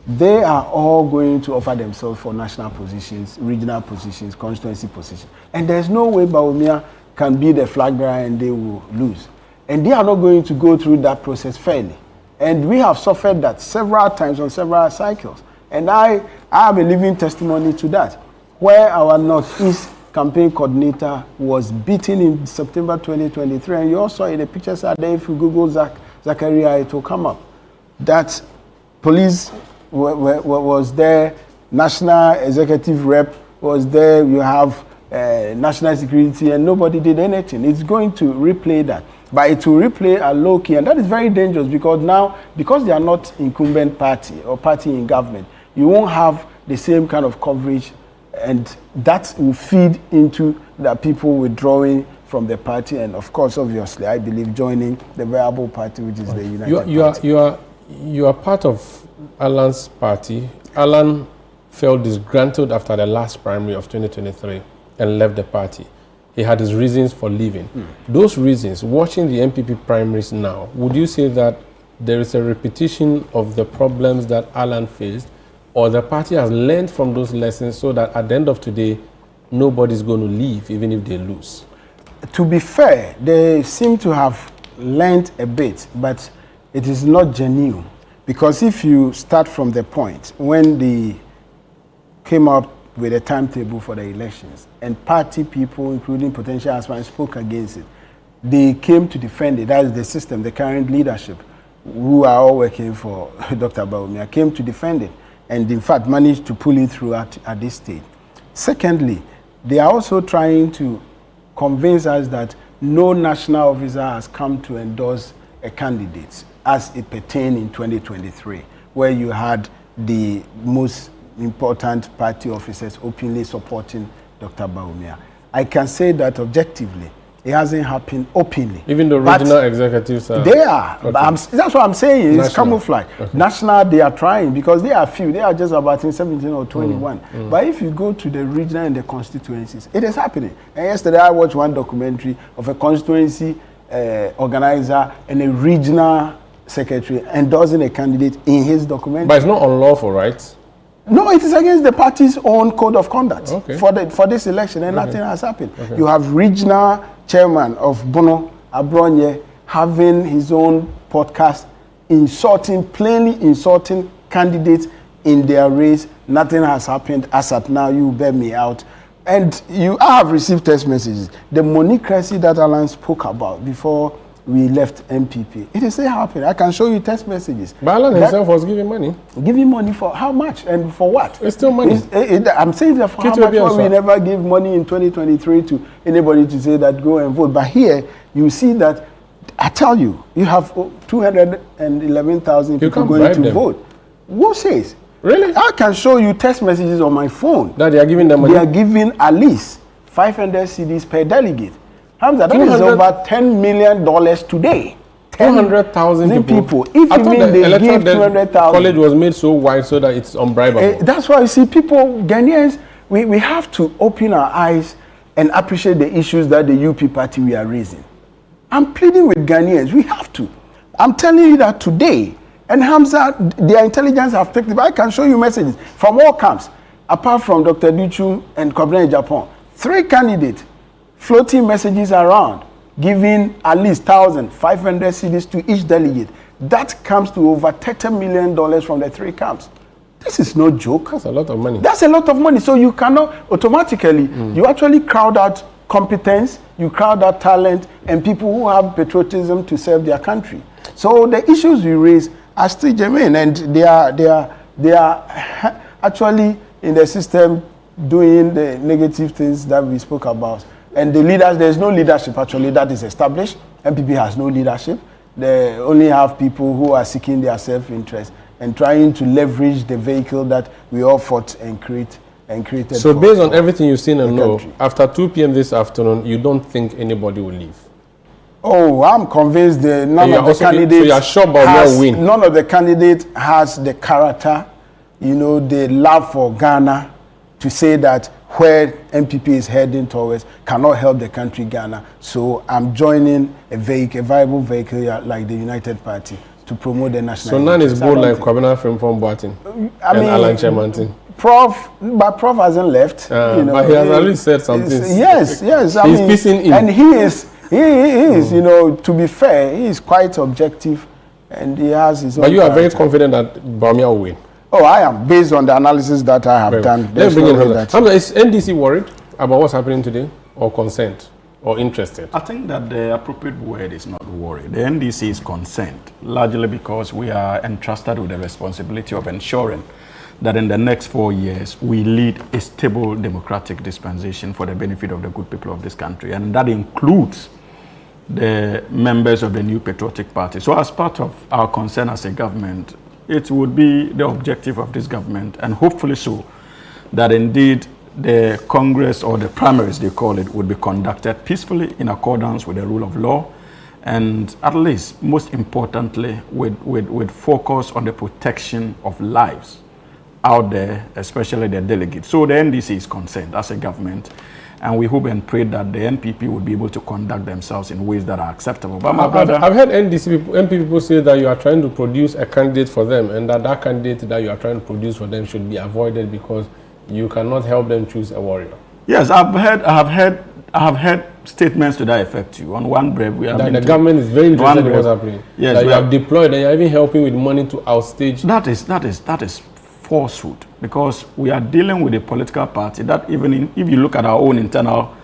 they are all going to offer themselves for national positions, regional positions, constituency positions, and there's no way Bawumia can be the flag bearer and they will lose. And they are not going to go through that process fairly. And we have suffered that several times on several cycles. And I have a living testimony to that, where our Northeast campaign coordinator was beaten in September 2023. And you also in the pictures are there, if you Google Zachariah, it will come up. That police was there, national executive rep was there, you have national security, and nobody did anything. It's going to replay that, but it will replay a low key, and that is very dangerous, because now, because they are not incumbent party or party in government, you won't have the same kind of coverage, and that will feed into the people withdrawing from the party, and of course, obviously, I believe joining the viable party, which is the United Party. You are part of Alan's party. Alan felt disgruntled after the last primary of 2023 and left the party. He had his reasons for leaving. Those reasons, watching the NPP primaries now, would you say that there is a repetition of the problems that Alan faced, or the party has learned from those lessons so that at the end of today, nobody's going to leave even if they lose? To be fair, they seem to have learned a bit, but it is not genuine. Because if you start from the point when they came up with a timetable for the elections, and party people, including potential aspirants, spoke against it, they came to defend it. That is the system, the current leadership, who are all working for Dr. Bawumia, came to defend it, and in fact managed to pull it through at this stage. Secondly, they are also trying to convince us that no national officer has come to endorse a candidate as it pertained in 2023, where you had the most important party officers openly supporting Dr. Bawumia. I can say that objectively, it hasn't happened openly. Even the regional executives are... They are. Okay. That's what I'm saying. It's camouflage. Okay. National, they are trying, because they are few. They are just about in 17 or 21. But if you go to the regional and the constituencies, it is happening. And yesterday I watched one documentary of a constituency organizer and a regional secretary endorsing a candidate in his documentary. But it's not unlawful, right? No, it is against the party's own code of conduct for this election, and nothing has happened. You have regional chairman of Bono, Abronye, having his own podcast, plainly insulting candidates in their race. Nothing has happened. As at now, you bear me out. And I have received text messages. The monocracy that Alan spoke about before we left NPP, it is still happening. I can show you text messages. But Alan himself was giving money. Giving money for how much and for what? It's still money. I'm saying that for how much. We never gave money in 2023 to anybody to say that go and vote. But here, you see that, I tell you, you have 211,000 people going to vote. Who says? Really? I can show you text messages on my phone. That they are giving them money? They are giving at least 500 cedis per delegate. Hamza, that is over $10 million today. 200,000 people. If you mean they give 200,000, college was made so wide so that it's unbribable. That's why you see people, Ghanaians, we have to open our eyes and appreciate the issues that the UP party we are raising. I'm pleading with Ghanaians. We have to. I'm telling you that today, and Hamza, their intelligence have picked it. I can show you messages from all camps, apart from Dr. Duchu and Koblen Japan. 3 candidates floating messages around, giving at least 1,500 cedis to each delegate. That comes to over $30 million from the 3 camps. This is no joke. That's a lot of money. That's a lot of money. So you cannot automatically, you actually crowd out competence, you crowd out talent, and people who have patriotism to serve their country. So the issues we raise are still germane, and they are actually in the system doing the negative things that we spoke about. And the leaders, there's no leadership actually that is established. NPP has no leadership. They only have people who are seeking their self-interest and trying to leverage the vehicle that we all fought and created. So based on everything you've seen and know, after 2 p.m. this afternoon, you don't think anybody will leave? Oh, I'm convinced that none of the candidates. So you are sure about your win? None of the candidates has the character, the love for Ghana to say that where NPP is heading towards cannot help the country Ghana. So I'm joining a viable vehicle like the United Party to promote the national. So none is bold like Kwabena Frimpong Boateng and Alan Chemantin. Prof hasn't left. But he has already said something. Yes. He's pissing in. And he is, to be fair, he is quite objective, and he has his own. But you are very confident that Bawumia will win. Oh, I am, based on the analysis that I have done. Let's bring in Hamza. Is NDC worried about what's happening today, or concerned, or interested? I think that the appropriate word is not worried. The NDC is concerned, largely because we are entrusted with the responsibility of ensuring that in the next 4 years, we lead a stable democratic dispensation for the benefit of the good people of this country. And that includes the members of the new patriotic party. So as part of our concern as a government, it would be the objective of this government, and hopefully so, that indeed the Congress, or the primaries they call it, would be conducted peacefully in accordance with the rule of law, and at least, most importantly, with focus on the protection of lives out there, especially the delegates. So the NDC is concerned as a government, and we hope and pray that the NPP would be able to conduct themselves in ways that are acceptable. But I've heard NP people say that you are trying to produce a candidate for them, and that candidate that you are trying to produce for them should be avoided because you cannot help them choose a warrior. Yes, I have heard statements to that effect too. On one brave, we have that the government is very interested in what's happening. Yes, that you have deployed, and you are even helping with money to outstage. That is falsehood, because we are dealing with a political party that even if you look at our own internal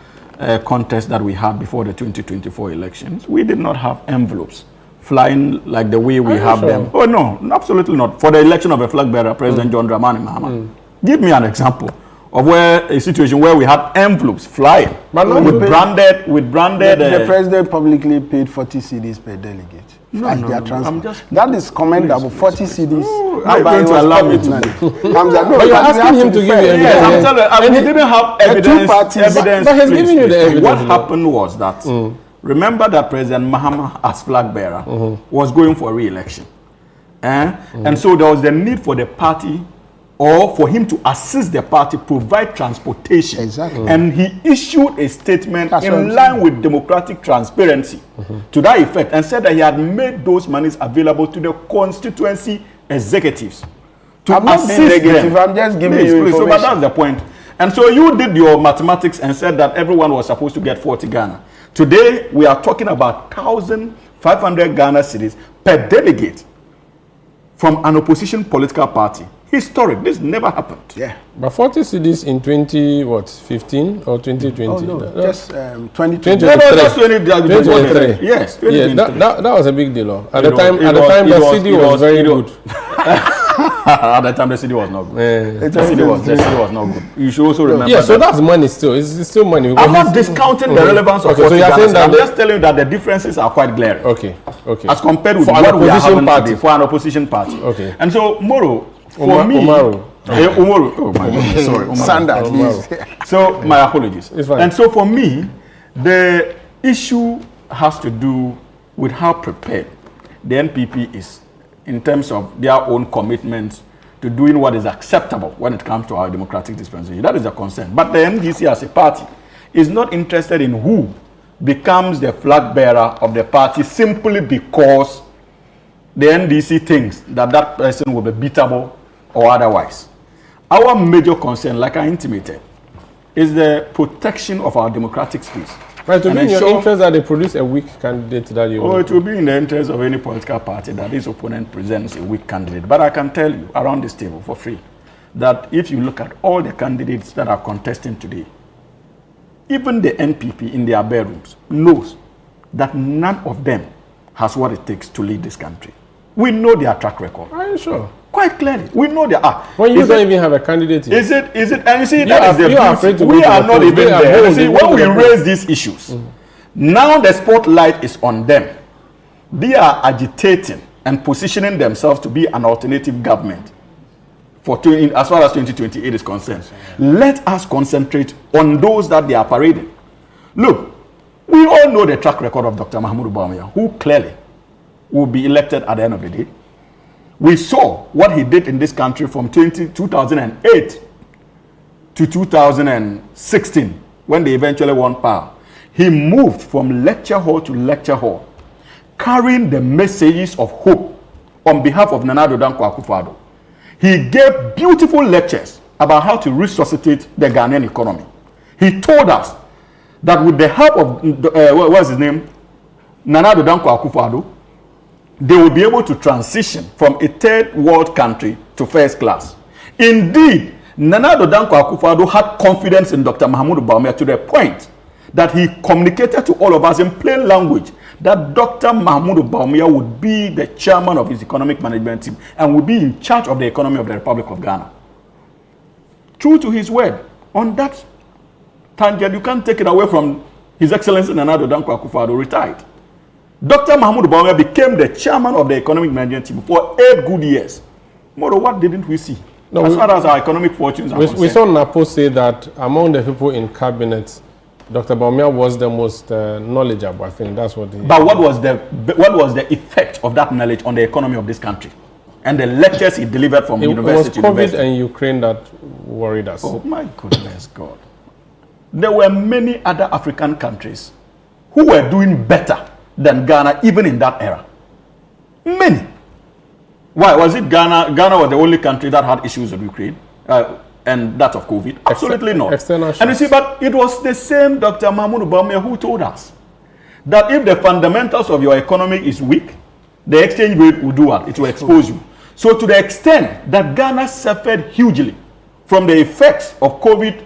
contest that we had before the 2024 elections, we did not have envelopes flying like the way we have them. Oh no, absolutely not. For the election of a flag bearer, President John Dramani Mahama. Give me an example of a situation where we had envelopes flying with branded. The president publicly paid 40 cedis per delegate. That is commendable. 40 cedis. I'm going to allow me to. But you're asking him to give you evidence. I'm telling you, he didn't have evidence. But he's giving you the evidence. What happened was that, remember that President Mahama, as flag bearer, was going for re-election. And so there was the need for the party, or for him to assist the party, provide transportation. Exactly. And he issued a statement in line with democratic transparency to that effect, and said that he had made those monies available to the constituency executives to assist them. I'm just giving you information. So, but that's the point. And so you did your mathematics and said that everyone was supposed to get 40 Ghana. Today, we are talking about 1,500 Ghana cedis per delegate from an opposition political party. Historic. This never happened. Yeah. But 40 cedis in 2015 or 2020? Oh, no, just 2023. 2023. Yes. Yeah, that was a big deal. At the time, the CD was very good. At the time, the CD was not good. The CD was not good. You should also remember. Yeah, so that's money still. It's still money. I'm not discounting the relevance of 40 Ghana. I'm just telling you that the differences are quite glaring. Okay. As compared with what we are having today for an opposition party. Okay. And so, Moro, for me, Umaru. Oh my goodness, sorry. Sanders. So, my apologies. It's fine. And so, for me, the issue has to do with how prepared the NPP is in terms of their own commitment to doing what is acceptable when it comes to our democratic dispensation. That is a concern. But the NDC as a party is not interested in who becomes the flag bearer of the party simply because the NDC thinks that that person will be beatable or otherwise. Our major concern, like I intimated, is the protection of our democratic space. Right, to be in your interest that they produce a weak candidate that you... Oh, it will be in the interest of any political party that its opponent presents a weak candidate. But I can tell you, around this table for free, that if you look at all the candidates that are contesting today, even the NPP in their bedrooms knows that none of them has what it takes to lead this country. We know their track record. Are you sure? Quite clearly. We know they are. When you don't even have a candidate yet. Is it, and you see, that is the beauty. We are not even there. You see, when we raise these issues, now the spotlight is on them. They are agitating and positioning themselves to be an alternative government for as far as 2028 is concerned. Let us concentrate on those that they are parading. Look, we all know the track record of Dr. Mahmoud Bawumia, who clearly will be elected at the end of the day. We saw what he did in this country from 2008 to 2016 when they eventually won power. He moved from lecture hall to lecture hall, carrying the messages of hope on behalf of Nana Addo Dankwa Akufo-Addo. He gave beautiful lectures about how to resuscitate the Ghanaian economy. He told us that with the help of, what's his name, Nana Addo Dankwa Akufo-Addo, they will be able to transition from a third world country to first class. Indeed, Nana Addo Dankwa Akufo-Addo had confidence in Dr. Mahmoud Bawumia to the point that he communicated to all of us in plain language that Dr. Mahmoud Bawumia would be the chairman of his economic management team and would be in charge of the economy of the Republic of Ghana. True to his word, on that tangent, you can't take it away from His Excellency Nana Addo Dankwa Akufo-Addo, retired. Dr. Mahmoud Bawumia became the chairman of the economic management team for 8 good years. Moro, what didn't we see? No, as far as our economic fortunes are concerned. We saw Napo say that among the people in cabinet, Dr. Bawumia was the most knowledgeable. I think that's what he... But what was the effect of that knowledge on the economy of this country? And the lectures he delivered from university to university. It was COVID and Ukraine that worried us. Oh my goodness God. There were many other African countries who were doing better than Ghana, even in that era. Many. Why? Was it Ghana? Ghana was the only country that had issues with Ukraine and that of COVID? Absolutely not. And you see, but it was the same Dr. Mahmoud Bawumia who told us that if the fundamentals of your economy is weak, the exchange rate will do what? It will expose you. So to the extent that Ghana suffered hugely from the effects of COVID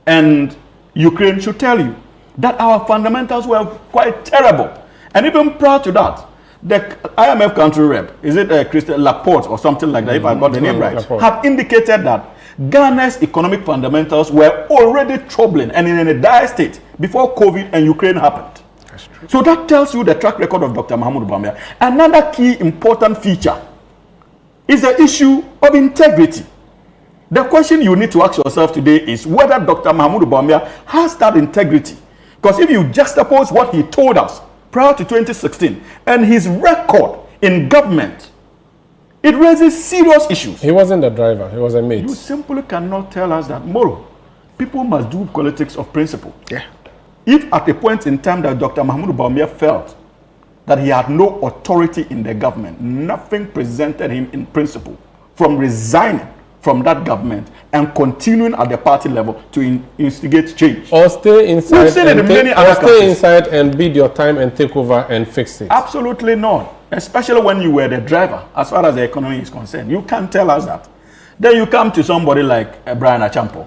and Ukraine, should tell you that our fundamentals were quite terrible. And even prior to that, the IMF country rep, is it Christian Laporte or something like that, if I got the name right, have indicated that Ghana's economic fundamentals were already troubling and in a dire state before COVID and Ukraine happened. That's true. So that tells you the track record of Dr. Mahmoud Bawumia. Another key important feature is the issue of integrity. The question you need to ask yourself today is whether Dr. Mahmoud Bawumia has that integrity. Because if you juxtapose what he told us prior to 2016 and his record in government, it raises serious issues. He wasn't a driver, he was a mate. You simply cannot tell us that, Moro, people must do politics of principle. Yeah. If at a point in time that Dr. Mahmoud Bawumia felt that he had no authority in the government, nothing prevented him in principle from resigning from that government and continuing at the party level to instigate change. Or stay inside, inside and bid your time and take over and fix it. Absolutely not. Especially when you were the driver, as far as the economy is concerned. You can't tell us that. Then you come to somebody like Brian Achampo.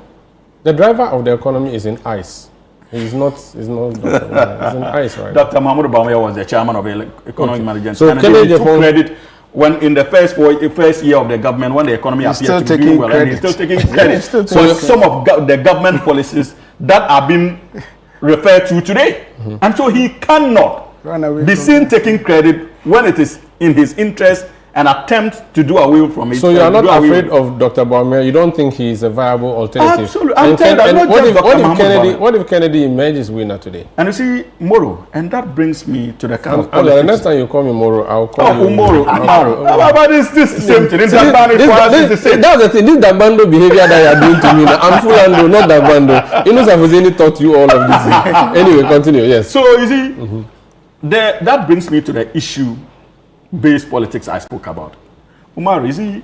The driver of the economy is in ice. He's not he's in ice right Dr. Mahmoud Bawumia was the chairman of the economic management. So and he took credit when in the first year of the government, when the economy appeared to be doing well, and he's still taking credit for some of the government policies that are being referred to today. And so he cannot be seen taking credit when it is in his interest an attempt to do away from it. So you are not afraid of Dr. Bawumia? You don't think he is a viable alternative? Absolutely. What if Kennedy emerges winner today? And you see, Moro, and that brings me to the kind of politics. The next time you call me Moro, I'll call you Moro. But this same thing. That's the thing. This Dagbando behavior that you are doing to me now. I'm Fulando, not Dagbando. Inus Afuzeni taught you all of this. Anyway, continue. Yes. So you see, that brings me to the issue-based politics I spoke about. Umar, you see,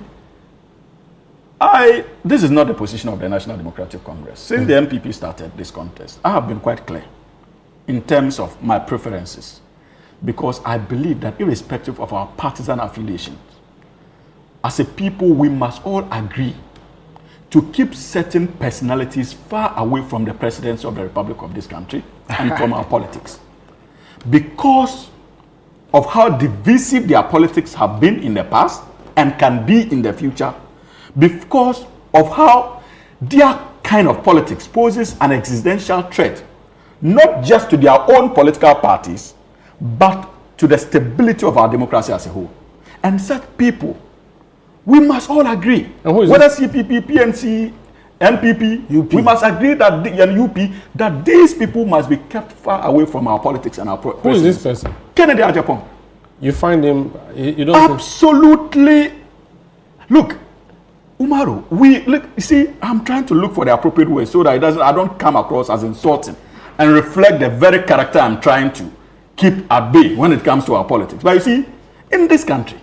this is not the position of the National Democratic Congress. Since the NPP started this contest, I have been quite clear in terms of my preferences, because I believe that irrespective of our partisan affiliations, as a people, we must all agree to keep certain personalities far away from the presidency of the Republic of this country and from our politics. Because of how divisive their politics have been in the past and can be in the future, because of how their kind of politics poses an existential threat, not just to their own political parties, but to the stability of our democracy as a whole. And such people, we must all agree, whether CPP, PNC, NPP, UP. We must agree that UP, that these people must be kept far away from our politics and our Who is this person? Kennedy Agyapong. You find him, you don't absolutely. Look, Umaru, you see, I'm trying to look for the appropriate way so that I don't come across as insulting and reflect the very character I'm trying to keep at bay when it comes to our politics. But you see, in this country,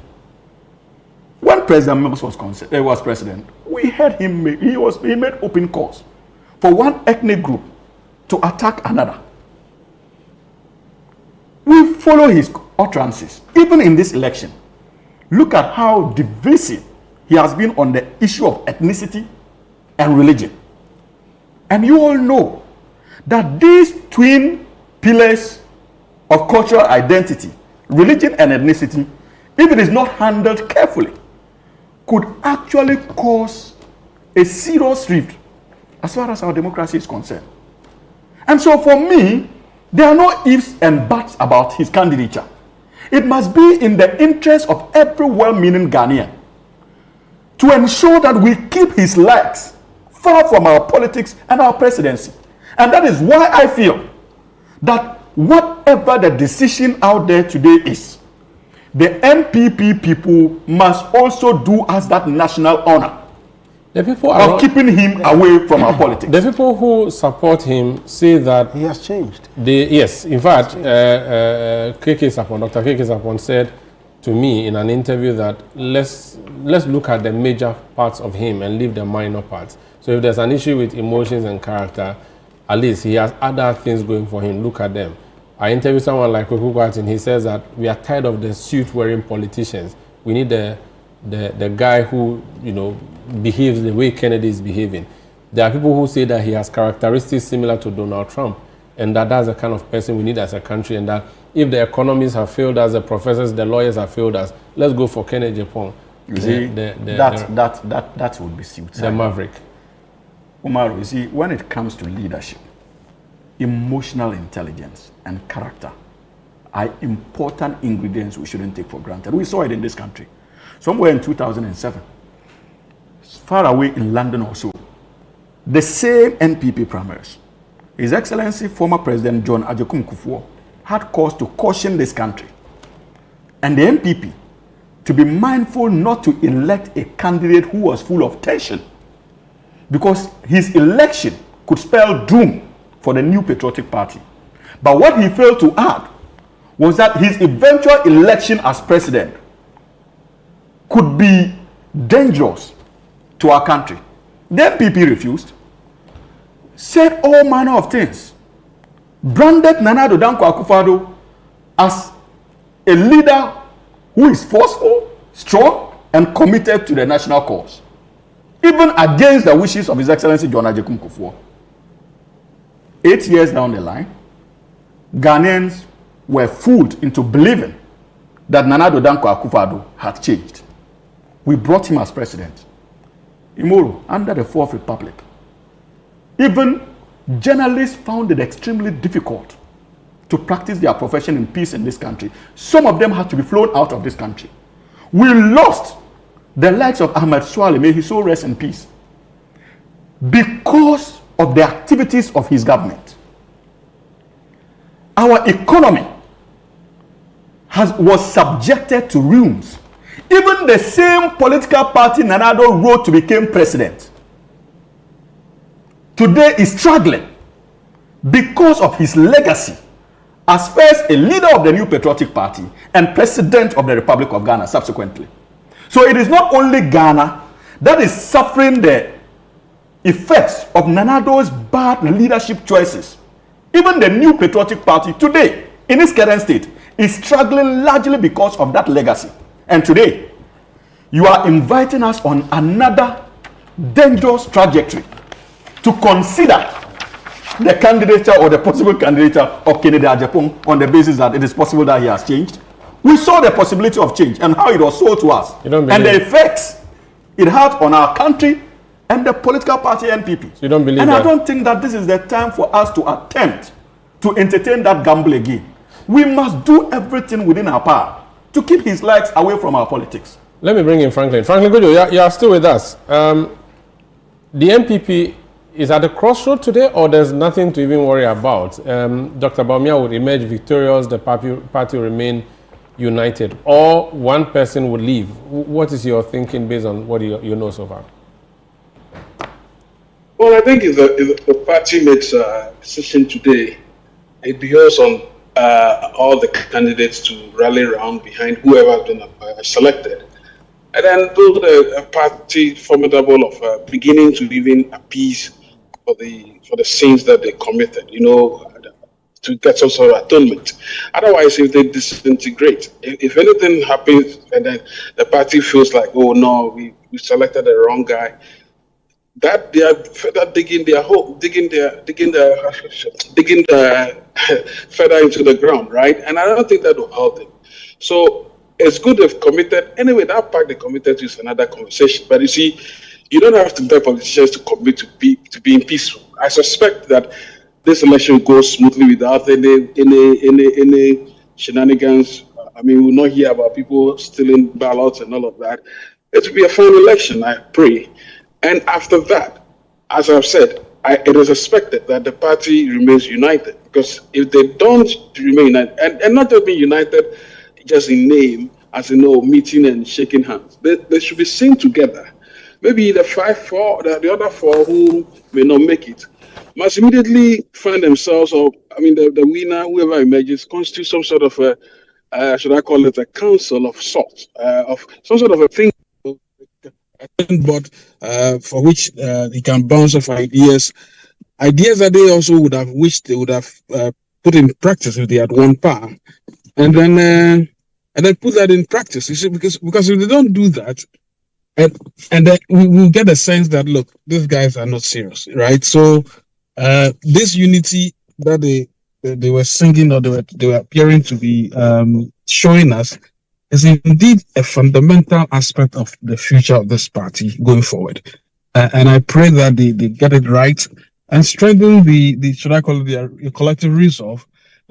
when President Mills was president, we heard him he made open calls for one ethnic group to attack another. We follow his utterances, even in this election. Look at how divisive he has been on the issue of ethnicity and religion. And you all know that these twin pillars of cultural identity, religion and ethnicity, if it is not handled carefully, could actually cause a serious rift as far as our democracy is concerned. And so for me, there are no ifs and buts about his candidature. It must be in the interest of every well-meaning Ghanaian to ensure that we keep his likes far from our politics and our presidency. And that is why I feel that whatever the decision out there today is, the NPP people must also do us that national honor of keeping him away from our politics. The people who support him say that he has changed. Yes, in fact, Dr. KK Sapon said to me in an interview that let's look at the major parts of him and leave the minor parts. So if there's an issue with emotions and character, at least he has other things going for him. Look at them. I interviewed someone like Kweku Kwarteng. He says that we are tired of the suit-wearing politicians. We need the guy who, behaves the way Kennedy is behaving. There are people who say that he has characteristics similar to Donald Trump, and that's the kind of person we need as a country, and that if the economists have failed us, the professors, the lawyers have failed us, let's go for Kennedy Agyapong. You see, that would be suicide. The maverick. Umaru, you see, when it comes to leadership, emotional intelligence and character are important ingredients we shouldn't take for granted. We saw it in this country. Somewhere in 2007, far away in London or so, the same NPP primaries, His Excellency former President John Agyekum Kufuor had cause to caution this country and the NPP to be mindful not to elect a candidate who was full of tension, because his election could spell doom for the new patriotic party. But what he failed to add was that his eventual election as president could be dangerous to our country. The NPP refused, said all manner of things, branded Nana Addo Dankwa Akufo-Addo as a leader who is forceful, strong, and committed to the national cause, even against the wishes of His Excellency John Agyekum Kufuor. 8 years down the line, Ghanaians were fooled into believing that Nana Addo Dankwa Akufo-Addo had changed. We brought him as president. Imoro, under the Fourth Republic, even journalists found it extremely difficult to practice their profession in peace in this country. Some of them had to be flown out of this country. We lost the likes of Ahmed Swale, may his soul rest in peace, because of the activities of his government. Our economy was subjected to ruins. Even the same political party Nana Addo wrote to become president today is struggling because of his legacy as first a leader of the New Patriotic Party and president of the Republic of Ghana subsequently. So it is not only Ghana that is suffering the effects of Nana Addo's bad leadership choices. Even the New Patriotic Party today, in its current state, is struggling largely because of that legacy. And today, you are inviting us on another dangerous trajectory to consider the candidature or the possible candidature of Kennedy Agyapong on the basis that it is possible that he has changed. We saw the possibility of change and how it was sold to us and the effects it had on our country and the political party NPP. So you don't believe and that? I don't think that this is the time for us to attempt to entertain that gamble again. We must do everything within our power to keep his likes away from our politics. Let me bring in Franklin. Franklin Gojo, you are still with us. The NPP is at the crossroad today, or there's nothing to even worry about? Dr. Bawumia would emerge victorious, the party will remain united, or one person would leave. What is your thinking based on what you know so far? Well, I think if the party makes a decision today, it behoves on all the candidates to rally around behind whoever has been selected, and then build a party formidable of beginning to even appease for the sins that they committed, to get some sort of atonement. Otherwise, if they disintegrate, if anything happens and then the party feels like, oh no, we selected the wrong guy, that they are digging their hole, digging the further into the ground, right? And I don't think that will help them. So it's good they've committed. Anyway, that part they committed to is another conversation. But you see, you don't have to tell politicians to commit to being peaceful. I suspect that this election goes smoothly without any shenanigans. I mean, we'll not hear about people stealing ballots and all of that. It will be a fair election, I pray. And after that, as I've said, it is expected that the party remains united. Because if they don't remain united, and not just being united just in name, as meeting and shaking hands, they should be seen together. Maybe the 5-4, the other 4 who may not make it, must immediately find themselves, or the winner, whoever emerges, constitute some sort of a, should I call it a council of sorts, of some sort of a thing, but for which he can bounce off ideas that they also would have wished they would have put in practice if they had won power, and then put that in practice. You see, because if they don't do that, and then we will get a sense that look, these guys are not serious, right? So this unity that they were singing, or they were appearing to be showing us, is indeed a fundamental aspect of the future of this party going forward. And I pray that they get it right and strengthen the should I call it their collective resolve,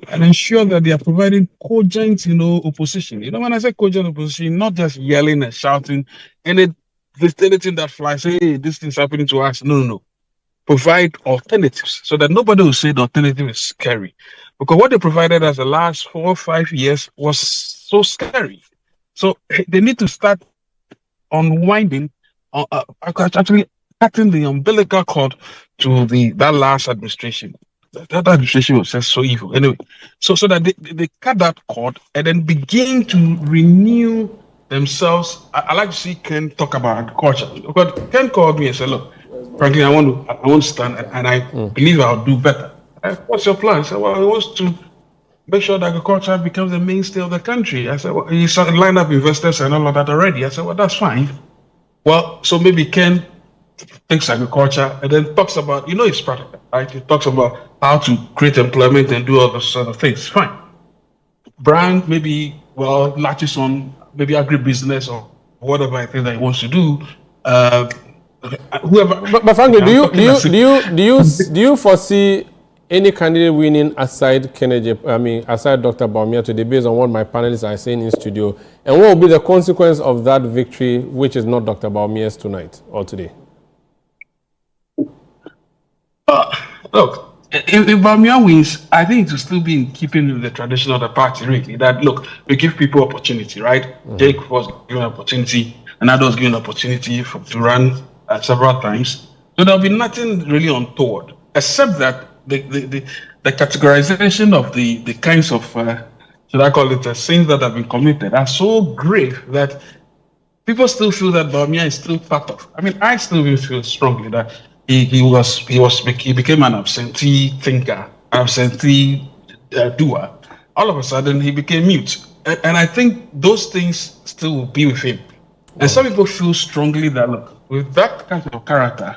and ensure that they are providing cogent, opposition. When I say cogent opposition, not just yelling and shouting, anything that flies, hey, this thing's happening to us. No. Provide alternatives so that nobody will say the alternative is scary. Because what they provided us the last 4 or 5 years was so scary. So they need to start unwinding, actually cutting the umbilical cord to that last administration. That administration was just so evil. Anyway, so that they cut that cord and then begin to renew themselves. I like to see Ken talk about agriculture. Because Ken called me and said, look, frankly, I want to stand and I believe I'll do better. What's your plan? I said, well, he wants to make sure that agriculture becomes the mainstay of the country. I said, well, he started lining up investors and all of that already. I said, well, that's fine. Well, so maybe Ken takes agriculture and then talks about, it's practical, right? He talks about how to create employment and do all those sort of things. Fine. Brian maybe, latches on maybe agribusiness or whatever I think that he wants to do. Whoever. But frankly, do you foresee any candidate winning aside aside Dr. Bawumia today, based on what my panelists are saying in studio, and what will be the consequence of that victory, which is not Dr. Bawumia's tonight or today? Look, if Bawumia wins, I think it will still be in keeping with the tradition of the party, really. That, look, we give people opportunity, right? Jake was given an opportunity, another was given an opportunity to run several times. So there'll be nothing really untoward, except that the categorization of the kinds of, should I call it, sins that have been committed are so grave that people still feel that Bawumia is still part of. I mean, I still feel strongly that he became an absentee thinker, an absentee doer. All of a sudden, he became mute, and I think those things still will be with him. And some people feel strongly that, look, with that kind of character,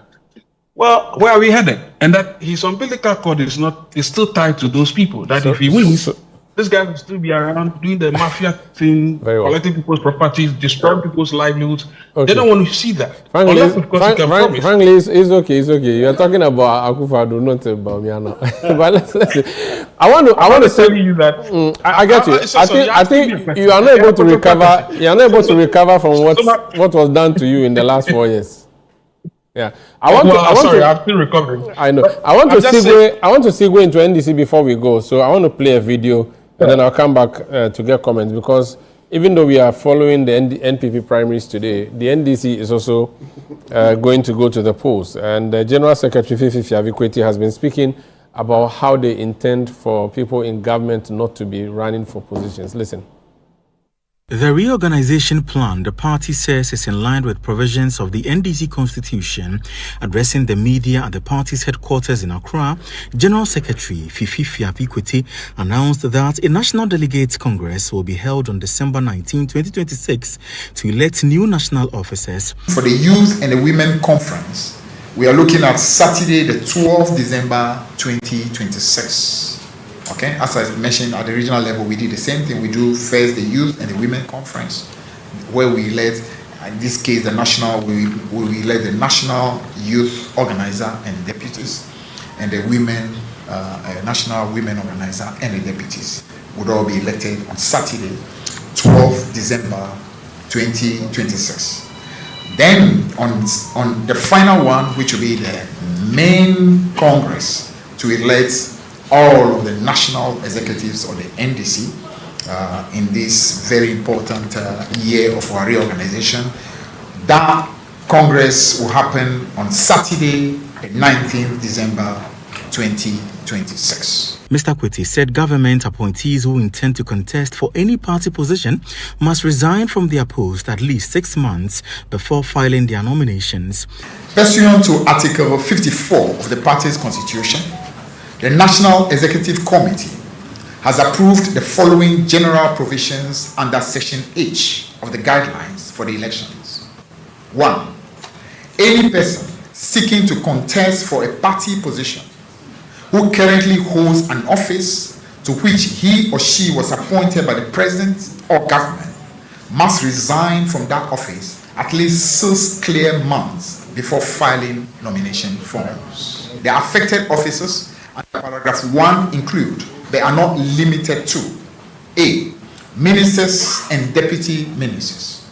well, where are we headed? And that his umbilical cord is still tied to those people. That if he wins, this guy will still be around doing the mafia thing, collecting people's properties, destroying people's livelihoods. They don't want to see that. Frankly, it's okay. It's okay. You are talking about Akufo-Addo, not about Bawumia. But let's see. I want to say you that. I get you. I think you are not able to recover. You are not able to recover from what was done to you in the last 4 years. Yeah, I'm still recovering. I know. I want to segue into NDC before we go. So I want to play a video, and then I'll come back to get comments, because even though we are following the NPP primaries today, the NDC is also going to go to the polls. And General Secretary Fifi Avikweti has been speaking about how they intend for people in government not to be running for positions. Listen. The reorganization plan, the party says, is in line with provisions of the NDC constitution. Addressing the media at the party's headquarters in Accra, General Secretary Fifi Avikweti announced that a National Delegates Congress will be held on December 19, 2026 to elect new national officers. For the Youth and the Women Conference, we are looking at Saturday, the 12th December 2026. Okay, as I mentioned, at the regional level, we did the same thing. We do first the Youth and the Women Conference, where we elect, in this case, the national, we elect the National Youth Organizer and deputies, and the Women, National Women Organizer and the deputies would all be elected on Saturday, 12th December 2026. Then on the final one, which will be the main Congress to elect all of the national executives of the NDC in this very important year of our reorganization. That Congress will happen on Saturday, the 19th December 2026. Mr. Kweti said government appointees who intend to contest for any party position must resign from their post at least 6 months before filing their nominations. Pursuant to Article 54 of the party's constitution, the National Executive Committee has approved the following general provisions under Section H of the guidelines for the elections. 1. Any person seeking to contest for a party position who currently holds an office to which he or she was appointed by the President or government must resign from that office at least 6 clear months before filing nomination forms. The affected officers and paragraph 1 include, they are not limited to: A. Ministers and deputy ministers;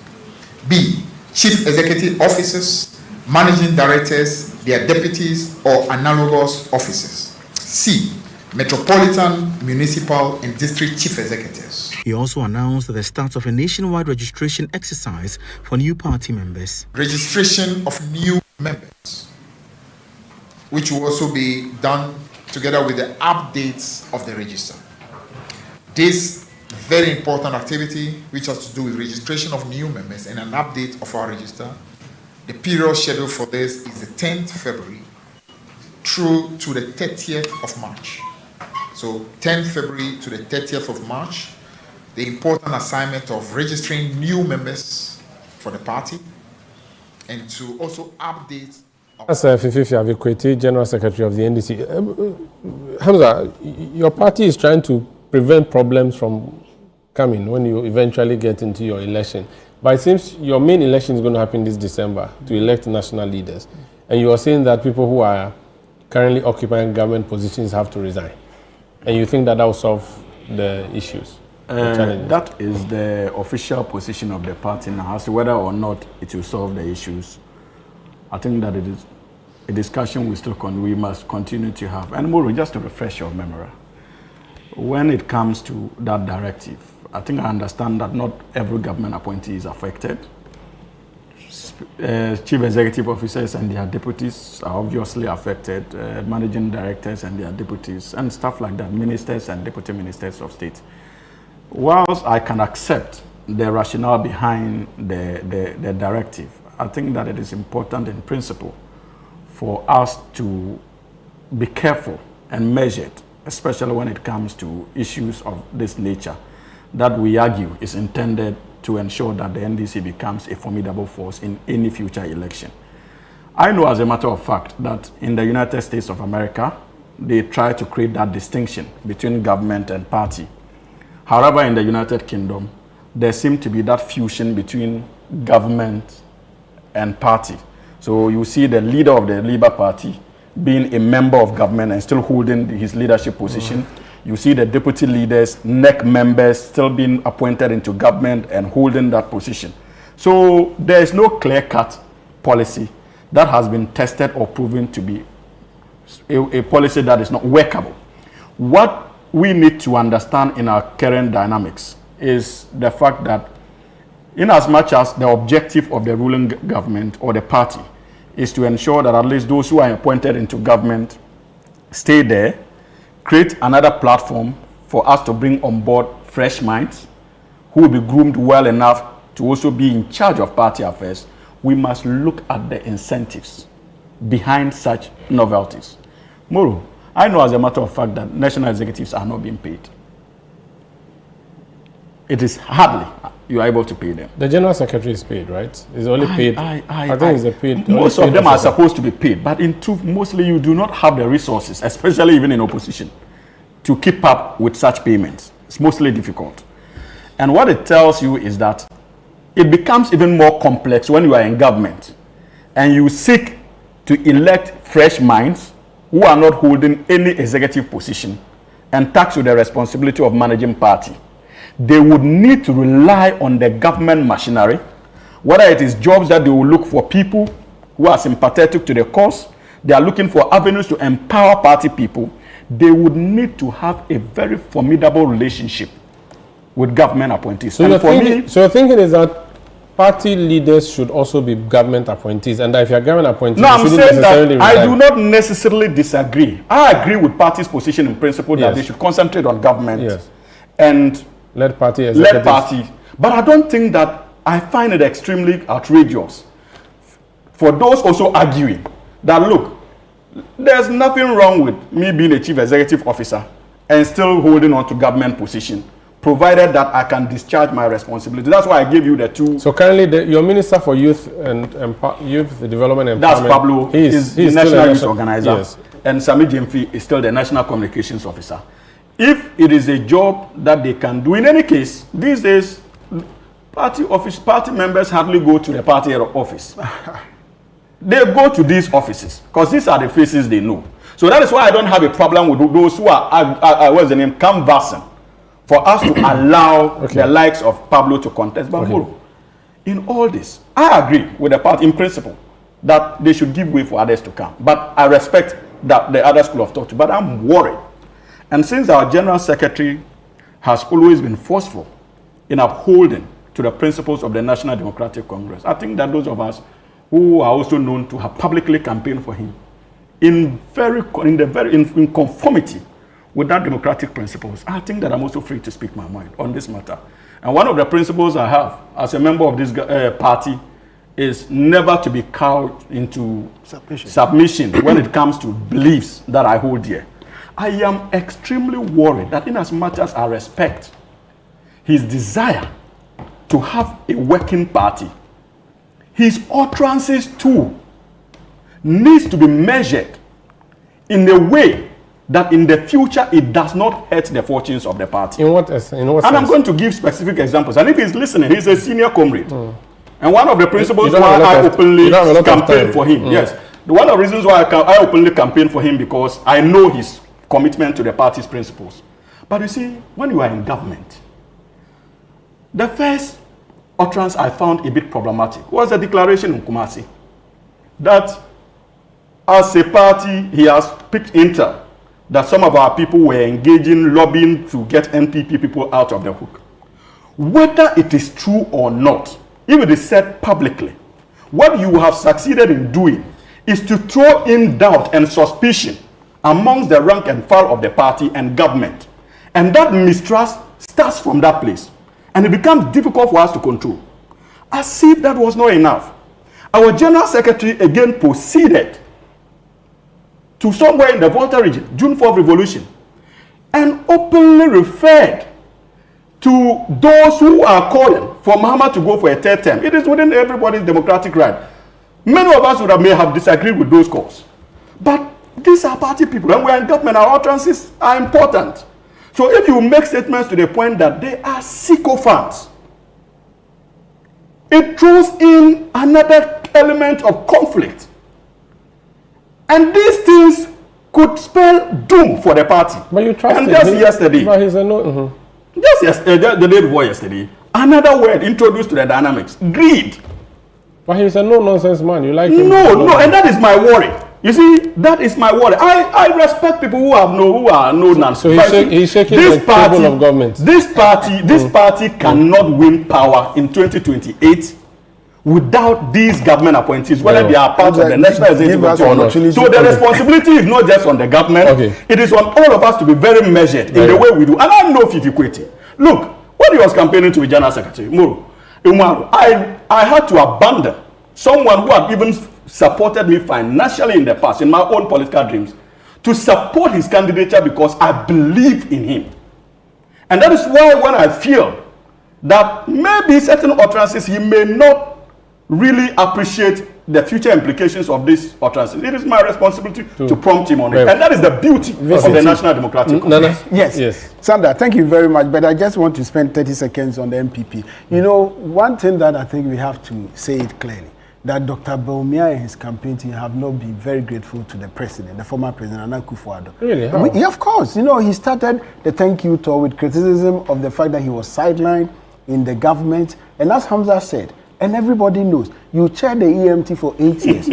B. Chief executive officers, managing directors, their deputies or analogous officers; C. Metropolitan, municipal and district chief executives. He also announced the start of a nationwide registration exercise for new party members. Registration of new members, which will also be done together with the updates of the register. This very important activity, which has to do with registration of new members and an update of our register, the period scheduled for this is the 10th February through to the 30th of March. So 10th February to the 30th of March, the important assignment of registering new members for the party and to also update. That's Fifi Avikweti, General Secretary of the NDC. Hamza, your party is trying to prevent problems from coming when you eventually get into your election. But it seems your main election is going to happen this December to elect national leaders. And you are saying that people who are currently occupying government positions have to resign. And you think that will solve the issues? That is the official position of the party now. As to whether or not it will solve the issues, I think that it is a discussion we must continue to have. And more, just to refresh your memory, when it comes to that directive, I think I understand that not every government appointee is affected. Chief executive officers and their deputies are obviously affected, managing directors and their deputies, and stuff like that, ministers and deputy ministers of state. Whilst I can accept the rationale behind the directive, I think that it is important in principle for us to be careful and measured, especially when it comes to issues of this nature, that we argue is intended to ensure that the NDC becomes a formidable force in any future election. I know as a matter of fact that in the United States of America, they try to create that distinction between government and party. However, in the United Kingdom, there seems to be that fusion between government and party. So you see the leader of the Labour Party being a member of government and still holding his leadership position. You see the deputy leaders, NEC members still being appointed into government and holding that position. So there is no clear-cut policy that has been tested or proven to be a policy that is not workable. What we need to understand in our current dynamics is the fact that in as much as the objective of the ruling government or the party is to ensure that at least those who are appointed into government stay there, create another platform for us to bring on board fresh minds who will be groomed well enough to also be in charge of party affairs, we must look at the incentives behind such novelties. Moro, I know as a matter of fact that national executives are not being paid. It is hardly you are able to pay them. The general secretary is paid, right? Is only paid. I think it's a paid. Most of them are supposed to be paid, but in truth, mostly you do not have the resources, especially even in opposition, to keep up with such payments. It's mostly difficult. And what it tells you is that it becomes even more complex when you are in government and you seek to elect fresh minds who are not holding any executive position and tasked with the responsibility of managing party. They would need to rely on the government machinery, whether it is jobs that they will look for people who are sympathetic to the cause, they are looking for avenues to empower party people. They would need to have a very formidable relationship with government appointees. So your thinking is that party leaders should also be government appointees, and that if you're government appointees, no, I'm saying that I do not necessarily disagree. I agree with party's position in principle that they should concentrate on government and let party. But I don't think that I find it extremely outrageous for those also arguing that, look, there's nothing wrong with me being a chief executive officer and still holding on to government position, provided that I can discharge my responsibility. That's why I gave you the two. So currently, your Minister for Youth and Youth Development and That's Pablo. He's the National Youth Organizer. Yes. And Sami Jemfi is still the National Communications Officer. If it is a job that they can do, in any case, these days, party members hardly go to the party office. They go to these offices because these are the faces they know. So that is why I don't have a problem with those who are what's the name, canvassing for us to allow the likes of Pablo to contest. But in all this, I agree with the party in principle that they should give way for others to come. But I respect that the other school of thought. But I'm worried. And since our General Secretary has always been forceful in upholding to the principles of the National Democratic Congress, I think that those of us who are also known to have publicly campaigned for him in conformity with that democratic principles, I think that I'm also free to speak my mind on this matter. And one of the principles I have as a member of this party is never to be cowed into submission when it comes to beliefs that I hold dear. I am extremely worried that in as much as I respect his desire to have a working party, his utterances too needs to be measured in a way that in the future it does not hurt the fortunes of the party. In what sense? And I'm going to give specific examples. And if he's listening, he's a senior comrade. And one of the principles why I openly campaigned for him, One of the reasons why I openly campaign for him, because I know his commitment to the party's principles. But you see, when you are in government, the first utterance I found a bit problematic was the declaration in Kumasi that as a party, he has picked intel that some of our people were engaging, lobbying to get NPP people out of the hook. Whether it is true or not, if it is said publicly, what you have succeeded in doing is to throw in doubt and suspicion amongst the rank and file of the party and government. And that mistrust starts from that place. And it becomes difficult for us to control. As if that was not enough, our General Secretary again proceeded to somewhere in the Volta region, June 4th revolution, and openly referred to those who are calling for Mahama to go for a third term. It is within everybody's democratic right. Many of us may have disagreed with those calls. But these are party people, and we are in government. Our utterances are important. So if you make statements to the point that they are sycophants, it throws in another element of conflict. And these things could spell doom for the party. But you trust and him. just yesterday, but he's a no, just yesterday, the day before yesterday, another word introduced to the dynamics: greed. But he's a no-nonsense man. You like him? No, and that is my worry. You see, that is my worry. I respect people who are no nonsense. So he's shaking the table of government. This party cannot win power in 2028 without these government appointees, whether they are part of the national executive or not. So the responsibility is not just on the government. It is on all of us to be very measured in the way we do. And I know Fifi Kweti. Look, when he was campaigning to be General Secretary, Umaru, I had to abandon someone who had even supported me financially in the past, in my own political dreams, to support his candidature because I believe in him. And that is why when I feel that maybe certain utterances he may not really appreciate the future implications of these utterances, it is my responsibility to prompt him on it. And that is the beauty of the National Democratic Congress. Yes. Sandra, thank you very much. But I just want to spend 30 seconds on the NPP. You know, one thing that I think we have to say it clearly, that Dr. Bawumia and his campaign team have not been very grateful to the president, the former president, Nana Akufo-Addo. Really? How? Yeah, of course. You know, he started the thank you tour with criticism of the fact that he was sidelined in the government. And as Hamza said, and everybody knows, you chaired the EMT for 8 years.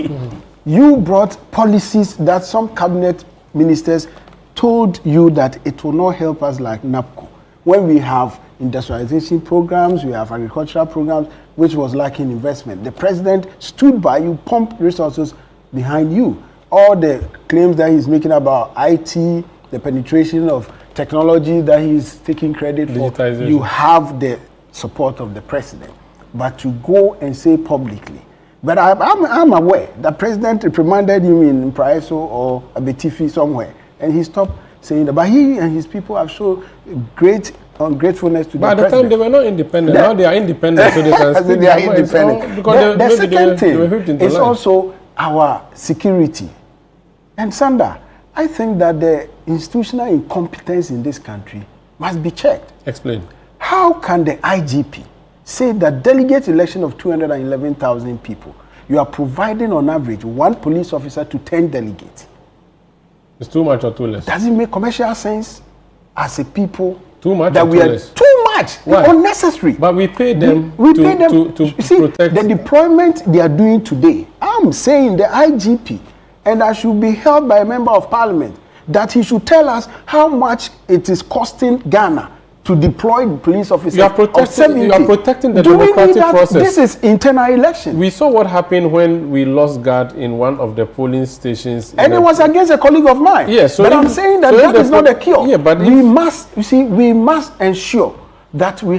You brought policies that some cabinet ministers told you that it will not help us, like NAPCO. When we have industrialization programs, we have agricultural programs, which was lacking investment. The president stood by you, pumped resources behind you. All the claims that he's making about IT, the penetration of technology that he's taking credit for, you have the support of the president. But to go and say publicly, but I'm aware that president reprimanded him in Praeso or Abetifi somewhere, and he stopped saying that. But he and his people have shown great ungratefulness to the president. But at the time they were not independent. Now they are independent, so they can speak. They are independent. The second thing is also our security. And Sanda, I think that the institutional incompetence in this country must be checked. Explain. How can the IGP say that delegate election of 211,000 people, you are providing on average 1 police officer to 10 delegates? It's too much or too less? Does it make commercial sense as a people? Too much that or we too are less? Too much. Why? Unnecessary. But we pay them to see, protect. The deployment they are doing today. I'm saying the IGP, and I should be held by a member of parliament, that he should tell us how much it is costing Ghana to deploy police officers. You are protecting the democratic process. This is internal election. We saw what happened when we lost guard in one of the polling stations. And it was against a colleague of mine. Yes, but I'm saying that that is not a cure. Yeah, but we must ensure that we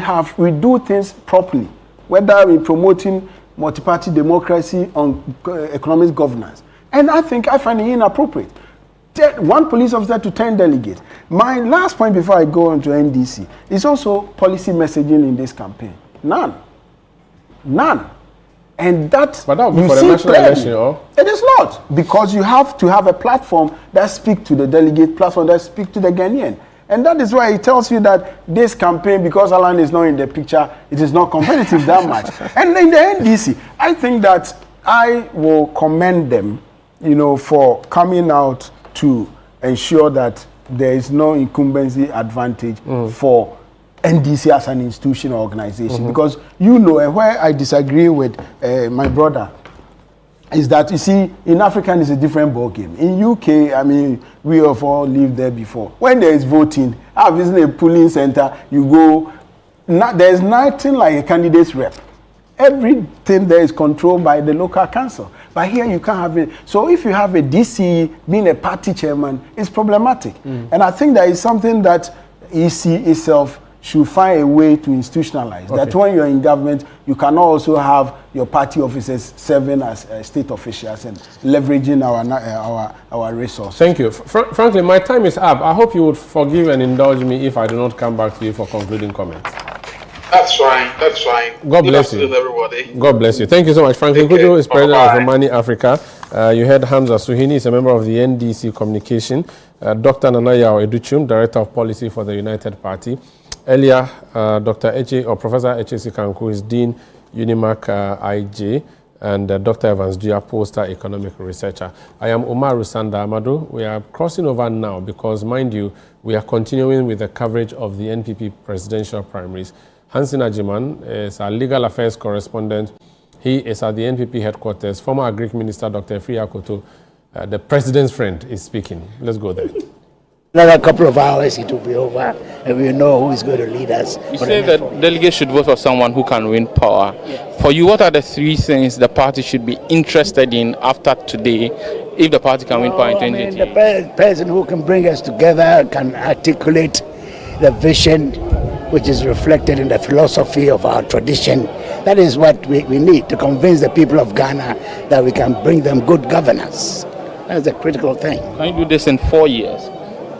do things properly, whether in promoting multi-party democracy on economic governance. And I find it inappropriate. 1 police officer to 10 delegates. My last point before I go on to NDC is also policy messaging in this campaign. None. And that, but that would be for the national election, or? It is not, because you have to have a platform that speaks to the delegate, platform that speaks to the Ghanaian. And that is why it tells you that this campaign, because Alan is not in the picture, it is not competitive that much. And in the NDC, I think that I will commend them for coming out to ensure that there is no incumbency advantage for NDC as an institution or organization. Because, and where I disagree with my brother, is that, you see, in Africa it's a different ballgame. In UK, I mean, we have all lived there before. When there is voting, I visit a polling center, you go, there's nothing like a candidate's rep. Everything there is controlled by the local council. But here you can't have it. So if you have a DC being a party chairman, it's problematic. And I think that is something that EC itself should find a way to institutionalize. That when you're in government, you can also have your party officers serving as state officials and leveraging our resources. Thank you. Frankly, my time is up. I hope you would forgive and indulge me if I do not come back to you for concluding comments. That's fine. That's fine. God bless you. Everybody. God bless you. Thank you so much. Franklin Kujo is president of Romani Africa. You heard Hamza Suhini is a member of the NDC Communication. Dr. Nanayao Educhum, Director of Policy for the United Party. Earlier, Dr. Eche or Professor Eche Sikanku is Dean Unimac IJ, and Dr. Evans Dua, Poster Economic Researcher. I am Omar Rusanda Amadu. We are crossing over now because, mind you, we are continuing with the coverage of the NPP presidential primaries. Hansin Ajiman is our legal affairs correspondent. He is at the NPP headquarters. Former Agric Minister Dr. Efri Akoto, the president's friend, is speaking. Let's go there. Another couple of hours it will be over and we know who is going to lead us. You say that delegates should vote for someone who can win power. Yeah. For you, what are the three things the party should be interested in after today if the party can win power in 2018? The person who can bring us together, can articulate the vision which is reflected in the philosophy of our tradition. That is what we need to convince the people of Ghana that we can bring them good governance. That's a critical thing. Can you do this in 4 years?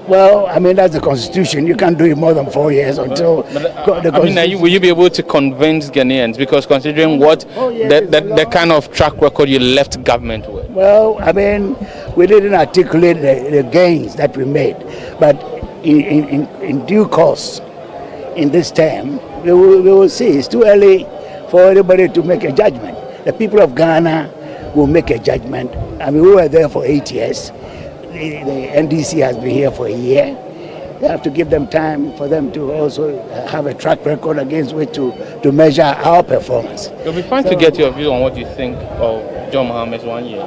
Well, I mean, that's the constitution. You can't do it more than 4 years until will you be able to convince Ghanaians? Because considering what the kind of track record you left government with. Well, I mean, we didn't articulate the gains that we made. But in due course, in this term, we will see. It's too early for everybody to make a judgment. The people of Ghana will make a judgment. I mean, we were there for 8 years. The NDC has been here for a year. They have to give them time for them to also have a track record against which to measure our performance. It'll be fine to get your view on what you think of John Mohammed's 1 year.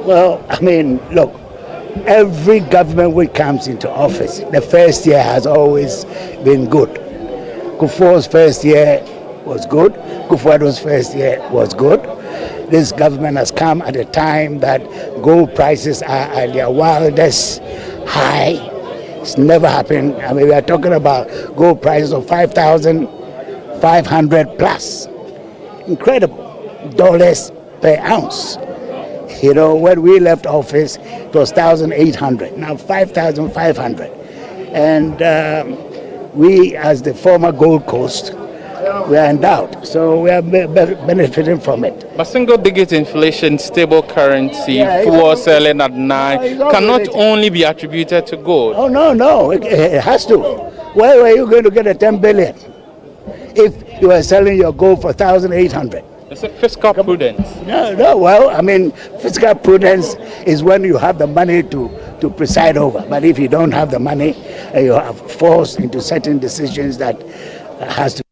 Well, I mean, look, every government which comes into office, the first year has always been good. Kufuor's first year was good. Kufuor's first year was good. This government has come at a time that gold prices are at their wildest high. It's never happened. I mean, we are talking about gold prices of 5,500 plus. Incredible dollars per ounce. You know, when we left office, it was 1,800. Now 5,500. And we, as the former Gold Coast, we are endowed, so we are benefiting from it. But single-digit inflation, stable currency, fuel selling at 9 cannot only be attributed to gold. Oh, no, it has to. Where were you going to get a 10 billion if you are selling your gold for 1,800? It's a fiscal prudence. No, well, I mean, fiscal prudence is when you have the money to preside over. But if you don't have the money, you are forced into certain decisions that has to